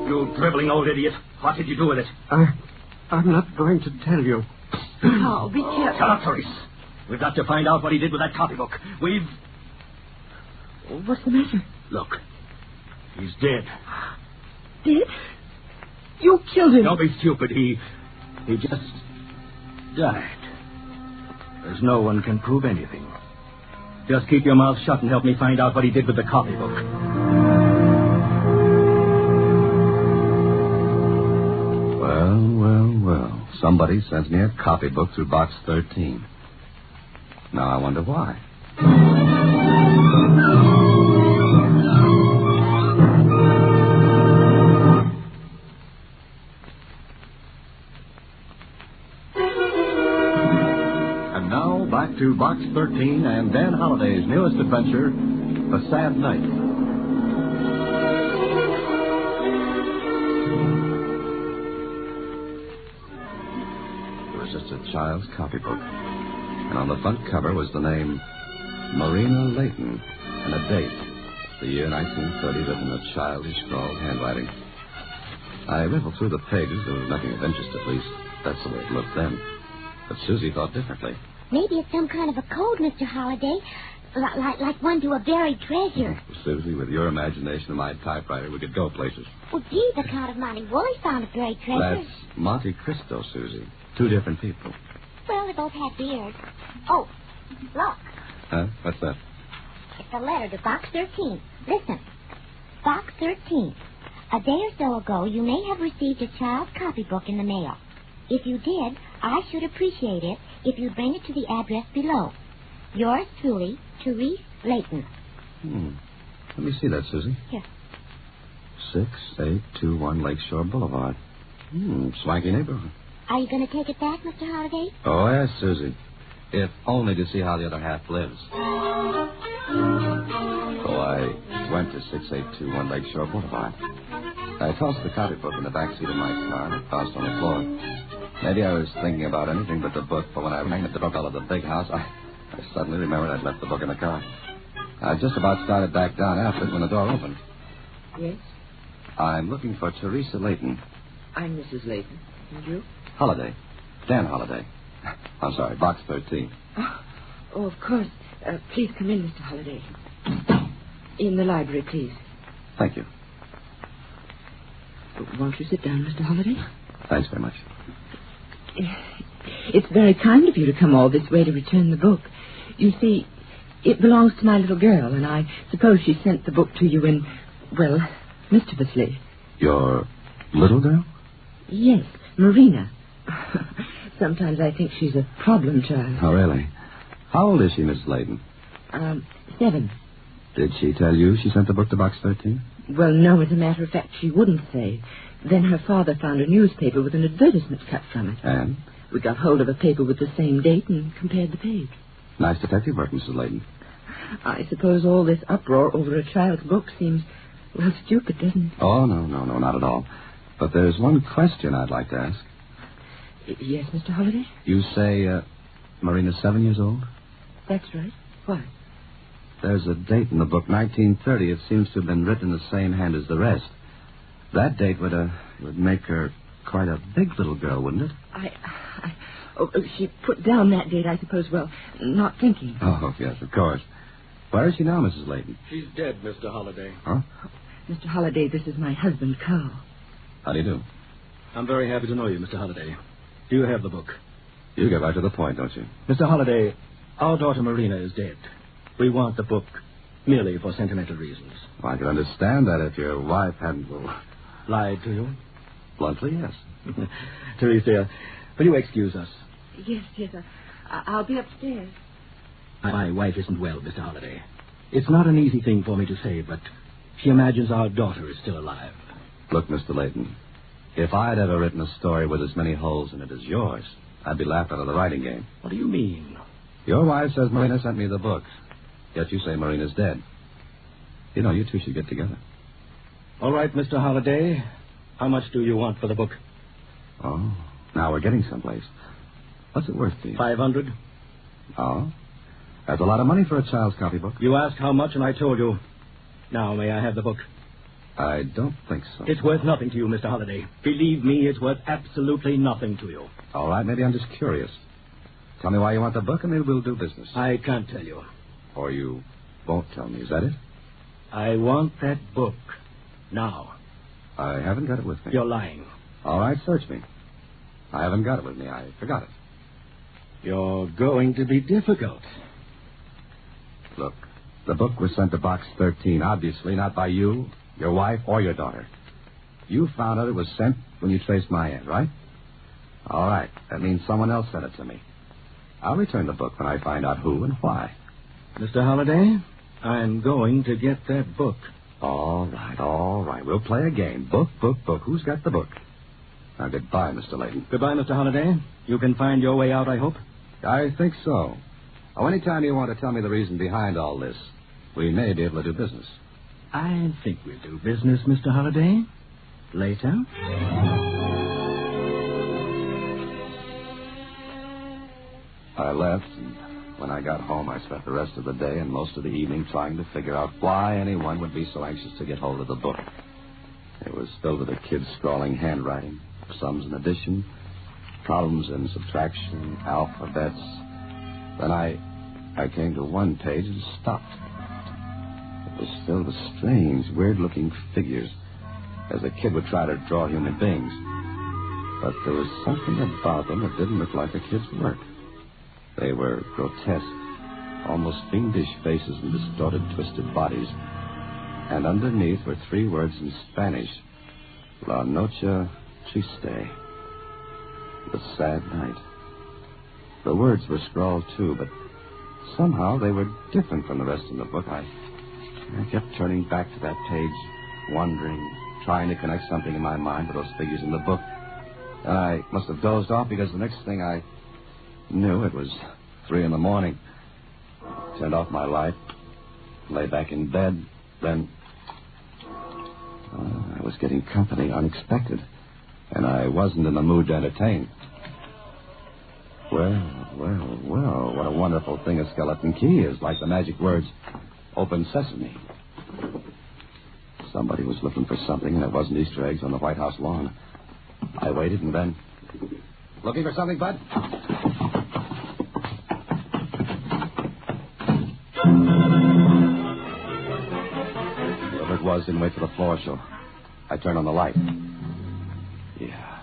You dribbling old idiot. What did you do with it? I'm not going to tell you. Oh, be careful. Shut up, Therese. We've got to find out what he did with that copybook. What's the matter? Look. He's dead. Dead? You killed him. Don't be stupid. He just died. There's no one can prove anything. Just keep your mouth shut and help me find out what he did with the copybook. Well. Somebody sends me a copybook through Box 13. Now I wonder why. to Box 13 and Dan Holliday's newest adventure, A Sad Night. It was just a child's copybook. And on the front cover was the name Marina Layton and a date, the year 1930, written in a childish scrawled handwriting. I riffled through the pages. There was nothing of interest, at least. That's the way it looked then. But Susie thought differently. Maybe it's some kind of a code, Mr. Holliday. Like one to a buried treasure. Susie, with your imagination and my typewriter, we could go places. Well, gee, the Count of Monte Woolley found a buried treasure. That's Monte Cristo, Susie. Two different people. Well, they both had beards. Oh, look. Huh? What's that? It's a letter to Box 13. Listen. Box 13. A day or so ago, you may have received a child's copybook in the mail. If you did, I should appreciate it if you'd bring it to the address below. Yours truly, Therese Layton. Let me see that, Susie. Here. 6821 Lakeshore Boulevard. Swanky neighborhood. Are you going to take it back, Mr. Holliday? Oh, yes, Susie. If only to see how the other half lives. So I went to 6821 Lakeshore Boulevard. I tossed the copybook in the back seat of my car and it bounced on the floor. Maybe I was thinking about anything but the book, but when I rang the doorbell of the big house, I suddenly remembered I'd left the book in the car. I just about started back down after it when the door opened. Yes? I'm looking for Teresa Layton. I'm Mrs. Layton. And you? Holiday. Dan Holiday. I'm sorry, Box 13. Oh, of course. Please come in, Mr. Holliday. In the library, please. Thank you. Won't you sit down, Mr. Holliday? Thanks very much. It's very kind of you to come all this way to return the book. You see, it belongs to my little girl, and I suppose she sent the book to you in, well, mischievously. Your little girl? Yes, Marina. Sometimes I think she's a problem child. Oh, really? How old is she, Miss Layton? 7. Did she tell you she sent the book to Box 13? Well, no, as a matter of fact, she wouldn't say. Then her father found a newspaper with an advertisement cut from it. And? We got hold of a paper with the same date and compared the page. Nice detective work, Mrs. Layton. I suppose all this uproar over a child's book seems, well, stupid, doesn't it? Oh, no, not at all. But there's one question I'd like to ask. Yes, Mr. Holliday? You say Marina's 7 years old? That's right. Why? There's a date in the book, 1930. It seems to have been written in the same hand as the rest. That date would make her quite a big little girl, wouldn't it? She put down that date, I suppose, well, not thinking. Oh, yes, of course. Where is she now, Mrs. Layton? She's dead, Mr. Holliday. Huh? Mr. Holliday, this is my husband, Carl. How do you do? I'm very happy to know you, Mr. Holliday. Do you have the book? You get right to the point, don't you? Mr. Holliday, our daughter Marina is dead. We want the book merely for sentimental reasons. Well, I could understand that if your wife hadn't... Lied to you? Bluntly, yes. Teresa, will you excuse us? Yes, I'll be upstairs. My wife isn't well, Mr. Holliday. It's not an easy thing for me to say, but she imagines our daughter is still alive. Look, Mr. Layton, if I'd ever written a story with as many holes in it as yours, I'd be laughed out of the writing game. What do you mean? Your wife says Marina sent me the book, yet you say Marina's dead. You know, you two should get together. All right, Mr. Holliday. How much do you want for the book? Oh, now we're getting someplace. What's it worth to you? 500. Oh? That's a lot of money for a child's copybook. You asked how much, and I told you. Now, may I have the book? I don't think so. It's worth nothing to you, Mr. Holliday. Believe me, it's worth absolutely nothing to you. All right, maybe I'm just curious. Tell me why you want the book, and maybe we'll do business. I can't tell you. Or you won't tell me, is that it? I want that book. Now. I haven't got it with me. You're lying. All right, search me. I haven't got it with me. I forgot it. You're going to be difficult. Look, the book was sent to Box 13, obviously not by you, your wife, or your daughter. You found out it was sent when you traced my end, right? All right. That means someone else sent it to me. I'll return the book when I find out who and why. Mr. Holliday, I'm going to get that book. All right. We'll play a game. Book. Who's got the book? Now, goodbye, Mr. Layton. Goodbye, Mr. Holliday. You can find your way out, I hope? I think so. Oh, anytime you want to tell me the reason behind all this, we may be able to do business. I think we'll do business, Mr. Holliday. Later. I left, and when I got home, I spent the rest of the day and most of the evening trying to figure out why anyone would be so anxious to get hold of the book. It was filled with a kid's scrawling handwriting, sums and addition, problems and subtraction, alphabets. Then I came to one page and stopped. It was filled with strange, weird-looking figures, as a kid would try to draw human beings. But there was something about them that didn't look like a kid's work. They were grotesque, almost fiendish faces and distorted, twisted bodies. And underneath were 3 words in Spanish: La Noche Triste, the sad night. The words were scrawled, too, but somehow they were different from the rest of the book. I kept turning back to that page, wondering, trying to connect something in my mind with those figures in the book. And I must have dozed off because the next thing I knew, it was 3 a.m. Turned off my light, lay back in bed, then I was getting company unexpected, and I wasn't in the mood to entertain. Well, what a wonderful thing a skeleton key is, like the magic words, "Open Sesame." Somebody was looking for something, and it wasn't Easter eggs on the White House lawn. I waited, and then... Looking for something, Bud? Whoever it was didn't wait for the floor show. I turned on the light. Yeah.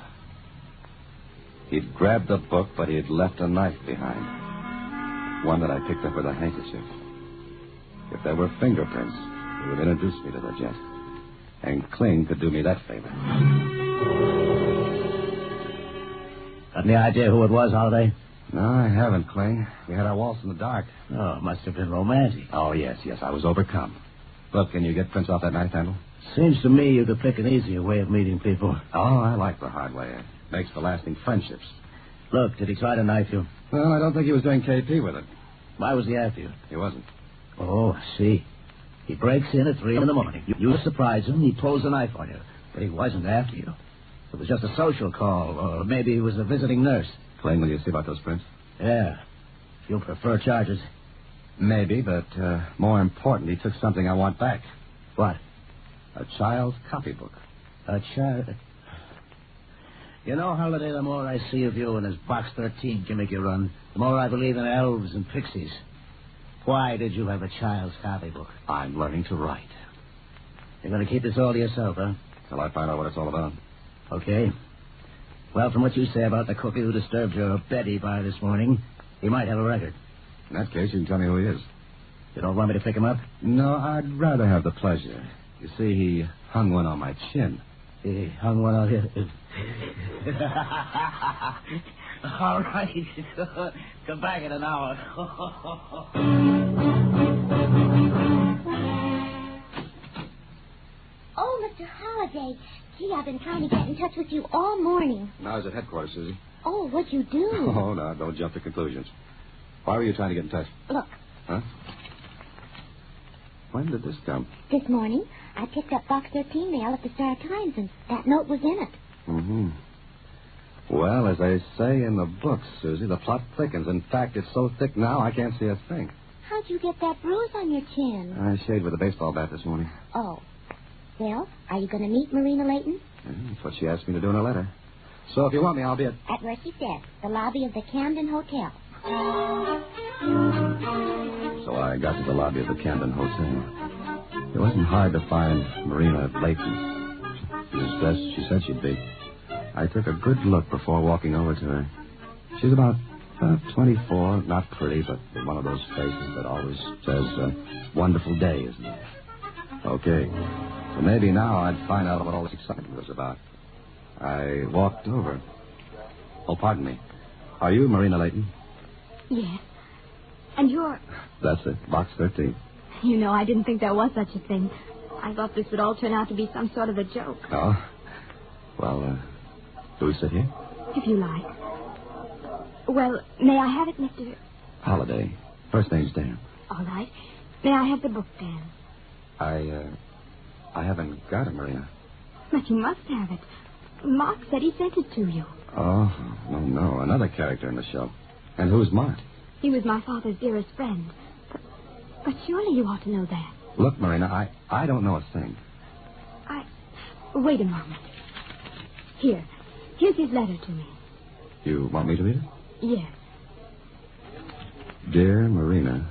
He'd grabbed the book, but he had left a knife behind. One that I picked up with a handkerchief. If there were fingerprints, it would introduce me to the gent. And Kling could do me that favor. Got any idea who it was, Holiday? No, I haven't, Kling. We had our waltz in the dark. Oh, must have been romantic. Oh, yes, I was overcome. Look, can you get prints off that knife handle? Seems to me you could pick an easier way of meeting people. Oh, I like the hard way. It makes for lasting friendships. Look, did he try to knife you? Well, I don't think he was doing KP with it. Why was he after you? He wasn't. Oh, I see. He breaks in at 3 a.m. You surprise him, he pulls a knife on you. But he wasn't after you. It was just a social call, or maybe he was a visiting nurse. Kling, will you see about those prints? Yeah. If you'll prefer charges. Maybe, but more important, he took something I want back. What? A child's copybook. A child... You know, Holiday, the more I see of you and this Box 13 gimmick you run, the more I believe in elves and pixies. Why did you have a child's copybook? I'm learning to write. You're going to keep this all to yourself, huh? Till I find out what it's all about. Okay. Well, from what you say about the cookie who disturbed your Betty bar this morning, he might have a record. In that case, you can tell me who he is. You don't want me to pick him up? No, I'd rather have the pleasure. You see, he hung one on my chin. He hung one on here. All right. Come back in an hour. Oh, Mr. Holliday. Gee, I've been trying to get in touch with you all morning. Now he's at headquarters, Susie. Oh, what'd you do? Oh, no, don't jump to conclusions. Why were you trying to get in touch? Look. Huh? When did this come? This morning, I picked up Box 13 mail at the Star-Times, and that note was in it. Mm-hmm. Well, as they say in the books, Susie, the plot thickens. In fact, it's so thick now I can't see a thing. How'd you get that bruise on your chin? I shaved with a baseball bat this morning. Oh. Well, are you going to meet Marina Layton? That's what she asked me to do in her letter. So if you want me, I'll be at where she said, the lobby of the Camden Hotel. So I got to the lobby of the Camden Hotel. It wasn't hard to find Marina Layton. She was dressed as she said she'd be. I took a good look before walking over to her. She's about 24, not pretty, but with one of those faces that always says, wonderful day, isn't it? Okay. So maybe now I'd find out what all this excitement was about. I walked over. Oh, pardon me. Are you Marina Layton? Yes. And you're... That's it. Box 13. You know, I didn't think there was such a thing. I thought this would all turn out to be some sort of a joke. Oh? Well, do we sit here? If you like. Well, may I have it, Mr... Holiday. First name's Dan. All right. May I have the book, Dan? I haven't got it, Marina. But you must have it. Mark said he sent it to you. Oh, no. Another character in the show. And who's Mark? He was my father's dearest friend. But surely you ought to know that. Look, Marina, I don't know a thing. Wait a moment. Here's his letter to me. You want me to read it? Yes. Dear Marina,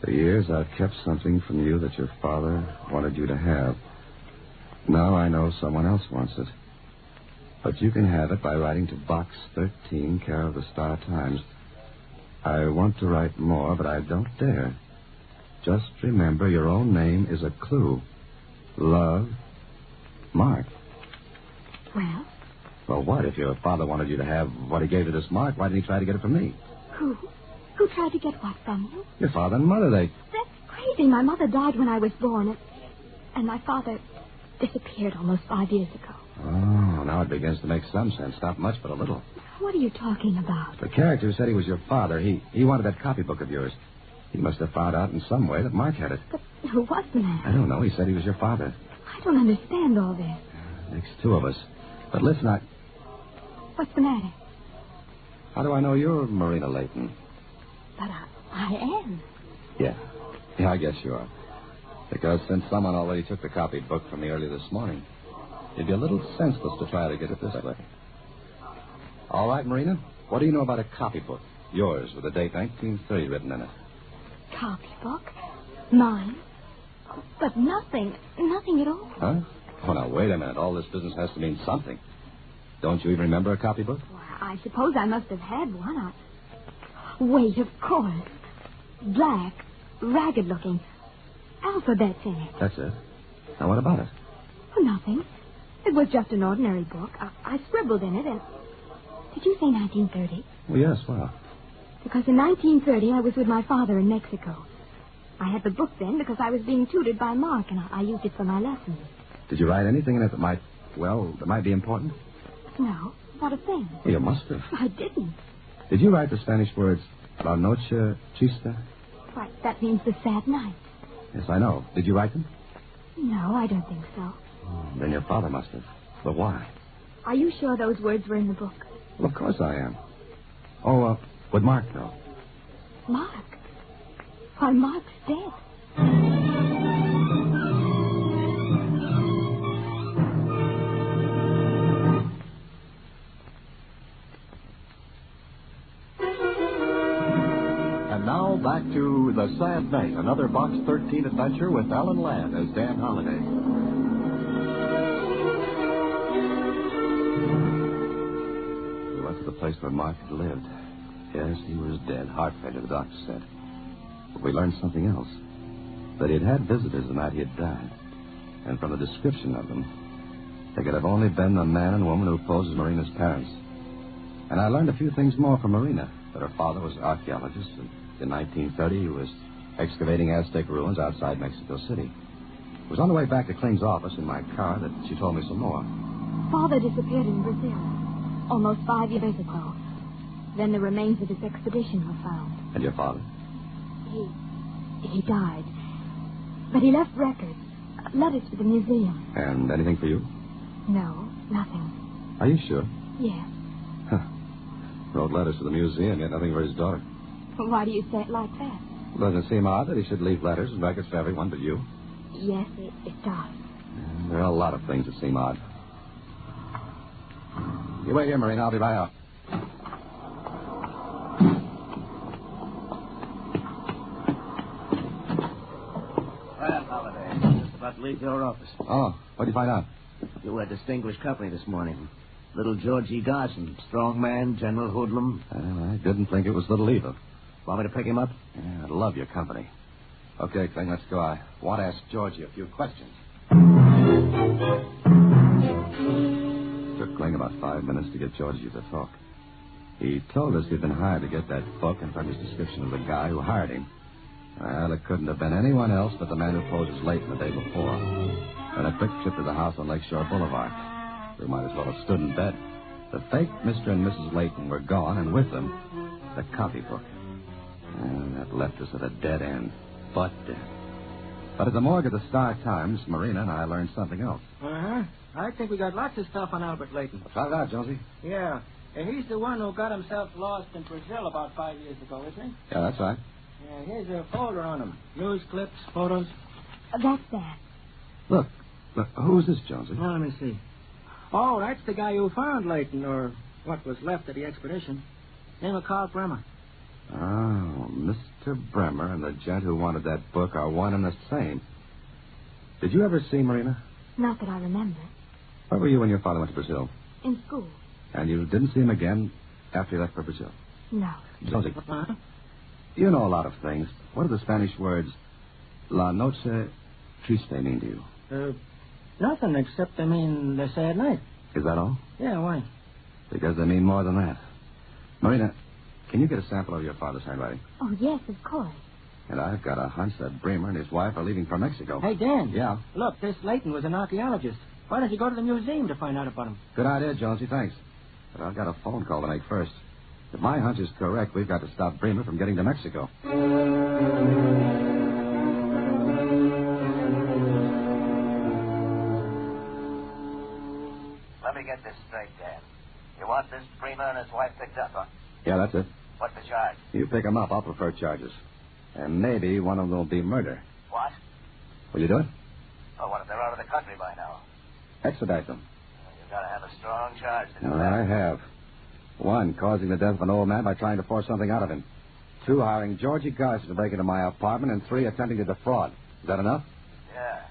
for years I've kept something from you that your father wanted you to have. Now I know someone else wants it. But you can have it by writing to Box 13, care of the Star Times. I want to write more, but I don't dare. Just remember your own name is a clue. Love, Mark. Well? Well, what? If your father wanted you to have what he gave to this Mark, why didn't he try to get it from me? Who? Who tried to get what from you? Your father and mother, they... That's crazy. My mother died when I was born, and my father disappeared almost 5 years ago. Oh, now it begins to make some sense. Not much, but a little. What are you talking about? The character who said he was your father, he wanted that copybook of yours. He must have found out in some way that Mark had it. But who was the man? I don't know. He said he was your father. I don't understand all this. Makes two of us. But listen, What's the matter? How do I know you're Marina Layton? But I am. Yeah, I guess you are. Because since someone already took the copybook from me earlier this morning, it'd be a little senseless to try to get it this way. All right, Marina, what do you know about a copybook? Yours, with the date 1930 written in it. Copybook? Mine? But nothing at all. Huh? Oh, now, wait a minute. All this business has to mean something. Don't you even remember a copybook? Well, I suppose I must have had one. Wait, of course. Black, ragged-looking. Alphabets in it. That's it. Now, what about it? Oh, nothing. It was just an ordinary book. I scribbled in it, and... Did you say 1930? Well, yes, well. Because in 1930, I was with my father in Mexico. I had the book then because I was being tutored by Mark, and I used it for my lessons. Did you write anything in it that might be important? No, not a thing. Well, you must have. I didn't. Did you write the Spanish words, La Noche Triste? Why, that means the sad night. Yes, I know. Did you write them? No, I don't think so. Then your father must have. But why? Are you sure those words were in the book? Well, of course I am. Oh, would Mark know? Mark? Why, Mark's dead. And now back to The Sad Night, another Box 13 adventure with Alan Ladd as Dan Holliday. We went to the place where Mark had lived. Yes, he was dead. Heart failure, the doctor said. But we learned something else. That he'd had visitors the night he had died. And from the description of them, they could have only been the man and woman who posed as Marina's parents. And I learned a few things more from Marina. That her father was an archaeologist. And in 1930, he was excavating Aztec ruins outside Mexico City. It was on the way back to Kling's office in my car that she told me some more. Father disappeared in Brazil almost 5 years ago. Then the remains of his expedition were found. And your father? He died. But he left records, letters for the museum. And anything for you? No, nothing. Are you sure? Yes. Wrote letters for the museum, yet nothing for his daughter. Why do you say it like that? Doesn't it seem odd that he should leave letters and records for everyone but you? Yes, it does. There are a lot of things that seem odd. You wait here, Marina. I'll be right out. Well, Holliday, just about to leave your office. Oh, what did you find out? You were a distinguished company this morning. Little George E. Garson, strong man, general hoodlum. I didn't think it was little either. Want me to pick him up? Yeah, I'd love your company. Okay, Kling, let's go. I want to ask Georgie a few questions. It took Kling about 5 minutes to get Georgie to talk. He told us he'd been hired to get that book and from his description of the guy who hired him. Well, it couldn't have been anyone else but the man who posed as Layton the day before. And a quick trip to the house on Lakeshore Boulevard. We might as well have stood in bed. The fake Mr. and Mrs. Layton were gone, and with them, the copybook. And That left us at a dead end. But dead. But at the morgue of the Star-Times, Marina and I learned something else. Uh-huh. I think we got lots of stuff on Albert Layton. Try it out, Jonesy. Yeah. He's the one who got himself lost in Brazil about 5 years ago, isn't he? Yeah, that's right. Yeah, here's a folder on him. News clips, photos. That's that. Look, who's this, Jonesy? Well, let me see. Oh, that's the guy who found Layton, or what was left of the expedition. Name of Carl Bremer. Oh, Mr. Bremer and the gent who wanted that book are one and the same. Did you ever see Marina? Not that I remember. Where were you when your father went to Brazil? In school. And you didn't see him again after he left for Brazil? No. Jonesy, you know a lot of things. What do the Spanish words La Noche Triste mean to you? Nothing except they mean the sad night. Is that all? Yeah, why? Because they mean more than that. Marina, can you get a sample of your father's handwriting? Oh, yes, of course. And I've got a hunch that Bremer and his wife are leaving for Mexico. Hey, Dan. Yeah? Look, this Layton was an archaeologist. Why don't you go to the museum to find out about him? Good idea, Jonesy, thanks. But I've got a phone call to make first. If my hunch is correct, we've got to stop Bremer from getting to Mexico. Let me get this straight, Dan. You want this Bremer and his wife picked up, huh? Yeah, that's it. What's the charge? You pick them up. I'll prefer charges. And maybe one of them will be murder. What? Will you do it? Oh, what if they're out of the country by now? Expedite them. You've got to have a strong charge to do that. I have. 1, causing the death of an old man by trying to force something out of him. 2, hiring Georgie Garson to break into my apartment. And 3, attempting to defraud. Is that enough? Yeah.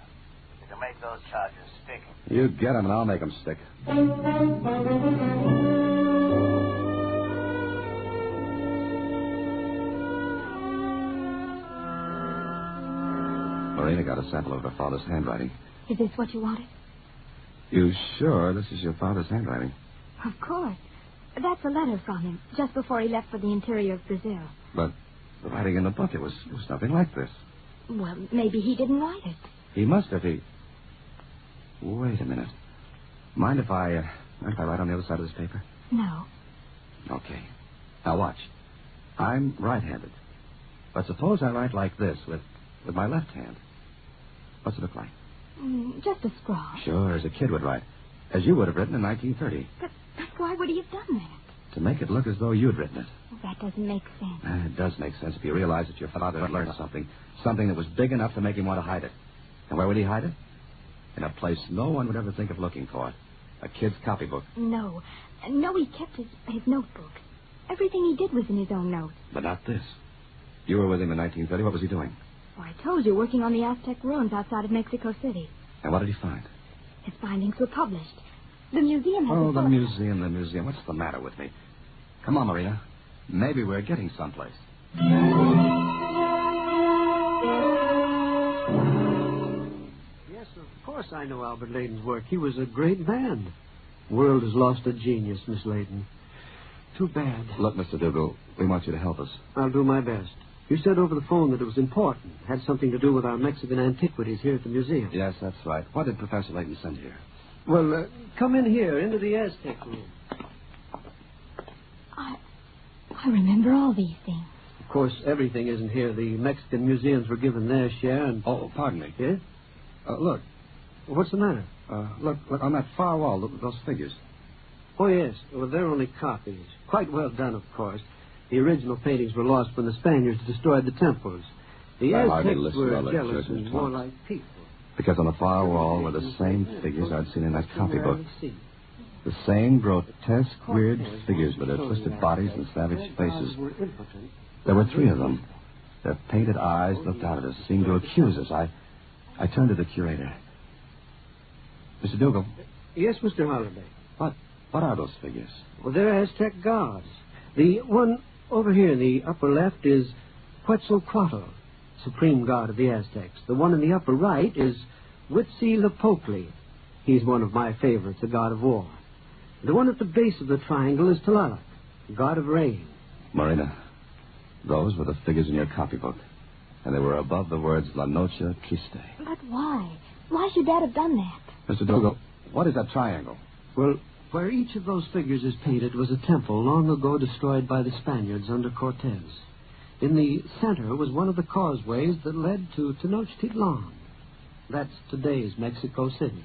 You can make those charges stick. You get them, and I'll make them stick. Marina got a sample of her father's handwriting. Is this what you wanted? You sure this is your father's handwriting? Of course. That's a letter from him, just before he left for the interior of Brazil. But the writing in the book, it was nothing like this. Well, maybe he didn't write it. He must have. Wait a minute. Mind if I write on the other side of this paper? No. Okay. Now watch. I'm right-handed. But suppose I write like this with my left hand. What's it look like? Just a scrawl. Sure, as a kid would write. As you would have written in 1930. But why would he have done that? To make it look as though you'd written it. Well, that doesn't make sense. It does make sense if you realize that your father had learned something. Something that was big enough to make him want to hide it. And where would he hide it? In a place no one would ever think of looking for it. A kid's copybook. No, he kept his notebooks. Everything he did was in his own notes. But not this. You were with him in 1930. What was he doing? Well, I told you, working on the Aztec ruins outside of Mexico City. And what did he find? His findings were published. The museum has... Oh, the museum. What's the matter with me? Come on, Marina. Maybe we're getting someplace. Yes, of course I know Albert Layton's work. He was a great man. The world has lost a genius, Miss Layton. Too bad. Look, Mr. Dougal, we want you to help us. I'll do my best. You said over the phone that it was important. Had something to do with our Mexican antiquities here at the museum. Yes, that's right. What did Professor Layton send here? Well, come in here, into the Aztec room. I remember all these things. Of course, everything isn't here. The Mexican museums were given their share, and... Oh, pardon me. Yes? Look. What's the matter? Look on that far wall, those figures. Oh, yes. Well, they're only copies. Quite well done, of course. The original paintings were lost when the Spaniards destroyed the temples. The Aztecs were jealous and more like people. Because on the far wall were the same figures I'd seen in that copybook. The same grotesque, weird figures with their twisted bodies and savage faces. There were 3 of them. Their painted eyes looked out at us, seemed to accuse us. I turned to the curator. Mr. Dougal. Yes, Mr. Holliday. What are those figures? Well, they're Aztec gods. The one over here in the upper left is Quetzalcoatl, supreme god of the Aztecs. The one in the upper right is Huitzilopochtli. He's one of my favorites, the god of war. The one at the base of the triangle is Tlaloc, god of rain. Marina, those were the figures in your copybook. And they were above the words La Noche Triste. But why? Why should Dad have done that? Mr. Dougal, what is that triangle? Well, where each of those figures is painted was a temple long ago destroyed by the Spaniards under Cortez. In the center was one of the causeways that led to Tenochtitlan. That's today's Mexico City.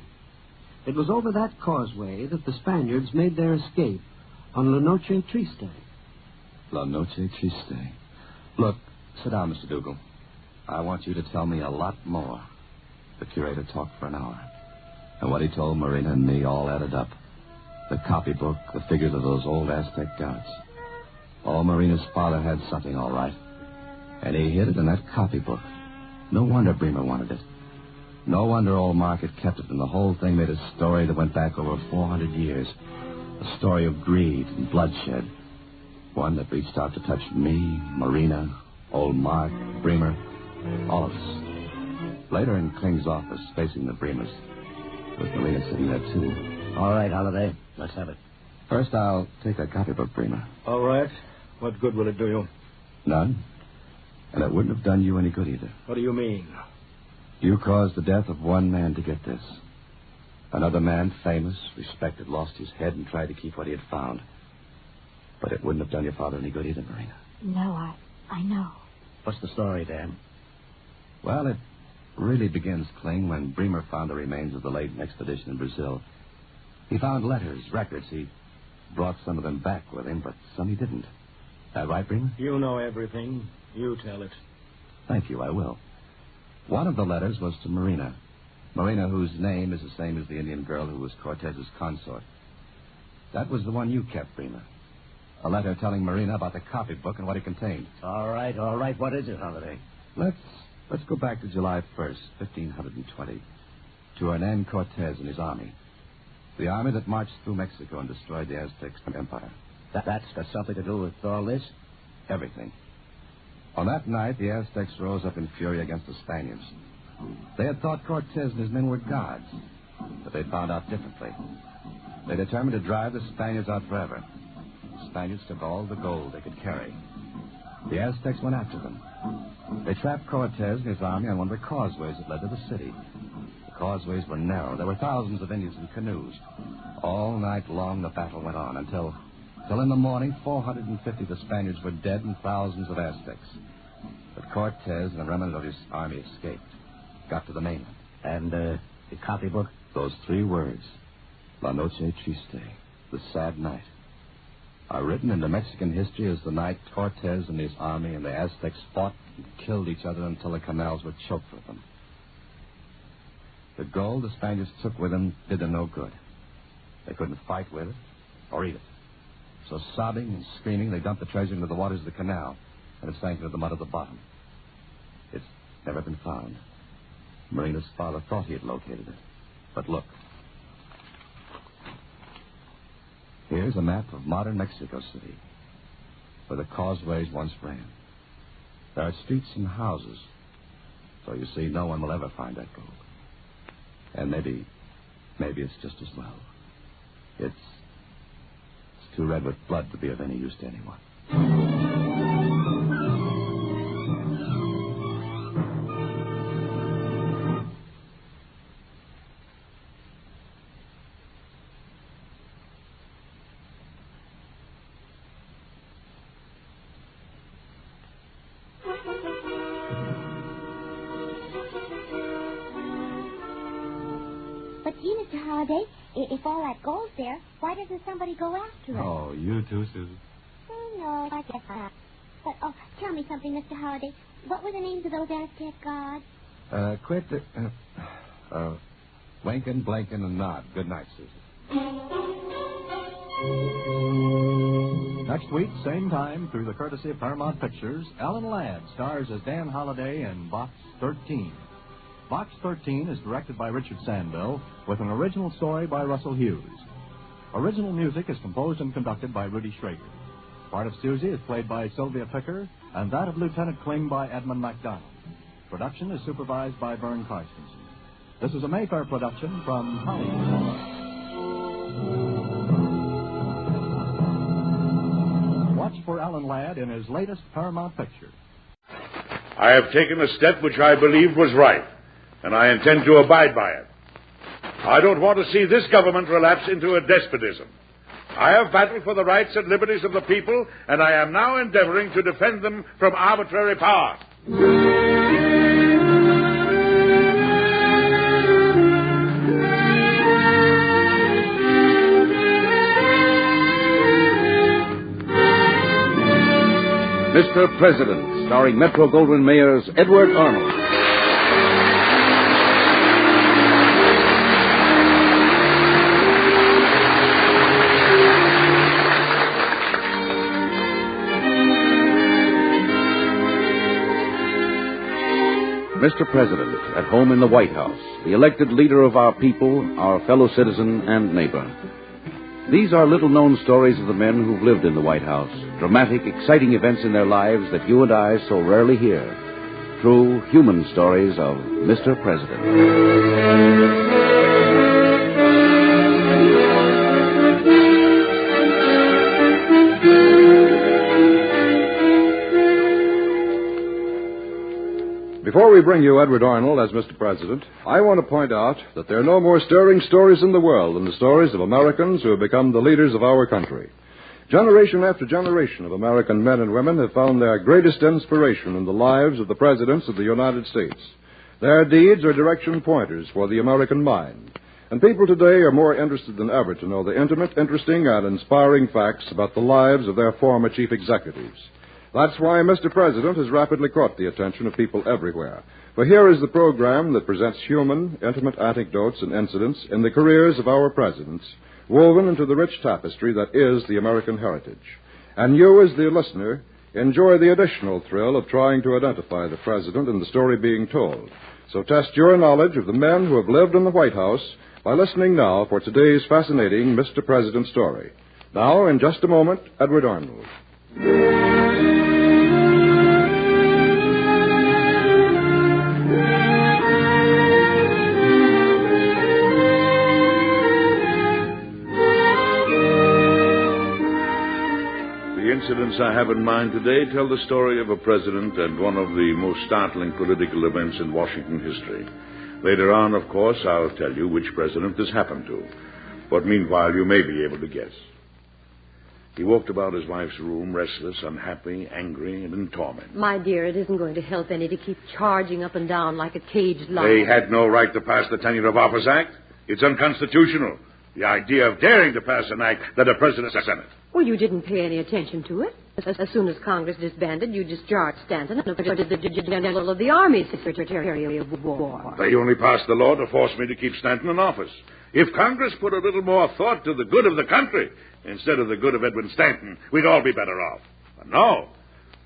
It was over that causeway that the Spaniards made their escape on La Noche Triste. La Noche Triste. Look, sit down, Mr. Dougal. I want you to tell me a lot more. The curator talked for an hour. And what he told Marina and me all added up. The copybook, the figures of those old Aztec gods. Oh, Marina's father had something, all right. And he hid it in that copybook. No wonder Bremer wanted it. No wonder old Market kept it, and the whole thing made a story that went back over 400 years. A story of greed and bloodshed. One that reached out to touch me, Marina, old Mark, Bremer, all of us. Later in Kling's office, facing the Bremers, with Marina sitting there, too. All right, Holiday. Let's have it. First, I'll take that copybook, Bremer. All right. What good will it do you? None. And it wouldn't have done you any good either. What do you mean? You caused the death of one man to get this. Another man, famous, respected, lost his head and tried to keep what he had found. But it wouldn't have done your father any good either, Marina. No, I know. What's the story, Dan? Well, it really begins, Kling, when Bremer found the remains of the Leighton expedition in Brazil. He found letters, records. He brought some of them back with him, but some he didn't. That right, Bremer? You know everything. You tell it. Thank you, I will. One of the letters was to Marina. Marina, whose name is the same as the Indian girl who was Cortez's consort. That was the one you kept, Bremer. A letter telling Marina about the copybook and what it contained. All right. What is it, Holiday? Let's go back to July 1st, 1520, to Hernan Cortez and his army. The army that marched through Mexico and destroyed the Aztec Empire. That's got something to do with all this? Everything. On that night, the Aztecs rose up in fury against the Spaniards. They had thought Cortez and his men were gods, but they found out differently. They determined to drive the Spaniards out forever. The Spaniards took all the gold they could carry. The Aztecs went after them. They trapped Cortez and his army on one of the causeways that led to the city. The causeways were narrow. There were thousands of Indians in canoes. All night long, the battle went on until in the morning, 450 of the Spaniards were dead and thousands of Aztecs. But Cortez and a remnant of his army escaped, got to the mainland. And the copybook? Those 3 words, La Noche Triste, the sad night, are written into Mexican history as the night Cortez and his army and the Aztecs fought and killed each other until the canals were choked with them. The gold the Spaniards took with them did them no good. They couldn't fight with it or eat it. So sobbing and screaming, they dumped the treasure into the waters of the canal, and it sank into the mud at the bottom. It's never been found. Marina's father thought he had located it. But look. Here's a map of modern Mexico City, where the causeways once ran. There are streets and houses, so you see, no one will ever find that gold. And maybe it's just as well. It's too red with blood to be of any use to anyone. But gee, Mr. Holliday, if all that gold's there, why doesn't somebody go after it? Oh, you too, Susan. No, I guess not. But, tell me something, Mr. Holliday. What were the names of those Aztec gods? Winkin, Blinkin, and Nod. Good night, Susan. Next week, same time, through the courtesy of Paramount Pictures, Alan Ladd stars as Dan Holliday in Box 13. Box 13 is directed by Richard Sandville, with an original story by Russell Hughes. Original music is composed and conducted by Rudy Schrager. Part of Susie is played by Sylvia Picker, and that of Lieutenant Kling by Edmund MacDonald. Production is supervised by Vern Carstensen. This is a Mayfair production from Hollywood. Watch for Alan Ladd in his latest Paramount picture. I have taken a step which I believed was right, and I intend to abide by it. I don't want to see this government relapse into a despotism. I have battled for the rights and liberties of the people, and I am now endeavoring to defend them from arbitrary power. Mr. President, starring Metro-Goldwyn-Mayer's Edward Arnold. Mr. President, at home in the White House, the elected leader of our people, our fellow citizen and neighbor. These are little-known stories of the men who've lived in the White House, dramatic, exciting events in their lives that you and I so rarely hear. True human stories of Mr. President. Before we bring you Edward Arnold as Mr. President, I want to point out that there are no more stirring stories in the world than the stories of Americans who have become the leaders of our country. Generation after generation of American men and women have found their greatest inspiration in the lives of the presidents of the United States. Their deeds are direction pointers for the American mind. And people today are more interested than ever to know the intimate, interesting, and inspiring facts about the lives of their former chief executives. That's why Mr. President has rapidly caught the attention of people everywhere. For here is the program that presents human, intimate anecdotes and incidents in the careers of our presidents, woven into the rich tapestry that is the American heritage. And you, as the listener, enjoy the additional thrill of trying to identify the president in the story being told. So test your knowledge of the men who have lived in the White House by listening now for today's fascinating Mr. President story. Now, in just a moment, Edward Arnold. Incidents I have in mind today tell the story of a president and one of the most startling political events in Washington history. Later on, of course, I'll tell you which president this happened to. But meanwhile, you may be able to guess. He walked about his wife's room, restless, unhappy, angry, and in torment. My dear, it isn't going to help any to keep charging up and down like a caged lion. They had no right to pass the Tenure of Office Act. It's unconstitutional. The idea of daring to pass an act that a president of the Senate. Well, you didn't pay any attention to it. As soon as Congress disbanded, you discharged Stanton and appointed the General of the Army Secretary of War. They only passed the law to force me to keep Stanton in office. If Congress put a little more thought to the good of the country instead of the good of Edwin Stanton, we'd all be better off. But no.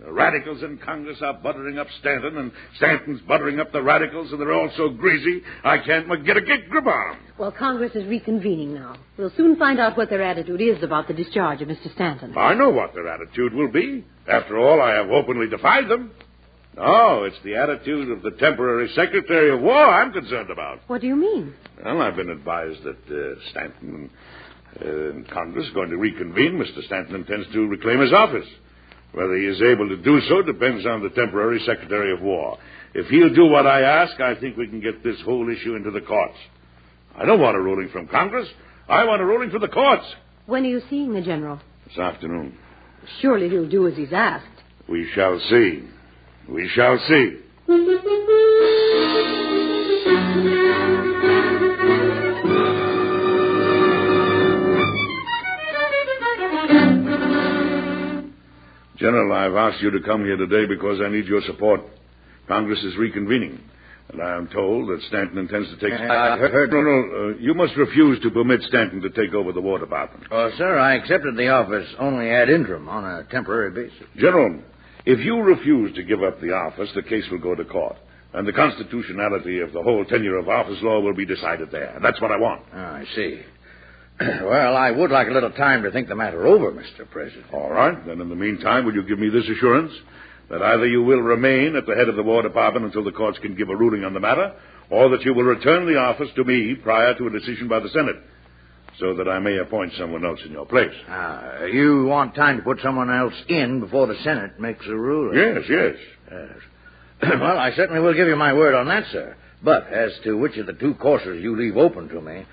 The radicals in Congress are buttering up Stanton, and Stanton's buttering up the radicals, and they're all so greasy, I can't get a grip on them. Well, Congress is reconvening now. We'll soon find out what their attitude is about the discharge of Mr. Stanton. I know what their attitude will be. After all, I have openly defied them. No, it's the attitude of the temporary Secretary of War I'm concerned about. What do you mean? Well, I've been advised that Stanton and Congress are going to reconvene. Mr. Stanton intends to reclaim his office. Whether he is able to do so depends on the temporary Secretary of War. If he'll do what I ask, I think we can get this whole issue into the courts. I don't want a ruling from Congress. I want a ruling from the courts. When are you seeing the General? This afternoon. Surely he'll do as he's asked. We shall see. We shall see. General, I've asked you to come here today because I need your support. Congress is reconvening, and I am told that Stanton intends to take... I heard... No, you must refuse to permit Stanton to take over the War Department. Oh, sir, I accepted the office only ad interim on a temporary basis. General, if you refuse to give up the office, the case will go to court, and the constitutionality of the whole tenure of office law will be decided there. That's what I want. Oh, I see. Well, I would like a little time to think the matter over, Mr. President. All right. Then in the meantime, will you give me this assurance? That either you will remain at the head of the War Department until the courts can give a ruling on the matter, or that you will return the office to me prior to a decision by the Senate, so that I may appoint someone else in your place. You want time to put someone else in before the Senate makes a ruling? Yes. Well, I certainly will give you my word on that, sir. But as to which of the two courses you leave open to me...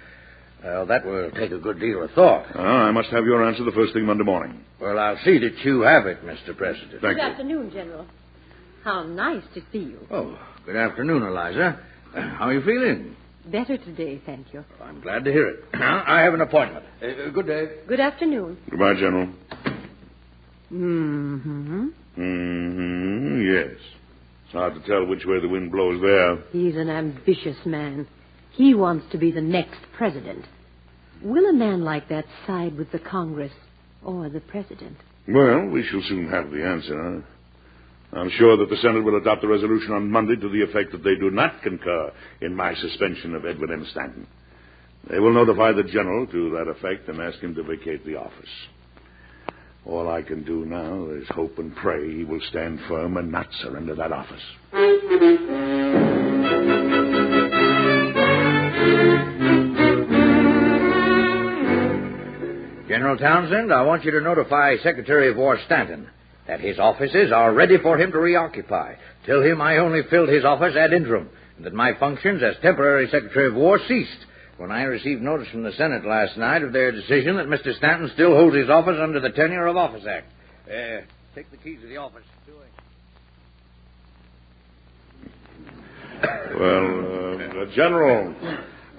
Well, that will take a good deal of thought. I must have your answer the first thing Monday morning. Well, I'll see that you have it, Mr. President. Thank Good you. afternoon, General. How nice to see you. Oh, good afternoon, Eliza. How are you feeling? Better today, thank you. I'm glad to hear it. I have an appointment. Good day. Good afternoon. Goodbye, General. Mm-hmm. Yes. It's hard to tell which way the wind blows there. He's an ambitious man. He wants to be the next president. Will a man like that side with the Congress or the president? Well, we shall soon have the answer. I'm sure that the Senate will adopt a resolution on Monday to the effect that they do not concur in my suspension of Edward M. Stanton. They will notify the general to that effect and ask him to vacate the office. All I can do now is hope and pray he will stand firm and not surrender that office. General Townsend, I want you to notify Secretary of War Stanton that his offices are ready for him to reoccupy. Tell him I only filled his office ad interim, and that my functions as temporary Secretary of War ceased when I received notice from the Senate last night of their decision that Mr. Stanton still holds his office under the Tenure of Office Act. Take the keys of the office. Well, General,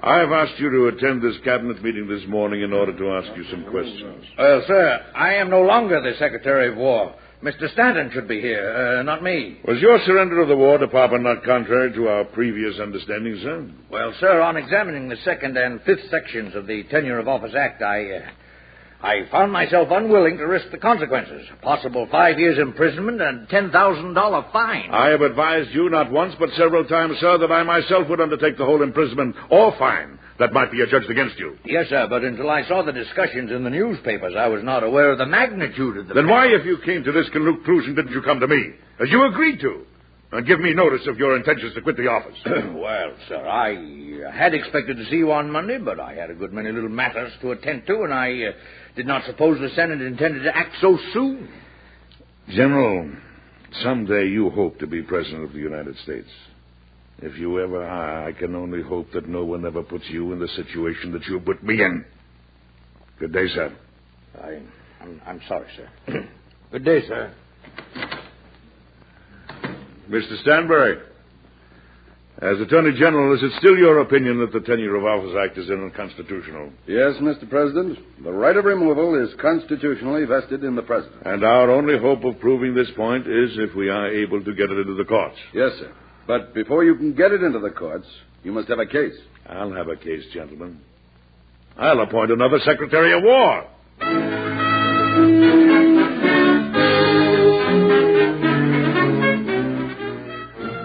I've asked you to attend this cabinet meeting this morning in order to ask you some questions. Well, sir, I am no longer the Secretary of War. Mr. Stanton should be here, not me. Was your surrender of the War Department not contrary to our previous understanding, sir? Well, sir, on examining the 2nd and 5th sections of the Tenure of Office Act, I found myself unwilling to risk the consequences. Possible 5 years imprisonment and $10,000 fine. I have advised you not once but several times, sir, that I myself would undertake the whole imprisonment or fine that might be adjudged against you. Yes, sir, but until I saw the discussions in the newspapers, I was not aware of the magnitude of the... Then why, if you came to this conclusion, didn't you come to me, as you agreed to, and give me notice of your intentions to quit the office? Well, sir, I had expected to see you on Monday, but I had a good many little matters to attend to, and I did not suppose the Senate intended to act so soon. General, someday you hope to be President of the United States. If you ever are, I can only hope that no one ever puts you in the situation that you put me in. Good day, sir. I'm sorry, sir. Good day, sir. Mr. Stanbury, as Attorney General, is it still your opinion that the Tenure of Office Act is unconstitutional? Yes, Mr. President. The right of removal is constitutionally vested in the President. And our only hope of proving this point is if we are able to get it into the courts. Yes, sir. But before you can get it into the courts, you must have a case. I'll have a case, gentlemen. I'll appoint another Secretary of War.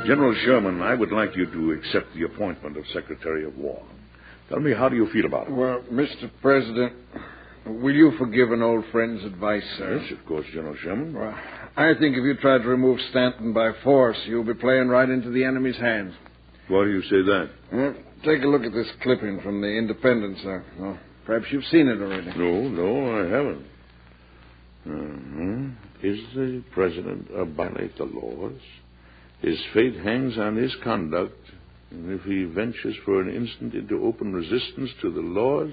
General Sherman, I would like you to accept the appointment of Secretary of War. Tell me, how do you feel about it? Well, Mr. President, will you forgive an old friend's advice, sir? Yes, of course, General Sherman. Well, I think if you try to remove Stanton by force, you'll be playing right into the enemy's hands. Why do you say that? Well, take a look at this clipping from the Independent, sir. Well, perhaps you've seen it already. No, I haven't. Is the President violate the laws? His fate hangs on his conduct, and if he ventures for an instant into open resistance to the laws,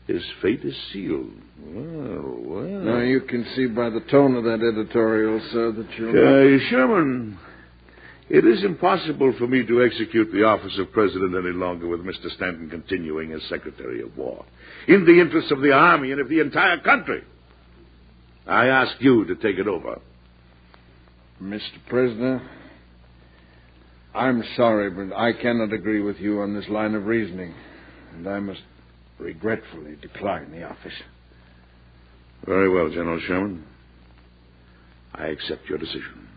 his fate is sealed. Well. Now, you can see by the tone of that editorial, sir, that you're... Sherman, it is impossible for me to execute the office of President any longer with Mr. Stanton continuing as Secretary of War, in the interests of the Army and of the entire country. I ask you to take it over. Mr. President, I'm sorry, but I cannot agree with you on this line of reasoning, and I must regretfully decline the office. Very well, General Sherman. I accept your decision.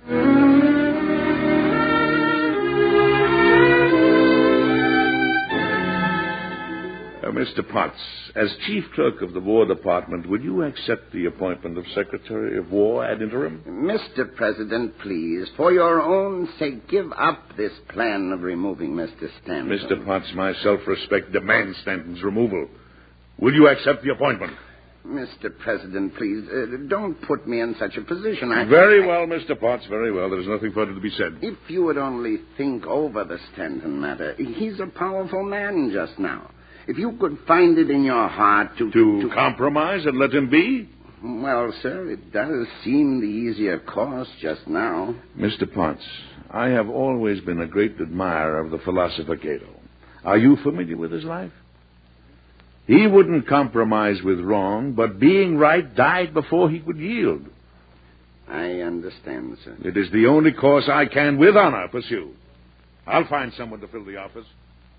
Mr. Potts, as Chief Clerk of the War Department, would you accept the appointment of Secretary of War ad interim? Mr. President, please, for your own sake, give up this plan of removing Mr. Stanton. Mr. Potts, my self-respect demands Stanton's removal. Will you accept the appointment? Mr. President, please, don't put me in such a position. Very well, Mr. Potts, very well. There's nothing further to be said. If you would only think over the Stanton matter. He's a powerful man just now. If you could find it in your heart To compromise and let him be? Well, sir, it does seem the easier course just now. Mr. Potts, I have always been a great admirer of the philosopher Cato. Are you familiar with his life? He wouldn't compromise with wrong, but being right died before he could yield. I understand, sir. It is the only course I can, with honor, pursue. I'll find someone to fill the office.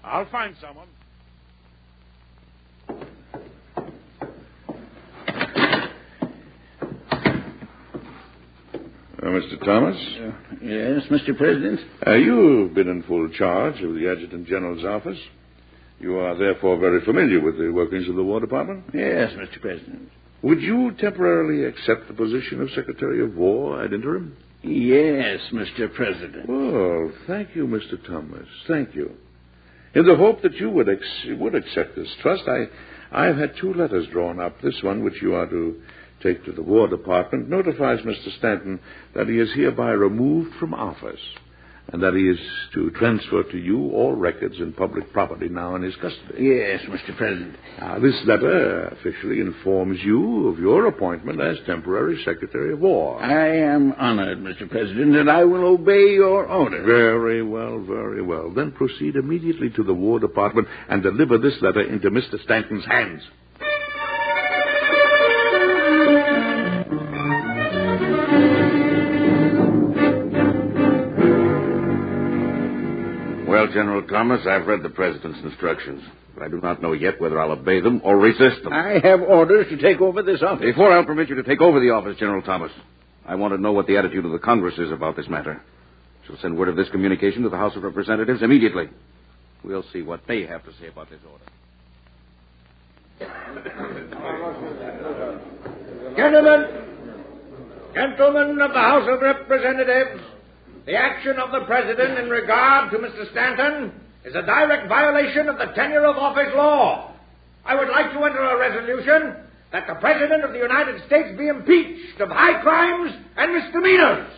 I'll find someone. Mr. Thomas? Yes, Mr. President? You've been in full charge of the Adjutant General's office. You are therefore very familiar with the workings of the War Department? Yes, Mr. President. Would you temporarily accept the position of Secretary of War ad interim? Yes, Mr. President. Well, thank you, Mr. Thomas. Thank you. In the hope that you would accept this trust, I have had 2 letters drawn up. This one, which you are to take to the War Department, notifies Mr. Stanton that he is hereby removed from office and that he is to transfer to you all records and public property now in his custody. Yes, Mr. President. This letter officially informs you of your appointment as temporary Secretary of War. I am honored, Mr. President, and I will obey your order. Very well, very well. Then proceed immediately to the War Department and deliver this letter into Mr. Stanton's hands. Well, General Thomas, I've read the President's instructions, but I do not know yet whether I'll obey them or resist them. I have orders to take over this office. Before I'll permit you to take over the office, General Thomas, I want to know what the attitude of the Congress is about this matter. Shall send word of this communication to the House of Representatives immediately. We'll see what they have to say about this order. Gentlemen of the House of Representatives, the action of the President in regard to Mr. Stanton is a direct violation of the tenure of office law. I would like to enter a resolution that the President of the United States be impeached of high crimes and misdemeanors.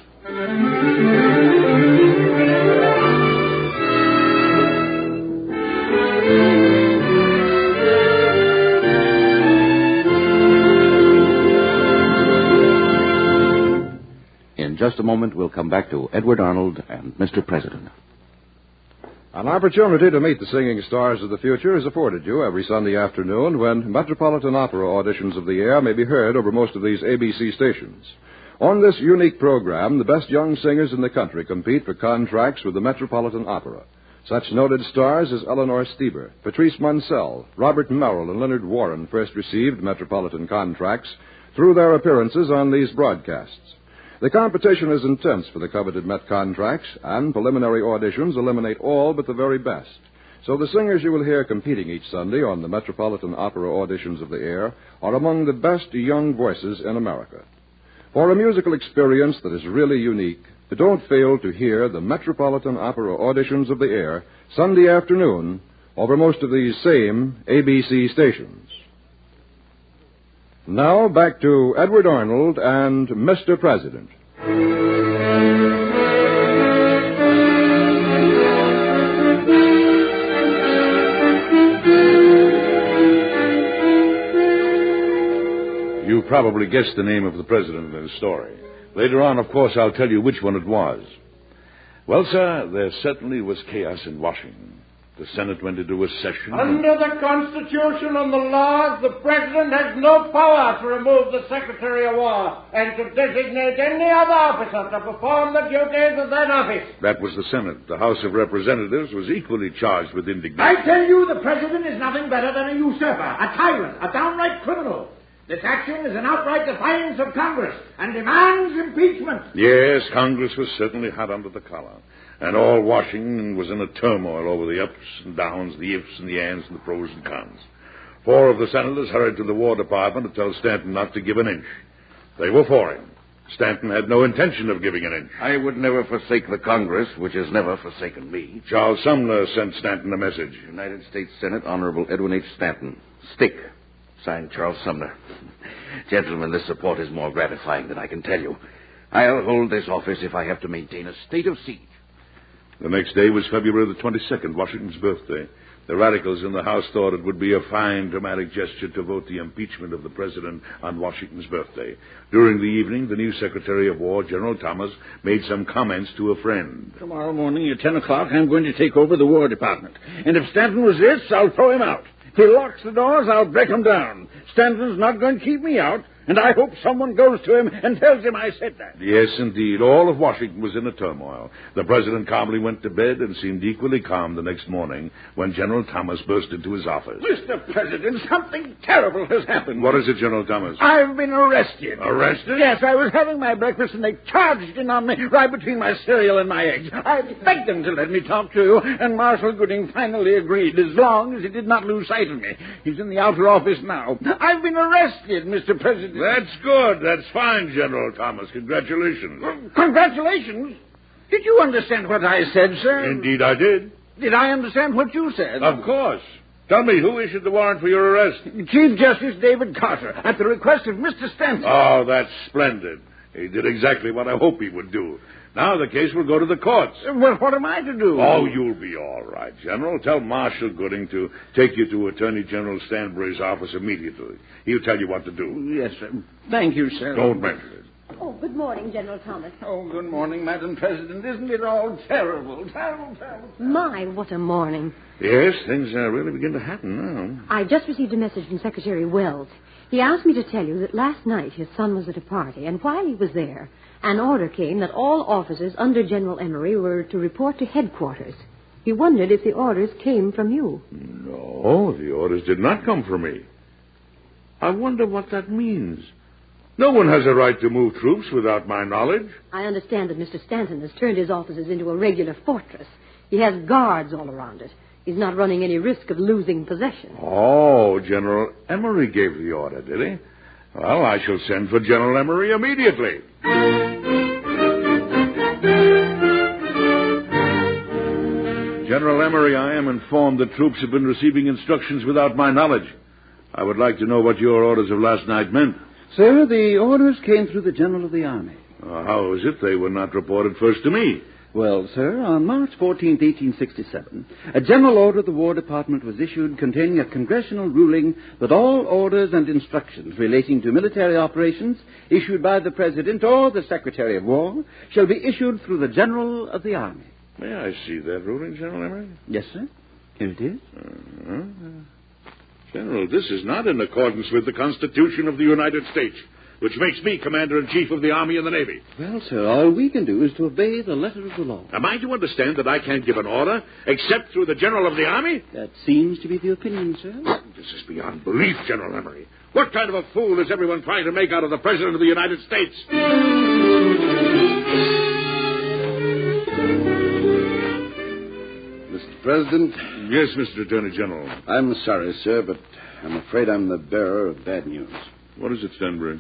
In just a moment, we'll come back to Edward Arnold and Mr. President. An opportunity to meet the singing stars of the future is afforded you every Sunday afternoon when Metropolitan Opera auditions of the year may be heard over most of these ABC stations. On this unique program, the best young singers in the country compete for contracts with the Metropolitan Opera. Such noted stars as Eleanor Steber, Patrice Munsell, Robert Merrill, and Leonard Warren first received Metropolitan contracts through their appearances on these broadcasts. The competition is intense for the coveted Met contracts, and preliminary auditions eliminate all but the very best. So the singers you will hear competing each Sunday on the Metropolitan Opera auditions of the air are among the best young voices in America. For a musical experience that is really unique, don't fail to hear the Metropolitan Opera auditions of the air Sunday afternoon over most of these same ABC stations. Now, back to Edward Arnold and Mr. President. You probably guessed the name of the President in the story. Later on, of course, I'll tell you which one it was. Well, sir, there certainly was chaos in Washington. The Senate went into a session. Under the Constitution and the laws, the President has no power to remove the Secretary of War and to designate any other officer to perform the duties of that office. That was the Senate. The House of Representatives was equally charged with indignation. I tell you, the President is nothing better than a usurper, a tyrant, a downright criminal. This action is an outright defiance of Congress and demands impeachment. Yes, Congress was certainly hot under the collar. And all Washington was in a turmoil over the ups and downs, the ifs and the ands, and the pros and cons. 4 of the senators hurried to the War Department to tell Stanton not to give an inch. They were for him. Stanton had no intention of giving an inch. I would never forsake the Congress, which has never forsaken me. Charles Sumner sent Stanton a message. United States Senate, Honorable Edwin H. Stanton. Stick. Signed, Charles Sumner. Gentlemen, this support is more gratifying than I can tell you. I'll hold this office if I have to maintain a state of siege. The next day was February the 22nd, Washington's birthday. The radicals in the House thought it would be a fine, dramatic gesture to vote the impeachment of the president on Washington's birthday. During the evening, the new Secretary of War, General Thomas, made some comments to a friend. Tomorrow morning at 10 o'clock, I'm going to take over the War Department. And if Stanton resists, I'll throw him out. If he locks the doors, I'll break them down. Stanton's not going to keep me out. And I hope someone goes to him and tells him I said that. Yes, indeed. All of Washington was in a turmoil. The president calmly went to bed and seemed equally calm the next morning when General Thomas burst into his office. Mr. President, something terrible has happened. What is it, General Thomas? I've been arrested. Arrested? Yes, I was having my breakfast and they charged in on me right between my cereal and my eggs. I begged them to let me talk to you, and Marshal Gooding finally agreed as long as he did not lose sight of me. He's in the outer office now. I've been arrested, Mr. President. That's good. That's fine, General Thomas. Congratulations. Congratulations? Did you understand what I said, sir? Indeed I did. Did I understand what you said? Of course. Tell me, who issued the warrant for your arrest? Chief Justice David Carter, at the request of Mr. Stanton. Oh, that's splendid. He did exactly what I hoped he would do. Now the case will go to the courts. Well, what am I to do? Oh, you'll be all right, General. Tell Marshal Gooding to take you to Attorney General Stanbury's office immediately. He'll tell you what to do. Yes, sir. Thank you, sir. Don't mention it. Oh, good morning, General Thomas. Oh, good morning, Madam President. Isn't it all terrible, terrible, terrible? My, what a morning. Yes, things really begin to happen now. I just received a message from Secretary Wells. He asked me to tell you that last night his son was at a party, and while he was there, an order came that all officers under General Emery were to report to headquarters. He wondered if the orders came from you. No, the orders did not come from me. I wonder what that means. No one has a right to move troops without my knowledge. I understand that Mr. Stanton has turned his offices into a regular fortress. He has guards all around it. He's not running any risk of losing possession. Oh, General Emery gave the order, did he? Well, I shall send for General Emery immediately. General Emery, I am informed that troops have been receiving instructions without my knowledge. I would like to know what your orders of last night meant. Sir, the orders came through the General of the Army. How is it they were not reported first to me? Well, sir, on March 14th, 1867, a general order of the War Department was issued containing a congressional ruling that all orders and instructions relating to military operations issued by the President or the Secretary of War shall be issued through the General of the Army. May I see that ruling, General Emery? Yes, sir. Here it is. General, this is not in accordance with the Constitution of the United States, which makes me Commander-in-Chief of the Army and the Navy. Well, sir, all we can do is to obey the letter of the law. Am I to understand that I can't give an order except through the General of the Army? That seems to be the opinion, sir. This is beyond belief, General Emery. What kind of a fool is everyone trying to make out of the President of the United States? Mr. President? Yes, Mr. Attorney General. I'm sorry, sir, but I'm afraid I'm the bearer of bad news. What is it, Stanbury?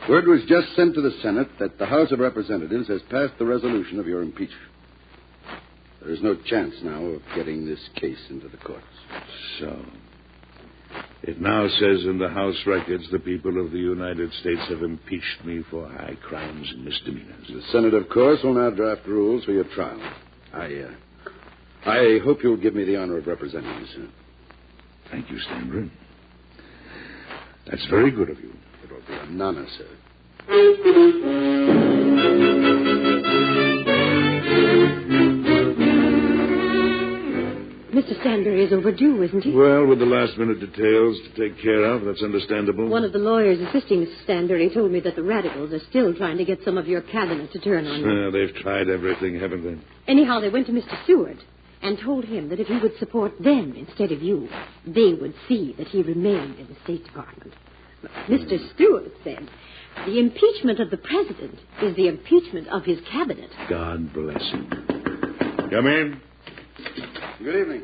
Word was just sent to the Senate that the House of Representatives has passed the resolution of your impeachment. There is no chance now of getting this case into the courts. So, it now says in the House records the people of the United States have impeached me for high crimes and misdemeanors. The Senate, of course, will now draft rules for your trial. I hope you'll give me the honor of representing you, sir. Thank you, Stanbury. That's very good of you. It'll be an honor, sir. Mr. Stanbury is overdue, isn't he? Well, with the last-minute details to take care of, that's understandable. One of the lawyers assisting Mr. Stanbury told me that the radicals are still trying to get some of your cabinet to turn on you. They've tried everything, haven't they? Anyhow, they went to Mr. Seward and told him that if he would support them instead of you, they would see that he remained in the State Department. Mr. Stewart said, the impeachment of the President is the impeachment of his cabinet. God bless him. Come in. Good evening.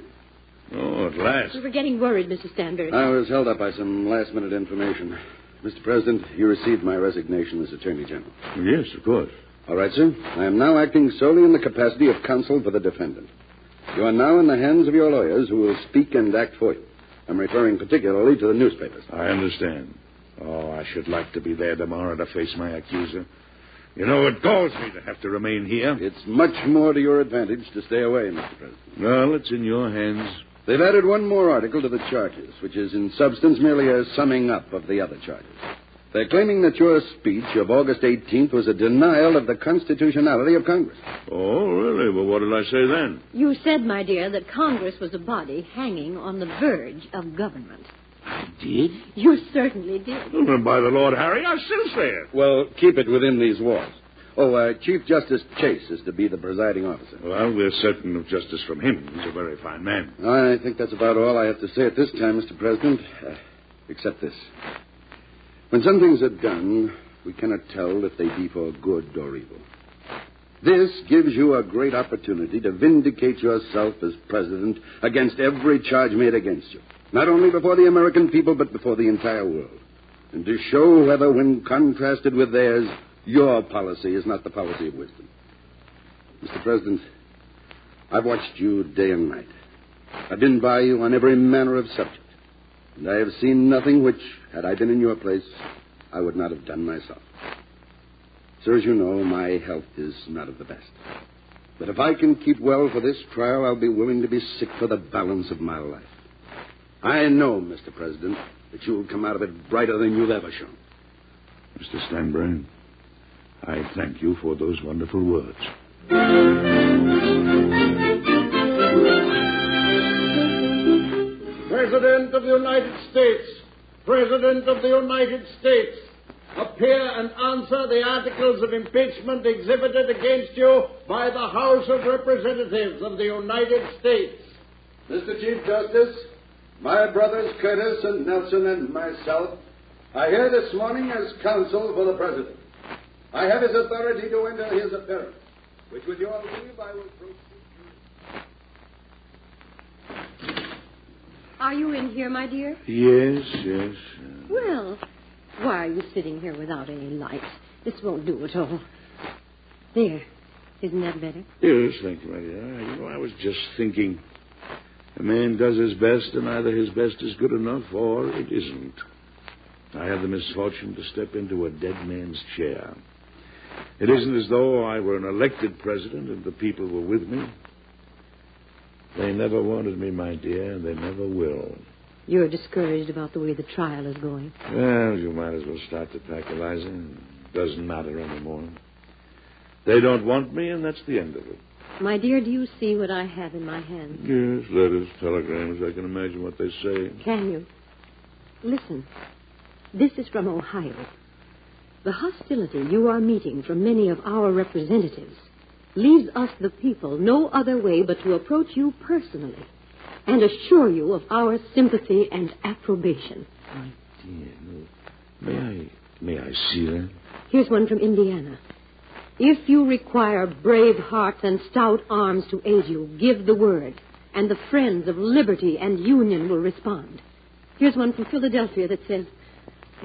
Oh, at last. We were getting worried, Mr. Stanbury. I was held up by some last-minute information. Mr. President, you received my resignation as Attorney General. Yes, of course. All right, sir. I am now acting solely in the capacity of counsel for the defendant. You are now in the hands of your lawyers who will speak and act for you. I'm referring particularly to the newspapers. I understand. Oh, I should like to be there tomorrow to face my accuser. You know, it galls me to have to remain here. It's much more to your advantage to stay away, Mr. President. Well, it's in your hands. They've added one more article to the charges, which is in substance merely a summing up of the other charges. They're claiming that your speech of August 18th was a denial of the constitutionality of Congress. Oh, really? Well, what did I say then? You said, my dear, that Congress was a body hanging on the verge of government. I did? You certainly did. Well, then, by the Lord Harry, I still say it. Well, keep it within these walls. Oh, Chief Justice Chase is to be the presiding officer. Well, we're certain of justice from him. He's a very fine man. I think that's about all I have to say at this time, Mr. President, except this. When some things are done, we cannot tell if they be for good or evil. This gives you a great opportunity to vindicate yourself as president against every charge made against you, not only before the American people, but before the entire world, and to show whether, when contrasted with theirs, your policy is not the policy of wisdom. Mr. President, I've watched you day and night. I've been by you on every manner of subject. And I have seen nothing which, had I been in your place, I would not have done myself. Sir, as you know, my health is not of the best. But if I can keep well for this trial, I'll be willing to be sick for the balance of my life. I know, Mr. President, that you'll come out of it brighter than you've ever shown. Mr. Stanbrain, I thank you for those wonderful words. President of the United States, President of the United States, appear and answer the articles of impeachment exhibited against you by the House of Representatives of the United States. Mr. Chief Justice, my brothers Curtis and Nelson and myself are here this morning as counsel for the President. I have his authority to enter his appearance, which with your leave I will proceed. Are you in here, my dear? Yes. Well, why are you sitting here without any light? This won't do at all. There. Isn't that better? Yes, thank you, my dear. I was just thinking. A man does his best, and either his best is good enough or it isn't. I had the misfortune to step into a dead man's chair. It isn't as though I were an elected president and the people were with me. They never wanted me, my dear, and they never will. You're discouraged about the way the trial is going. Well, you might as well start to pack, Eliza. It doesn't matter anymore. They don't want me, and that's the end of it. My dear, do you see what I have in my hand? Yes, letters, telegrams. I can imagine what they say. Can you? Listen. This is from Ohio. The hostility you are meeting from many of our representatives leaves us, the people, no other way but to approach you personally and assure you of our sympathy and approbation. My dear, may I see that? Here's one from Indiana. If you require brave hearts and stout arms to aid you, give the word, and the friends of liberty and union will respond. Here's one from Philadelphia that says,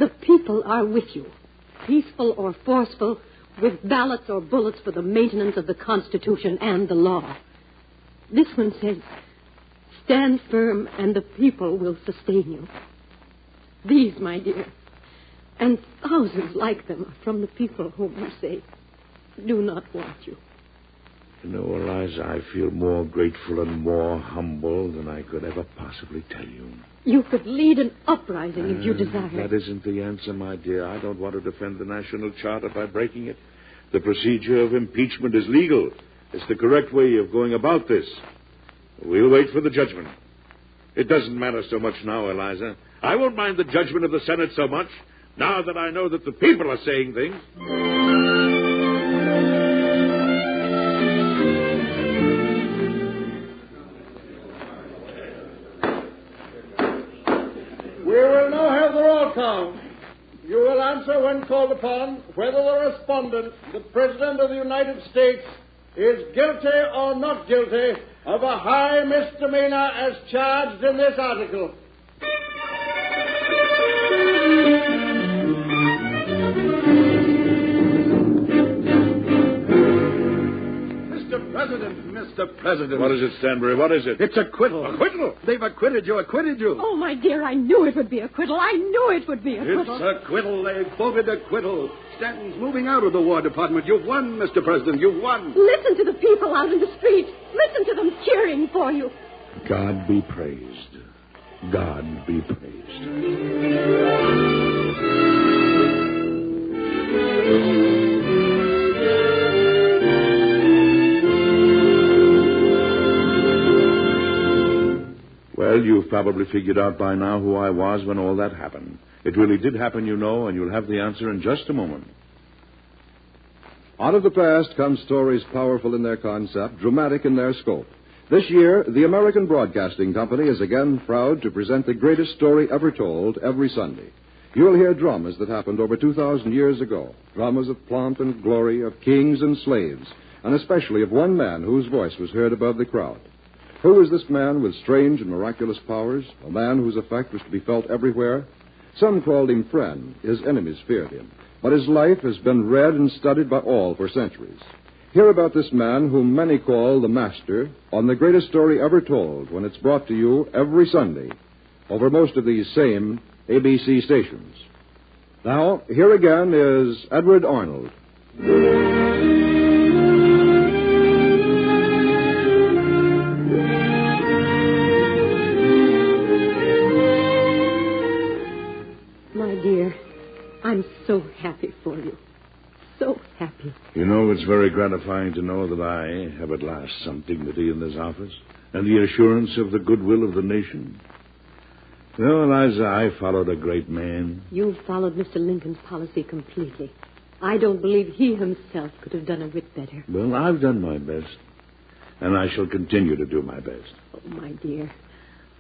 the people are with you, peaceful or forceful, with ballots or bullets for the maintenance of the Constitution and the law. This one says, stand firm and the people will sustain you. These, my dear, and thousands like them are from the people whom you say do not want you. You know, Eliza, I feel more grateful and more humble than I could ever possibly tell you. You could lead an uprising if you desire. That isn't the answer, my dear. I don't want to defend the National Charter by breaking it. The procedure of impeachment is legal. It's the correct way of going about this. We'll wait for the judgment. It doesn't matter so much now, Eliza. I won't mind the judgment of the Senate so much, now that I know that the people are saying things. You will answer when called upon whether the respondent, the President of the United States, is guilty or not guilty of a high misdemeanor as charged in this article. Mr. President. What is it, Stanbury? What is it? It's acquittal. Acquittal? They've acquitted you. Oh, my dear, I knew it would be acquittal. I knew it would be acquittal. It's acquittal. They voted acquittal. Stanton's moving out of the War Department. You've won, Mr. President. You've won. Listen to the people out in the street. Listen to them cheering for you. God be praised. God be praised. Well, you've probably figured out by now who I was when all that happened. It really did happen, you know, and you'll have the answer in just a moment. Out of the past come stories powerful in their concept, dramatic in their scope. This year, the American Broadcasting Company is again proud to present the greatest story ever told every Sunday. You'll hear dramas that happened over 2,000 years ago, dramas of pomp and glory, of kings and slaves, and especially of one man whose voice was heard above the crowd. Who was this man with strange and miraculous powers, a man whose effect was to be felt everywhere? Some called him friend, his enemies feared him, but his life has been read and studied by all for centuries. Hear about this man whom many call the Master on the greatest story ever told when it's brought to you every Sunday over most of these same ABC stations. Now, here again is Edward Arnold. My dear, I'm so happy for you. So happy. You know, it's very gratifying to know that I have at last some dignity in this office and the assurance of the goodwill of the nation. You know, Eliza, I followed a great man. You followed Mr. Lincoln's policy completely. I don't believe he himself could have done a whit better. Well, I've done my best, and I shall continue to do my best. Oh, my dear,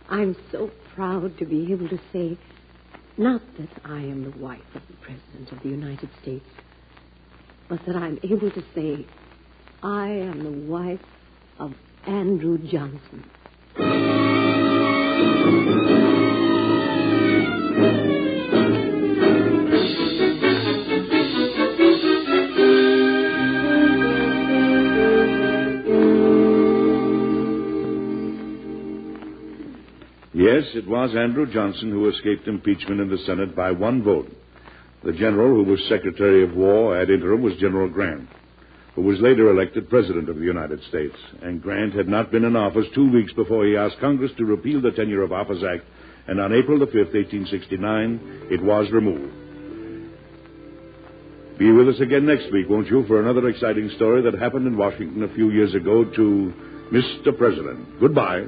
I'm so proud to be able to say, not that I am the wife of the President of the United States, but that I'm able to say I am the wife of Andrew Johnson. Yes, it was Andrew Johnson who escaped impeachment in the Senate by one vote. The general who was Secretary of War ad interim was General Grant, who was later elected President of the United States. And Grant had not been in office 2 weeks before he asked Congress to repeal the Tenure of Office Act, and on April the 5th, 1869, it was removed. Be with us again next week, won't you, for another exciting story that happened in Washington a few years ago to Mr. President. Goodbye.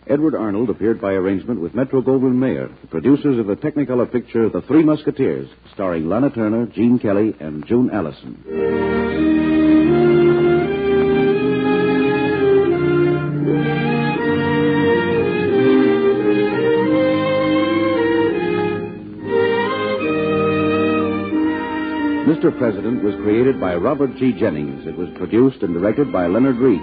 Edward Arnold appeared by arrangement with Metro-Goldwyn-Mayer, the producers of the Technicolor picture The Three Musketeers, starring Lana Turner, Gene Kelly, and June Allison. Mr. President was created by Robert G. Jennings. It was produced and directed by Leonard Reed.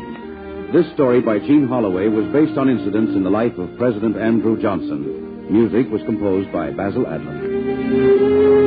This story by Gene Holloway was based on incidents in the life of President Andrew Johnson. Music was composed by Basil Adlam.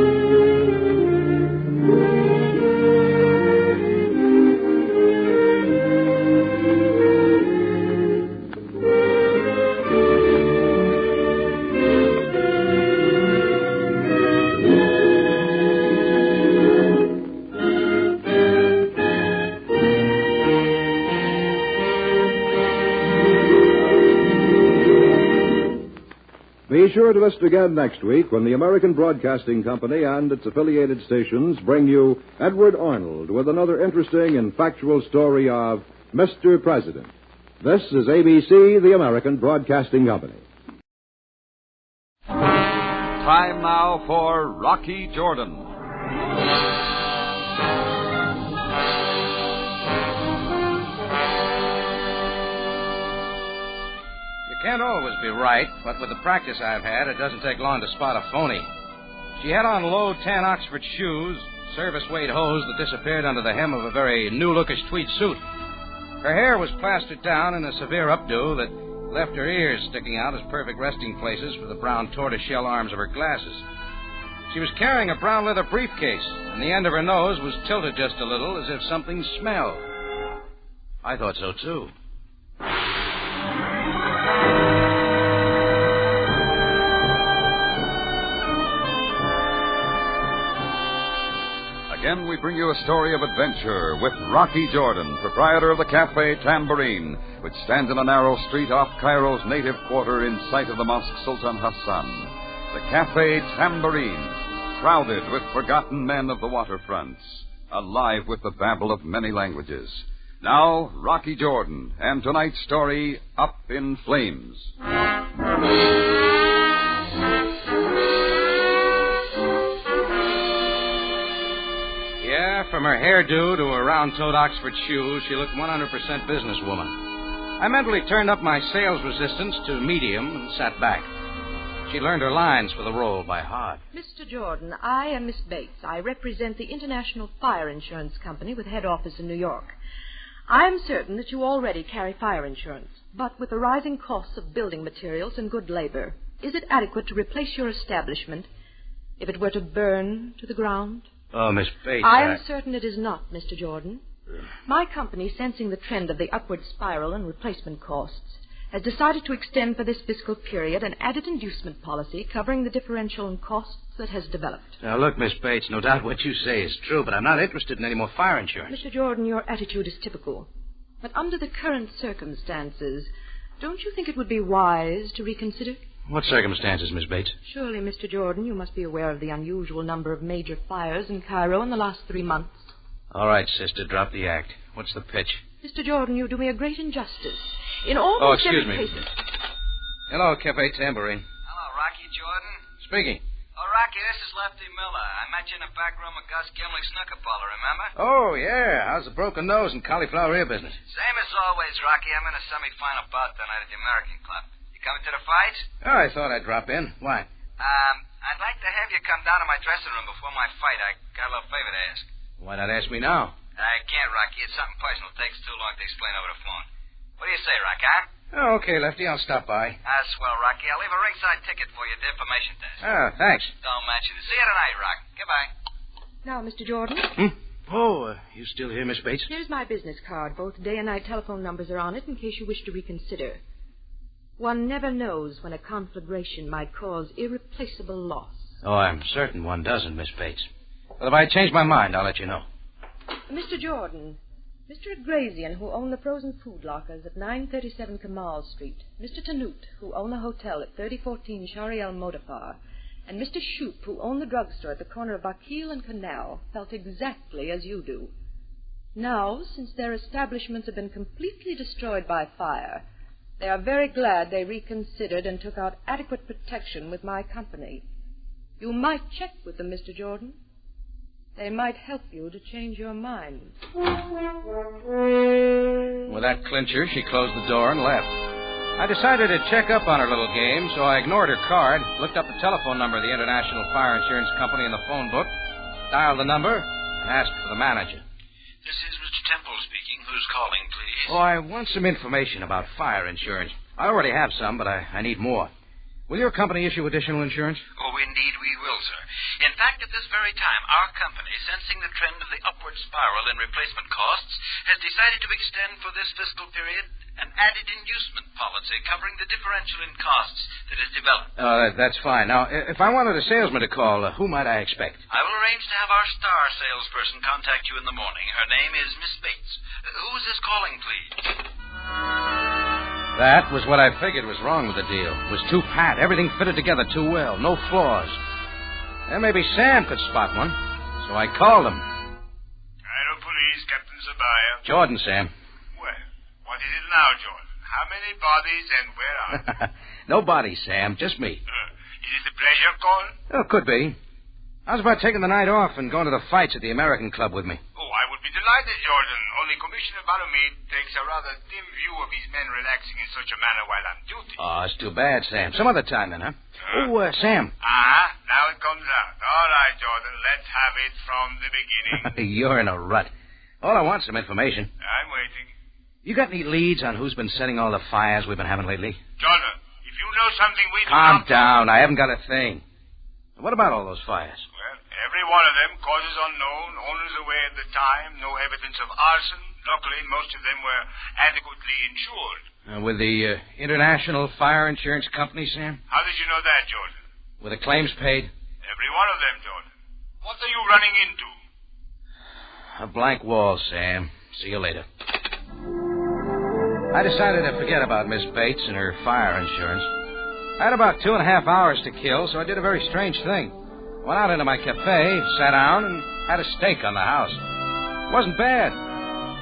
Be sure to listen again next week when the American Broadcasting Company and its affiliated stations bring you Edward Arnold with another interesting and factual story of Mr. President. This is ABC, the American Broadcasting Company. Time now for Rocky Jordan. Can't always be right, but with the practice I've had, it doesn't take long to spot a phony. She had on low tan Oxford shoes, service-weight hose that disappeared under the hem of a very new-lookish tweed suit. Her hair was plastered down in a severe updo that left her ears sticking out as perfect resting places for the brown tortoiseshell arms of her glasses. She was carrying a brown leather briefcase, and the end of her nose was tilted just a little as if something smelled. I thought so, too. Again, we bring you a story of adventure with Rocky Jordan, proprietor of the Cafe Tambourine, which stands in a narrow street off Cairo's native quarter in sight of the Mosque Sultan Hassan. The Cafe Tambourine, crowded with forgotten men of the waterfronts, alive with the babble of many languages. Now, Rocky Jordan, and tonight's story, Up in Flames. Yeah, from her hairdo to her round-toed Oxford shoes, she looked 100% businesswoman. I mentally turned up my sales resistance to medium and sat back. She learned her lines for the role by heart. Mr. Jordan, I am Miss Bates. I represent the International Fire Insurance Company with head office in New York. I am certain that you already carry fire insurance, but with the rising costs of building materials and good labor, is it adequate to replace your establishment if it were to burn to the ground? Oh, Miss Bates, I am certain it is not, Mr. Jordan. My company, sensing the trend of the upward spiral in replacement costs, has decided to extend for this fiscal period an added inducement policy covering the differential in costs that has developed. Now, look, Miss Bates, no doubt what you say is true, but I'm not interested in any more fire insurance. Mr. Jordan, your attitude is typical. But under the current circumstances, don't you think it would be wise to reconsider? What circumstances, Miss Bates? Surely, Mr. Jordan, you must be aware of the unusual number of major fires in Cairo in the last 3 months. All right, sister, drop the act. What's the pitch? Mr. Jordan, you do me a great injustice. In almost excuse every me. case... Hello, Cafe Tambourine. Hello, Rocky Jordan. Speaking. Oh, Rocky, this is Lefty Miller. I met you in the back room of Gus Gimley's snooker parlor, remember? Oh, yeah. How's the broken nose and cauliflower ear business? Same as always, Rocky. I'm in a semifinal bout tonight at the American Club. Coming to the fight? Oh, I thought I'd drop in. Why? I'd like to have you come down to my dressing room before my fight. I got a little favor to ask. Why not ask me now? I can't, Rocky. It's something personal. It takes too long to explain over the phone. What do you say, Rocky, huh? Oh, okay, Lefty. I'll stop by. Swell, Rocky. I'll leave a ringside ticket for you at the information desk. Oh, thanks. Don't mention it. See you tonight, Rock. Goodbye. Now, Mr. Jordan. Oh, you still here, Miss Bates? Here's my business card. Both day and night telephone numbers are on it in case you wish to reconsider. One never knows when a conflagration might cause irreplaceable loss. Oh, I'm certain one doesn't, Miss Bates. Well, if I change my mind, I'll let you know. Mr. Jordan, Mr. Agrazian, who owned the frozen food lockers at 937 Kamal Street, Mr. Tanut, who owned the hotel at 3014 Shariel Modafar, and Mr. Shoup, who owned the drugstore at the corner of Bakil and Canal, felt exactly as you do. Now, since their establishments have been completely destroyed by fire, they are very glad they reconsidered and took out adequate protection with my company. You might check with them, Mr. Jordan. They might help you to change your mind. With that clincher, she closed the door and left. I decided to check up on her little game, so I ignored her card, looked up the telephone number of the International Fire Insurance Company in the phone book, dialed the number, and asked for the manager. This is Mr. Temple speaking. Who's calling, please? Oh, I want some information about fire insurance. I already have some, but I need more. Will your company issue additional insurance? Oh, indeed we will, sir. In fact, at this very time, our company, sensing the trend of the upward spiral in replacement costs, has decided to extend for this fiscal period an added inducement policy covering the differential in costs that has developed. That's fine. Now, if I wanted a salesman to call, who might I expect? I will arrange to have our star salesperson contact you in the morning. Her name is Miss Bates. Who is this calling, please? That was what I figured was wrong with the deal. It was too pat. Everything fitted together too well. No flaws. And maybe Sam could spot one. So I called him. Cairo Police, Captain Zabaya. Jordan, Sam. Well, what is it now, Jordan? How many bodies and where are they? No bodies, Sam. Just me. Is it a pleasure call? Oh, could be. How's about taking the night off and going to the fights at the American Club with me? Oh, I would be delighted, Jordan. Only Commissioner Baromede takes a rather dim view of his men relaxing in such a manner while on duty. Oh, it's too bad, Sam. Some other time then, huh? Sam. Now it comes out. All right, Jordan. Let's have it from the beginning. You're in a rut. All I want's some information. I'm waiting. You got any leads on who's been setting all the fires we've been having lately? Jordan, if you know something we do Calm not... down. I haven't got a thing. What about all those fires? Well, every one of them, causes unknown, owners away at the time, no evidence of arson. Luckily, most of them were adequately insured. With the International Fire Insurance Company, Sam? How did you know that, Jordan? With the claims paid? Every one of them, Jordan. What are you running into? A blank wall, Sam. See you later. I decided to forget about Miss Bates and her fire insurance. I had about 2.5 hours to kill, so I did a very strange thing. Went out into my cafe, sat down, and had a steak on the house. It wasn't bad.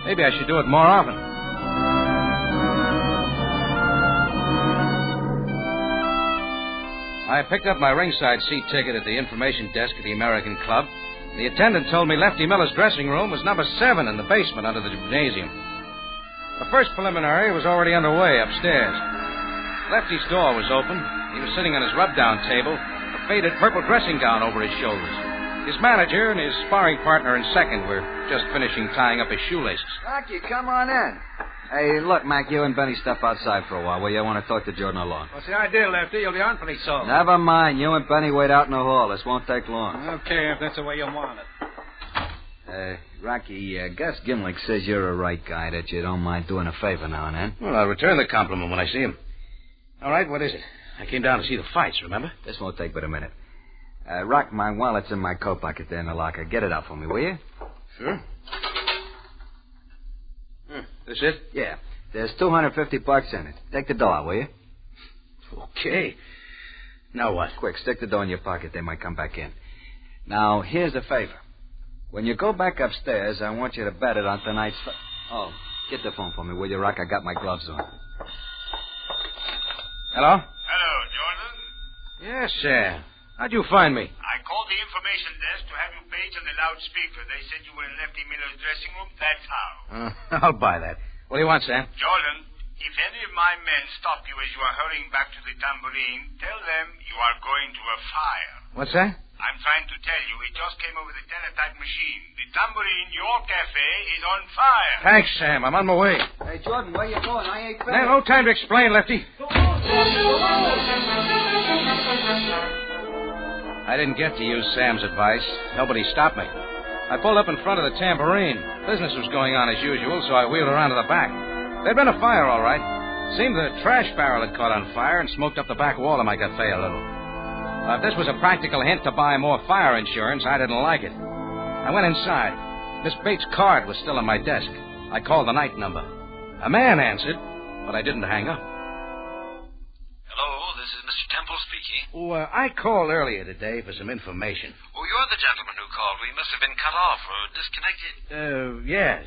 Maybe I should do it more often. I picked up my ringside seat ticket at the information desk at the American Club. The attendant told me Lefty Miller's dressing room was number 7 in the basement under the gymnasium. The first preliminary was already underway upstairs. Lefty's door was open. He was sitting on his rub-down table, a faded purple dressing gown over his shoulders. His manager and his sparring partner in second were just finishing tying up his shoelaces. Rocky, come on in. Hey, look, Mac, you and Benny step outside for a while, will you? I want to talk to Jordan alone. What's the idea, Lefty? You'll be on pretty soon. Never mind. You and Benny wait out in the hall. This won't take long. Okay, if that's the way you want it. Rocky, Gus Gimlick says you're a right guy, that you don't mind doing a favor now and then. Well, I'll return the compliment when I see him. All right, what is it? I came down to see the fights, remember? This won't take but a minute. Rock, my wallet's in my coat pocket there in the locker. Get it out for me, will you? Sure. This it? Yeah. There's $250 in it. Take the dough out, will you? Okay. Now what? Quick, stick the dough in your pocket. They might come back in. Now, here's a favor. When you go back upstairs, I want you to bet it on tonight's... Oh, get the phone for me, will you, Rock? I got my gloves on. Hello? Hello, Jordan. Yes, Sam. How'd you find me? I called the information desk to have you page on the loudspeaker. They said you were in Lefty Miller's dressing room. That's how. I'll buy that. What do you want, Sam? Jordan, if any of my men stop you as you are hurrying back to the tambourine, tell them you are going to a fire. What's that? I'm trying to tell you, it just came over the teletype machine. The tambourine, your cafe, is on fire. Thanks, Sam. I'm on my way. Hey, Jordan, where you going? I ain't finished. Now, no time to explain, Lefty. I didn't get to use Sam's advice. Nobody stopped me. I pulled up in front of the tambourine. Business was going on as usual, so I wheeled around to the back. There'd been a fire, all right. Seemed the trash barrel had caught on fire and smoked up the back wall of my cafe a little. If this was a practical hint to buy more fire insurance, I didn't like it. I went inside. Miss Bates' card was still on my desk. I called the night number. A man answered, but I didn't hang up. Hello, this is Mr. Temple speaking. I called earlier today for some information. Oh, you're the gentleman who called. We must have been cut off or disconnected. Yes.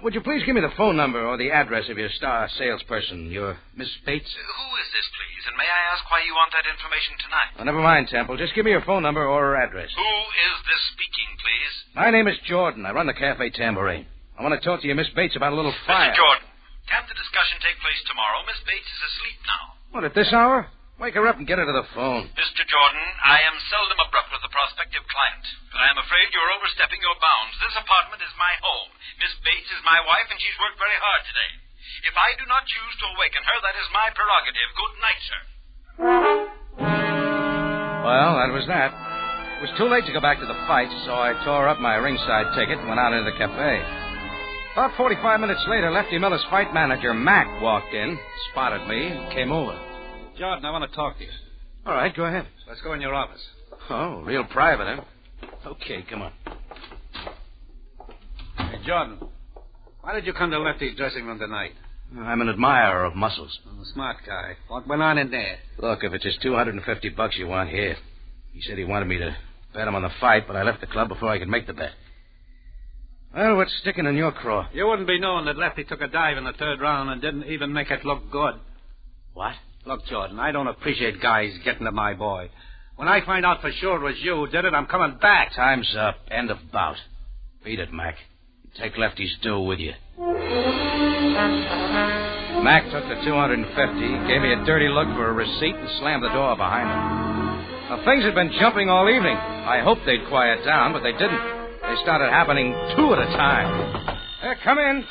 Would you please give me the phone number or the address of your star salesperson, your Miss Bates? Who is this, please? And may I ask why you want that information tonight? Oh, never mind, Temple. Just give me your phone number or her address. Who is this speaking, please? My name is Jordan. I run the Cafe Tambourine. I want to talk to you, Miss Bates, about a little fire. Mr. Jordan, can't the discussion take place tomorrow? Miss Bates is asleep now. What, at this hour? Wake her up and get her to the phone. Mr. Jordan, I am seldom abrupt with a prospective client, but I am afraid you're overstepping your bounds. This apartment is my home. Miss Bates is my wife, and she's worked very hard today. If I do not choose to awaken her, that is my prerogative. Good night, sir. Well, that was that. It was too late to go back to the fight, so I tore up my ringside ticket and went out into the cafe. About 45 minutes later, Lefty Miller's fight manager, Mac, walked in, spotted me, and came over. Jordan, I want to talk to you. All right, go ahead. Let's go in your office. Oh, real private, huh? Okay, come on. Hey, Jordan, why did you come to Lefty's dressing room tonight? I'm an admirer of muscles. Oh, smart guy. What went on in there? Look, if it's just $250 you want, here. He said he wanted me to bet him on the fight, but I left the club before I could make the bet. Well, what's sticking in your craw? You wouldn't be knowing that Lefty took a dive in the third round and didn't even make it look good. What? Look, Jordan, I don't appreciate guys getting to my boy. When I find out for sure it was you who did it, I'm coming back. Time's up. End of bout. Beat it, Mac. Take Lefty's dough with you. Mac took the $250, gave me a dirty look for a receipt, and slammed the door behind him. Now, things had been jumping all evening. I hoped they'd quiet down, but they didn't. They started happening 2 at a time. Come in.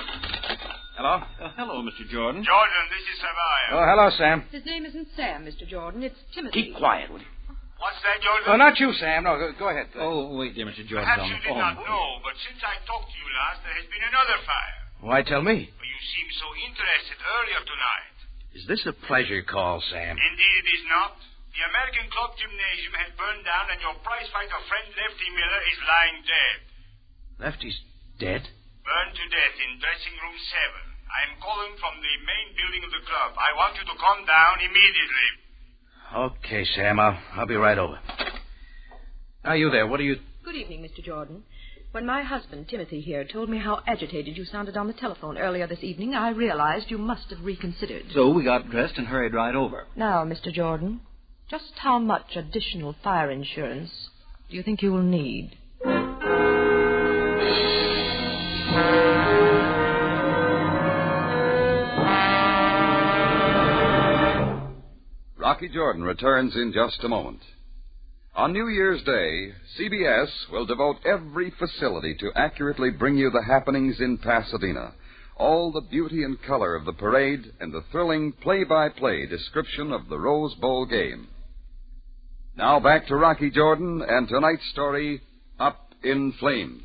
Hello? Hello, Mr. Jordan. Jordan, this is Savaya. Oh, hello, Sam. His name isn't Sam, Mr. Jordan. It's Timothy. Keep quiet, will you? What's that, Jordan? Oh, not you, Sam. No, go ahead. Please. Oh, wait, dear Mr. Jordan. Perhaps you did not know, but since I talked to you last, there has been another fire. Why tell me? Well, you seemed so interested earlier tonight. Is this a pleasure call, Sam? Indeed it is not. The American Club Gymnasium has burned down, and your prizefighter friend Lefty Miller is lying dead. Lefty's dead? Burned to death in dressing room 7. I am calling from the main building of the club. I want you to come down immediately. Okay, Sam. I'll be right over. Now, you there. What are you... Good evening, Mr. Jordan. When my husband, Timothy, here, told me how agitated you sounded on the telephone earlier this evening, I realized you must have reconsidered. So we got dressed and hurried right over. Now, Mr. Jordan, just how much additional fire insurance do you think you will need? Rocky Jordan returns in just a moment. On New Year's Day, CBS will devote every facility to accurately bring you the happenings in Pasadena, all the beauty and color of the parade, and the thrilling play-by-play description of the Rose Bowl game. Now back to Rocky Jordan and tonight's story, Up in Flames.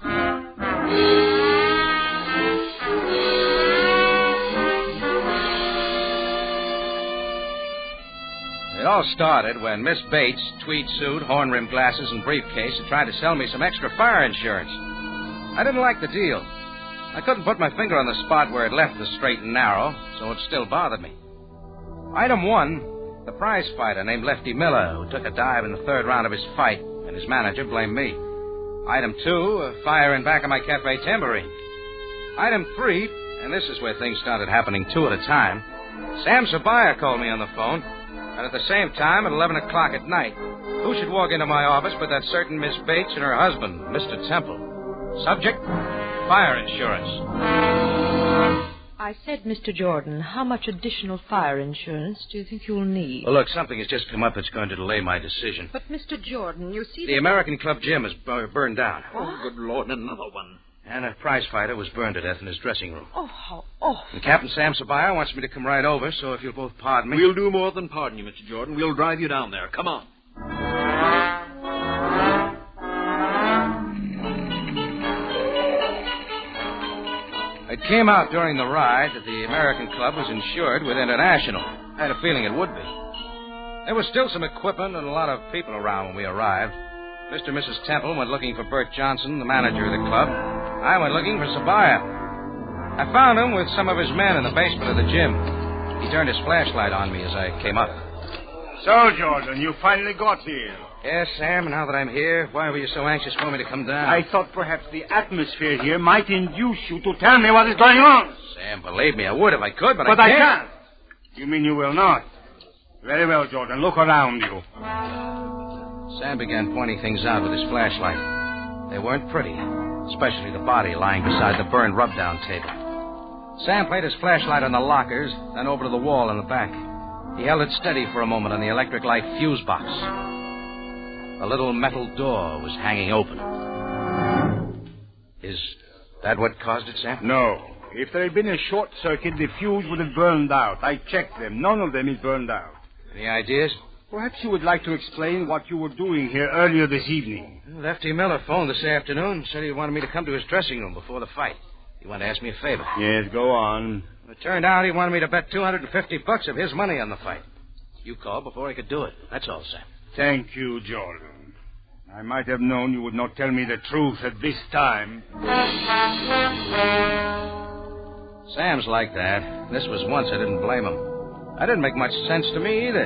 It all started when Miss Bates, tweed suit, horn-rimmed glasses, and briefcase, had tried to sell me some extra fire insurance. I didn't like the deal. I couldn't put my finger on the spot where it left the straight and narrow, so it still bothered me. Item 1, the prize fighter named Lefty Miller, who took a dive in the third round of his fight, and his manager blamed me. Item 2, a fire in back of my cafe tambourine. Item 3, and this is where things started happening two at a time, Sam Sabaya called me on the phone. And at the same time, at 11 o'clock at night, who should walk into my office but that certain Miss Bates and her husband, Mr. Temple. Subject, fire insurance. I said, Mr. Jordan, how much additional fire insurance do you think you'll need? Well, look, something has just come up that's going to delay my decision. But, Mr. Jordan, you see... The American Club gym is burned down. Oh, good Lord, another one. And a prize fighter was burned to death in his dressing room. Oh, how awful. And Captain Sam Sabaya wants me to come right over, so if you'll both pardon me... We'll do more than pardon you, Mr. Jordan. We'll drive you down there. Come on. It came out during the ride that the American Club was insured with International. I had a feeling it would be. There was still some equipment and a lot of people around when we arrived. Mr. and Mrs. Temple went looking for Bert Johnson, the manager of the club. I went looking for Sabaya. I found him with some of his men in the basement of the gym. He turned his flashlight on me as I came up. So, Jordan, you finally got here. Yes, Sam, now that I'm here, why were you so anxious for me to come down? I thought perhaps the atmosphere here might induce you to tell me what is going on. Sam, believe me, I would if I could, but I can't. can't. You mean you will not? Very well, Jordan. Look around you. Sam began pointing things out with his flashlight. They weren't pretty, especially the body lying beside the burned rub-down table. Sam played his flashlight on the lockers, then over to the wall in the back. He held it steady for a moment on the electric light fuse box. A little metal door was hanging open. Is that what caused it, Sam? No. If there had been a short circuit, the fuse would have burned out. I checked them. None of them is burned out. Any ideas? Perhaps you would like to explain what you were doing here earlier this evening. Lefty Miller phoned this afternoon, said he wanted me to come to his dressing room before the fight. He wanted to ask me a favor. Yes, go on. It turned out he wanted me to bet $250 of his money on the fight. You called before I could do it. That's all, Sam. Thank you, Jordan. I might have known you would not tell me the truth at this time. Sam's like that. This was once I didn't blame him. That didn't make much sense to me either.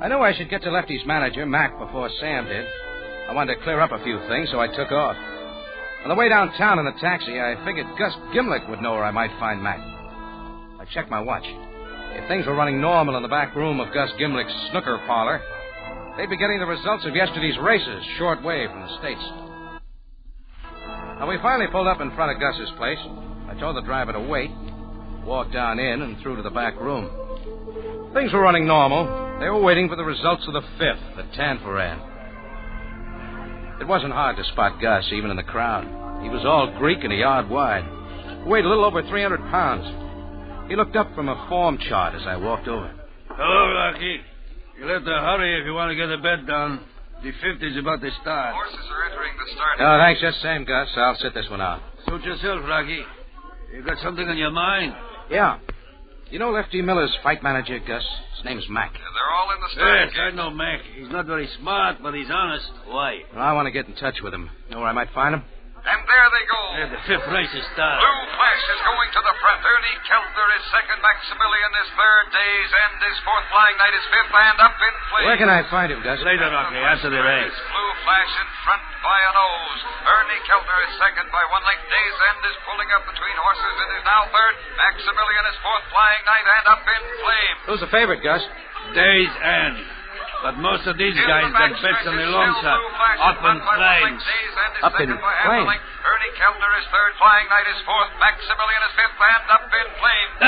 I knew I should get to Lefty's manager, Mac, before Sam did. I wanted to clear up a few things, so I took off. On the way downtown in the taxi, I figured Gus Gimlick would know where I might find Mac. I checked my watch. If things were running normal in the back room of Gus Gimlick's snooker parlor, they'd be getting the results of yesterday's races short way from the States. Now, we finally pulled up in front of Gus's place. I told the driver to wait, walked down in and through to the back room. Things were running normal. They were waiting for the results of the fifth, the Tanforan. It wasn't hard to spot Gus, even in the crowd. He was all Greek and a yard wide. Weighed a little over 300 pounds. He looked up from a form chart as I walked over. Hello, Rocky. You'll have to hurry if you want to get the bed down. The 50's about to start. Horses are entering the starting. Oh, thanks, just same, Gus. I'll sit this one out. Suit yourself, Rocky. You got something on your mind? Yeah. You know Lefty Miller's fight manager, Gus? His name's Mac. Yeah, they're all in the starting. Yes, I know Mac. He's not very smart, but he's honest. Why? Well, I want to get in touch with him. You know where I might find him? And there they go. Yeah, the fifth race is started. Blue Flash is going to the front. Ernie Keltner is second. Maximilian is third. Day's End is fourth. Flying Knight is fifth. And up in flames. Where can I find him, Gus? Later, Rocky, after the race. Blue Flash in front by a nose. Ernie Keltner is second by 1 length. Day's End is pulling up between horses and is now third. Maximilian is fourth. Flying Knight and up in flames. Who's the favorite, Gus? Day's End. But most of these guys got bets on the long shot. Up in flames. Up in flames? Ernie Keltner is third. Flying Knight is fourth. Maximilian is fifth. And up in flames.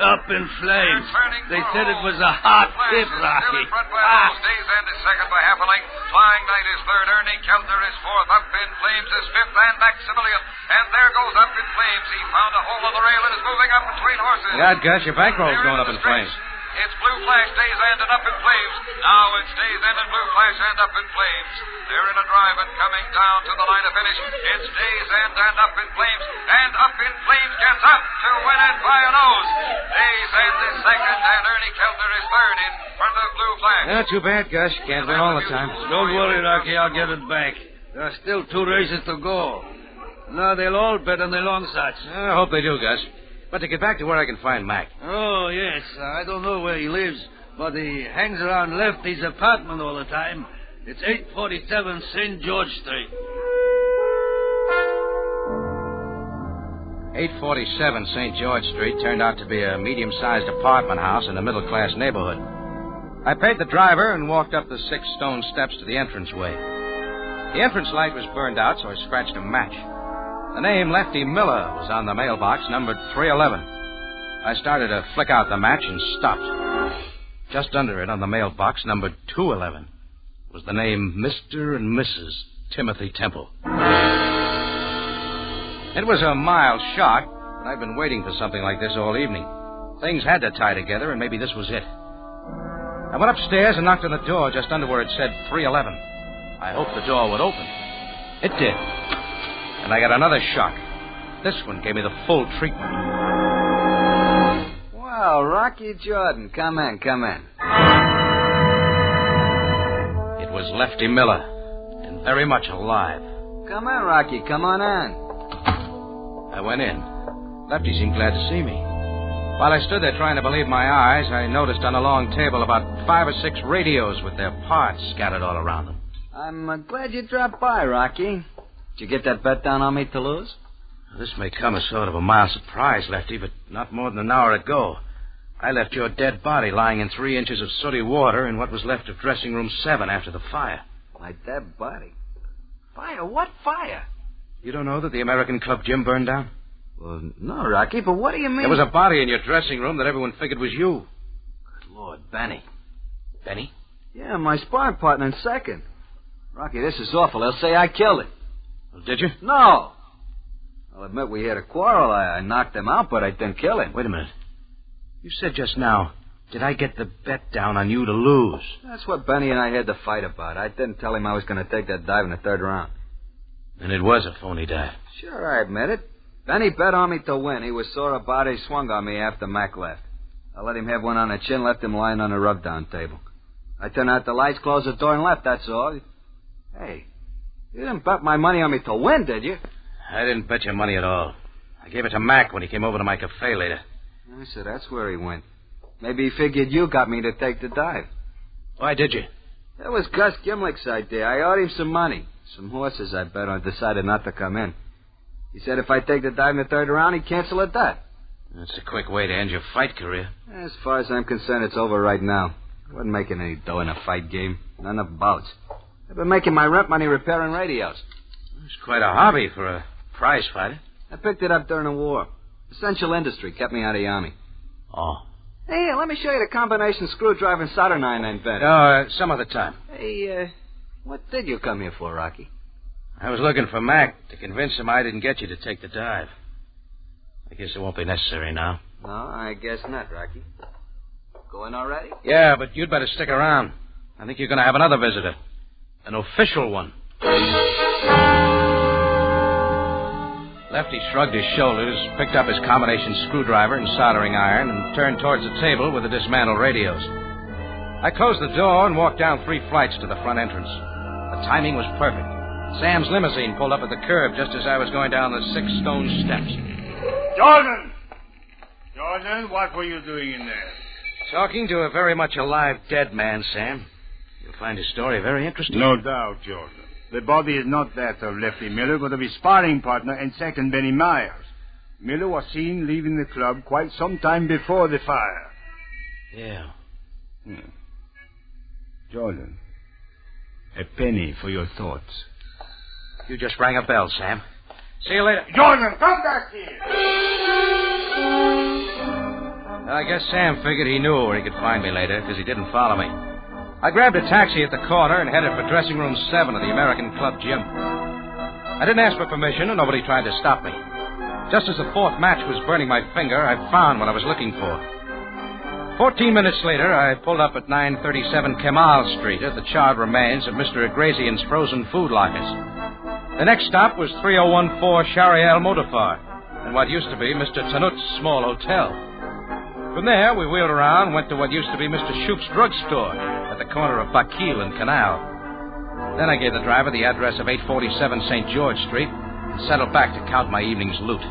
Up in flames. They said it was a hot tip, Rocky. Day's End is second by half a length. Flying Knight is third. Ernie Keltner is fourth. Up in flames is fifth. And Maximilian. And there goes Up in Flames. He found a hole in the rail and is moving up between horses. God, Gus, your bankroll's going up in flames. It's Blue Flash, Day's End, and Up in Flames. Now it's Day's End and Blue Flash and Up in Flames. They're in a drive and coming down to the line of finish. It's Day's End and Up in Flames. And Up in Flames gets up to win it by a nose. Day's End is second, and Ernie Keltner is third in front of Blue Flash. Not too bad, Gus. Can't win all the time. Don't worry, Rocky. I'll get it back. There are still 2 races to go. Now they'll all bet on the long shots. I hope they do, Gus. But to get back to where I can find Mac. Oh, yes. I don't know where he lives, but he hangs around Lefty's apartment all the time. It's 847 St. George Street. 847 St. George Street turned out to be a medium-sized apartment house in a middle-class neighborhood. I paid the driver and walked up the 6 stone steps to the entranceway. The entrance light was burned out, so I scratched a match. The name Lefty Miller was on the mailbox, numbered 311. I started to flick out the match and stopped. Just under it on the mailbox, numbered 211, was the name Mr. and Mrs. Timothy Temple. It was a mild shock, but I've been waiting for something like this all evening. Things had to tie together, and maybe this was it. I went upstairs and knocked on the door just under where it said 311. I hoped the door would open. It did. And I got another shock. This one gave me the full treatment. Well, Rocky Jordan, come in. It was Lefty Miller, and very much alive. Come in, Rocky, come on in. I went in. Lefty seemed glad to see me. While I stood there trying to believe my eyes, I noticed on a long table about 5 or 6 radios with their parts scattered all around them. I'm glad you dropped by, Rocky. Did you get that bet down on me to lose? This may come as sort of a mild surprise, Lefty, but not more than an hour ago. I left your dead body lying in 3 inches of sooty water in what was left of dressing room 7 after the fire. My dead body? Fire? What fire? You don't know that the American Club gym burned down? Well, no, Rocky, but what do you mean? There was a body in your dressing room that everyone figured was you. Good Lord, Benny. Benny? Yeah, my sparring partner in second. Rocky, this is awful. They'll say I killed him. Well, did you? No. I'll admit we had a quarrel. I knocked him out, but I didn't kill him. Wait a minute. You said just now, did I get the bet down on you to lose? That's what Benny and I had to fight about. I didn't tell him I was going to take that dive in the 3rd round. And it was a phony dive. Sure, I admit it. Benny bet on me to win. He was sore about it. He swung on me after Mac left. I let him have one on the chin, left him lying on the rub-down table. I turned out the lights, closed the door, and left, that's all. Hey, you didn't bet my money on me to win, did you? I didn't bet your money at all. I gave it to Mac when he came over to my cafe later. I said that's where he went. Maybe he figured you got me to take the dive. Why did you? That was Gus Gimlick's idea. I owed him some money. Some horses I bet on decided not to come in. He said if I take the dive in the 3rd round, he'd cancel at that. That's a quick way to end your fight career. As far as I'm concerned, it's over right now. I wasn't making any dough in a fight game. Not enough bouts. I've been making my rent money repairing radios. It's quite a hobby for a prize fighter. I picked it up during the war. Essential industry kept me out of the Army. Oh. Hey, let me show you the combination screwdriver and solder iron I invented. No, some other time. Hey, what did you come here for, Rocky? I was looking for Mac to convince him I didn't get you to take the dive. I guess it won't be necessary now. No, I guess not, Rocky. Going already? Yeah, but you'd better stick around. I think you're going to have another visitor. An official one. Lefty shrugged his shoulders, picked up his combination screwdriver and soldering iron, and turned towards the table with the dismantled radios. I closed the door and walked down 3 flights to the front entrance. The timing was perfect. Sam's limousine pulled up at the curb just as I was going down the 6 stone steps. Jordan! Jordan, what were you doing in there? Talking to a very much alive dead man, Sam. You'll find his story very interesting. No doubt, Jordan. The body is not that of Lefty Miller, but of his sparring partner and second, Benny Myers. Miller was seen leaving the club quite some time before the fire. Yeah. Jordan, a penny for your thoughts. You just rang a bell, Sam. See you later. Jordan, come back here! I guess Sam figured he knew where he could find me later, because he didn't follow me. I grabbed a taxi at the corner and headed for dressing room 7 of the American Club gym. I didn't ask for permission, and nobody tried to stop me. Just as the 4th match was burning my finger, I found what I was looking for. 14 minutes later, I pulled up at 937 Kemal Street at the charred remains of Mr. Agrazian's frozen food lockers. The next stop was 3014 Shariel Motorfar, and what used to be Mr. Tanut's small hotel. From there, we wheeled around and went to what used to be Mr. Shoup's drugstore at the corner of Bakil and Canal. Then I gave the driver the address of 847 St. George Street and settled back to count my evening's loot.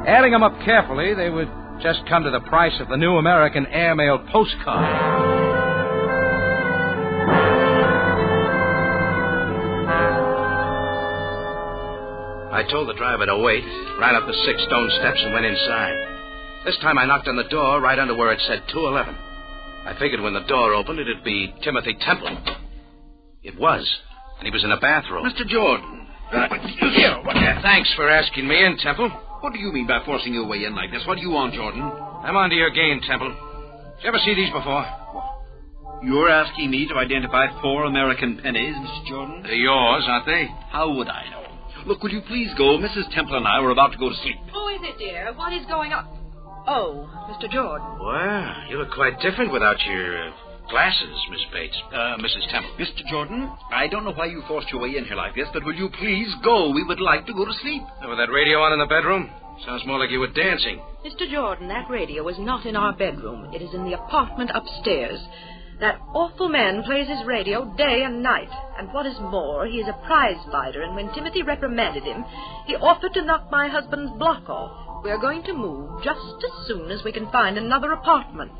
Adding them up carefully, they would just come to the price of the new American airmail postcard. I told the driver to wait, ran up the 6 stone steps, and went inside. This time I knocked on the door right under where it said 211. I figured when the door opened, it'd be Timothy Temple. It was, and he was in a bathrobe. Mr. Jordan. Thanks for asking me in, Temple. What do you mean by forcing your way in like this? What do you want, Jordan? I'm onto your game, Temple. Did you ever see these before? You're asking me to identify 4 American pennies, Mr. Jordan? They're yours, aren't they? How would I know? Look, will you please go? Mrs. Temple and I were about to go to sleep. Who is it, dear? What is going on? Oh, Mr. Jordan. Well, you look quite different without your glasses, Miss Bates. Mrs. Temple. Mr. Jordan, I don't know why you forced your way in here like this, but will you please go? We would like to go to sleep. With that radio on in the bedroom? Sounds more like you were dancing. Mr. Jordan, that radio is not in our bedroom. It is in the apartment upstairs. That awful man plays his radio day and night. And what is more, he is a prize fighter, and when Timothy reprimanded him, he offered to knock my husband's block off. We are going to move just as soon as we can find another apartment.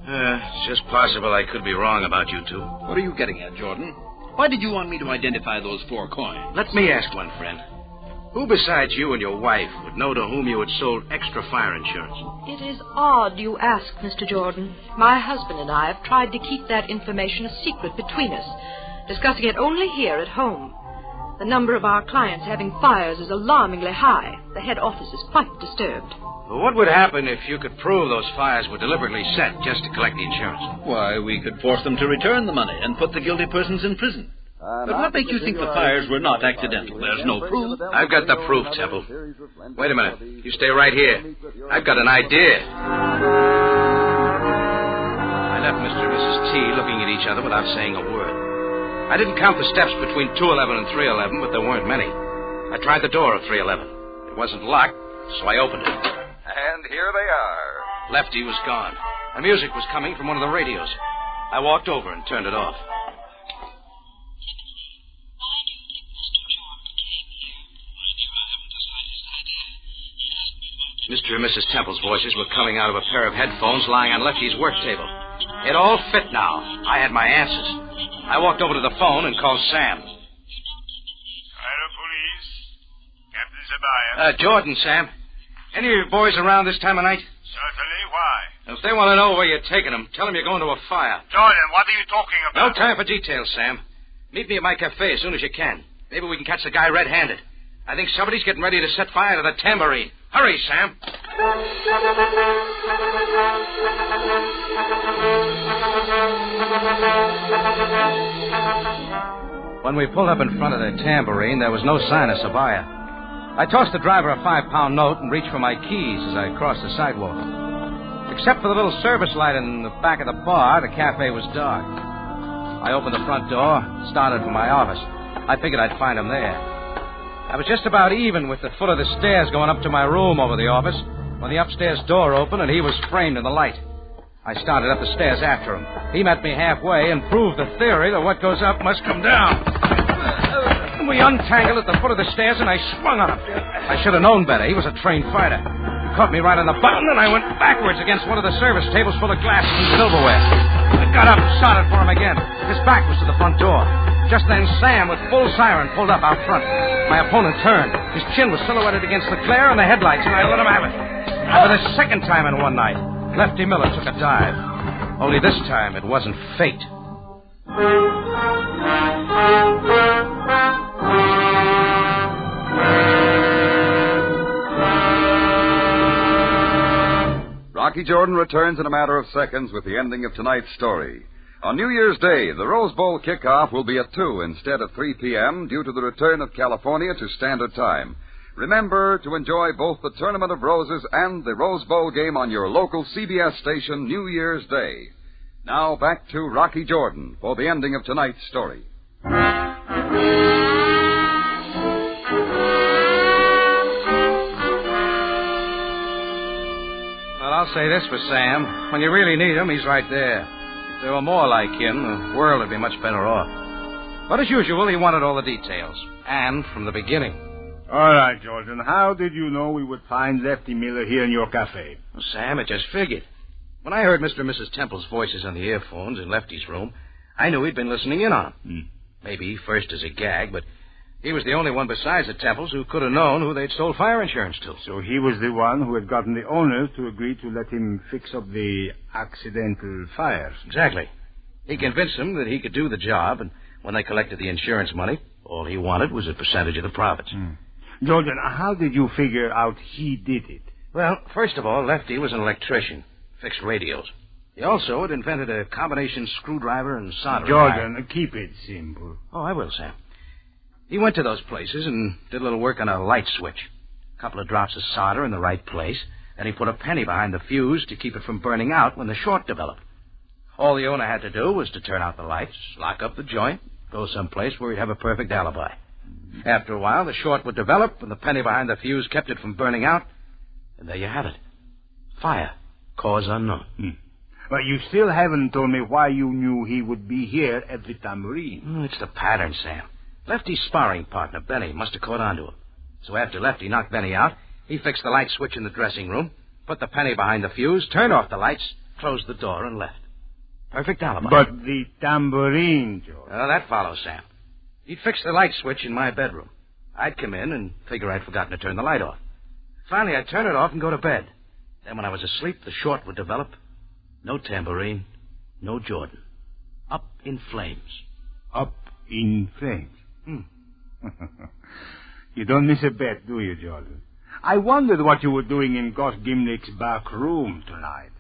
It's just possible I could be wrong about you two. What are you getting at, Jordan? Why did you want me to identify those 4 coins? Let me ask one, friend. Who besides you and your wife would know to whom you had sold extra fire insurance? It is odd you ask, Mr. Jordan. My husband and I have tried to keep that information a secret between us, discussing it only here at home. The number of our clients having fires is alarmingly high. The head office is quite disturbed. Well, what would happen if you could prove those fires were deliberately set just to collect the insurance? Why, we could force them to return the money and put the guilty persons in prison. But what makes you think the fires were not accidental? There's no proof. I've got the proof, Temple. Wait a minute. You stay right here. I've got an idea. I left Mr. and Mrs. T looking at each other without saying a word. I didn't count the steps between 211 and 311, but there weren't many. I tried the door of 311. It wasn't locked, so I opened it. And here they are. Lefty was gone. The music was coming from one of the radios. I walked over and turned it off. Mr. and Mrs. Temple's voices were coming out of a pair of headphones lying on Lefty's work table. It all fit now. I had my answers. I walked over to the phone and called Sam. Hello, police. Captain Zabaya. Jordan, Sam. Any of your boys around this time of night? Certainly. Why? If they want to know where you're taking them, tell them you're going to a fire. Jordan, what are you talking about? No time for details, Sam. Meet me at my cafe as soon as you can. Maybe we can catch the guy red-handed. I think somebody's getting ready to set fire to the tambourine. Hurry, Sam. When we pulled up in front of the tambourine, there was no sign of Sabaya. I tossed the driver a 5-pound note and reached for my keys as I crossed the sidewalk. Except for the little service light in the back of the bar, the cafe was dark. I opened the front door, started for my office. I figured I'd find him there. I was just about even with the foot of the stairs going up to my room over the office when the upstairs door opened and he was framed in the light. I started up the stairs after him. He met me halfway and proved the theory that what goes up must come down. We untangled at the foot of the stairs, and I swung on him. I should have known better. He was a trained fighter. He caught me right on the button, and I went backwards against one of the service tables full of glasses and silverware. I got up and started for him again. His back was to the front door. Just then, Sam, with full siren, pulled up out front. My opponent turned. His chin was silhouetted against the glare and the headlights, and I let him have it. And for the second time in one night, Lefty Miller took a dive. Only this time, it wasn't fate. Rocky Jordan returns in a matter of seconds with the ending of tonight's story. On New Year's Day, the Rose Bowl kickoff will be at 2 instead of 3 p.m. due to the return of California to Standard Time. Remember to enjoy both the Tournament of Roses and the Rose Bowl game on your local CBS station New Year's Day. Now back to Rocky Jordan for the ending of tonight's story. Well, I'll say this for Sam. When you really need him, he's right there. If there were more like him, the world would be much better off. But as usual, he wanted all the details. And from the beginning. All right, Jordan. How did you know we would find Lefty Miller here in your cafe? Well, Sam, it just figured. When I heard Mr. and Mrs. Temple's voices on the earphones in Lefty's room, I knew he'd been listening in on him. Maybe first as a gag, but he was the only one besides the Temples who could have known who they'd sold fire insurance to. So he was the one who had gotten the owners to agree to let him fix up the accidental fires. Exactly. He convinced them that he could do the job, and when they collected the insurance money, all he wanted was a percentage of the profits. Jordan, how did you figure out he did it? Well, first of all, Lefty was an electrician, fixed radios. He also had invented a combination screwdriver and soldering Jordan, iron. Keep it simple. Oh, I will, Sam. He went to those places and did a little work on a light switch. A couple of drops of solder in the right place, and he put a penny behind the fuse to keep it from burning out when the short developed. All the owner had to do was to turn out the lights, lock up the joint, go someplace where he'd have a perfect alibi. After a while, the short would develop, and the penny behind the fuse kept it from burning out. And there you have it. Fire. Cause unknown. But you still haven't told me why you knew he would be here at the Tambourine. It's the pattern, Sam. Lefty's sparring partner, Benny, must have caught on to him. So after Lefty knocked Benny out, he fixed the light switch in the dressing room, put the penny behind the fuse, turned off the lights, closed the door, and left. Perfect alibi. But the Tambourine, George. Well, that follows, Sam. He'd fix the light switch in my bedroom. I'd come in and figure I'd forgotten to turn the light off. Finally, I'd turn it off and go to bed. Then when I was asleep, the short would develop. No Tambourine, no Jordan. Up in flames. Up in flames? You don't miss a bet, do you, Jordan? I wondered what you were doing in Gus Gimlick's back room tonight.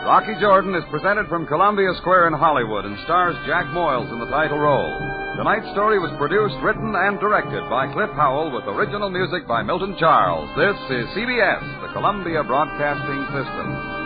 Rocky Jordan is presented from Columbia Square in Hollywood and stars Jack Moyles in the title role. Tonight's story was produced, written, and directed by Cliff Howell with original music by Milton Charles. This is CBS, the Columbia Broadcasting System.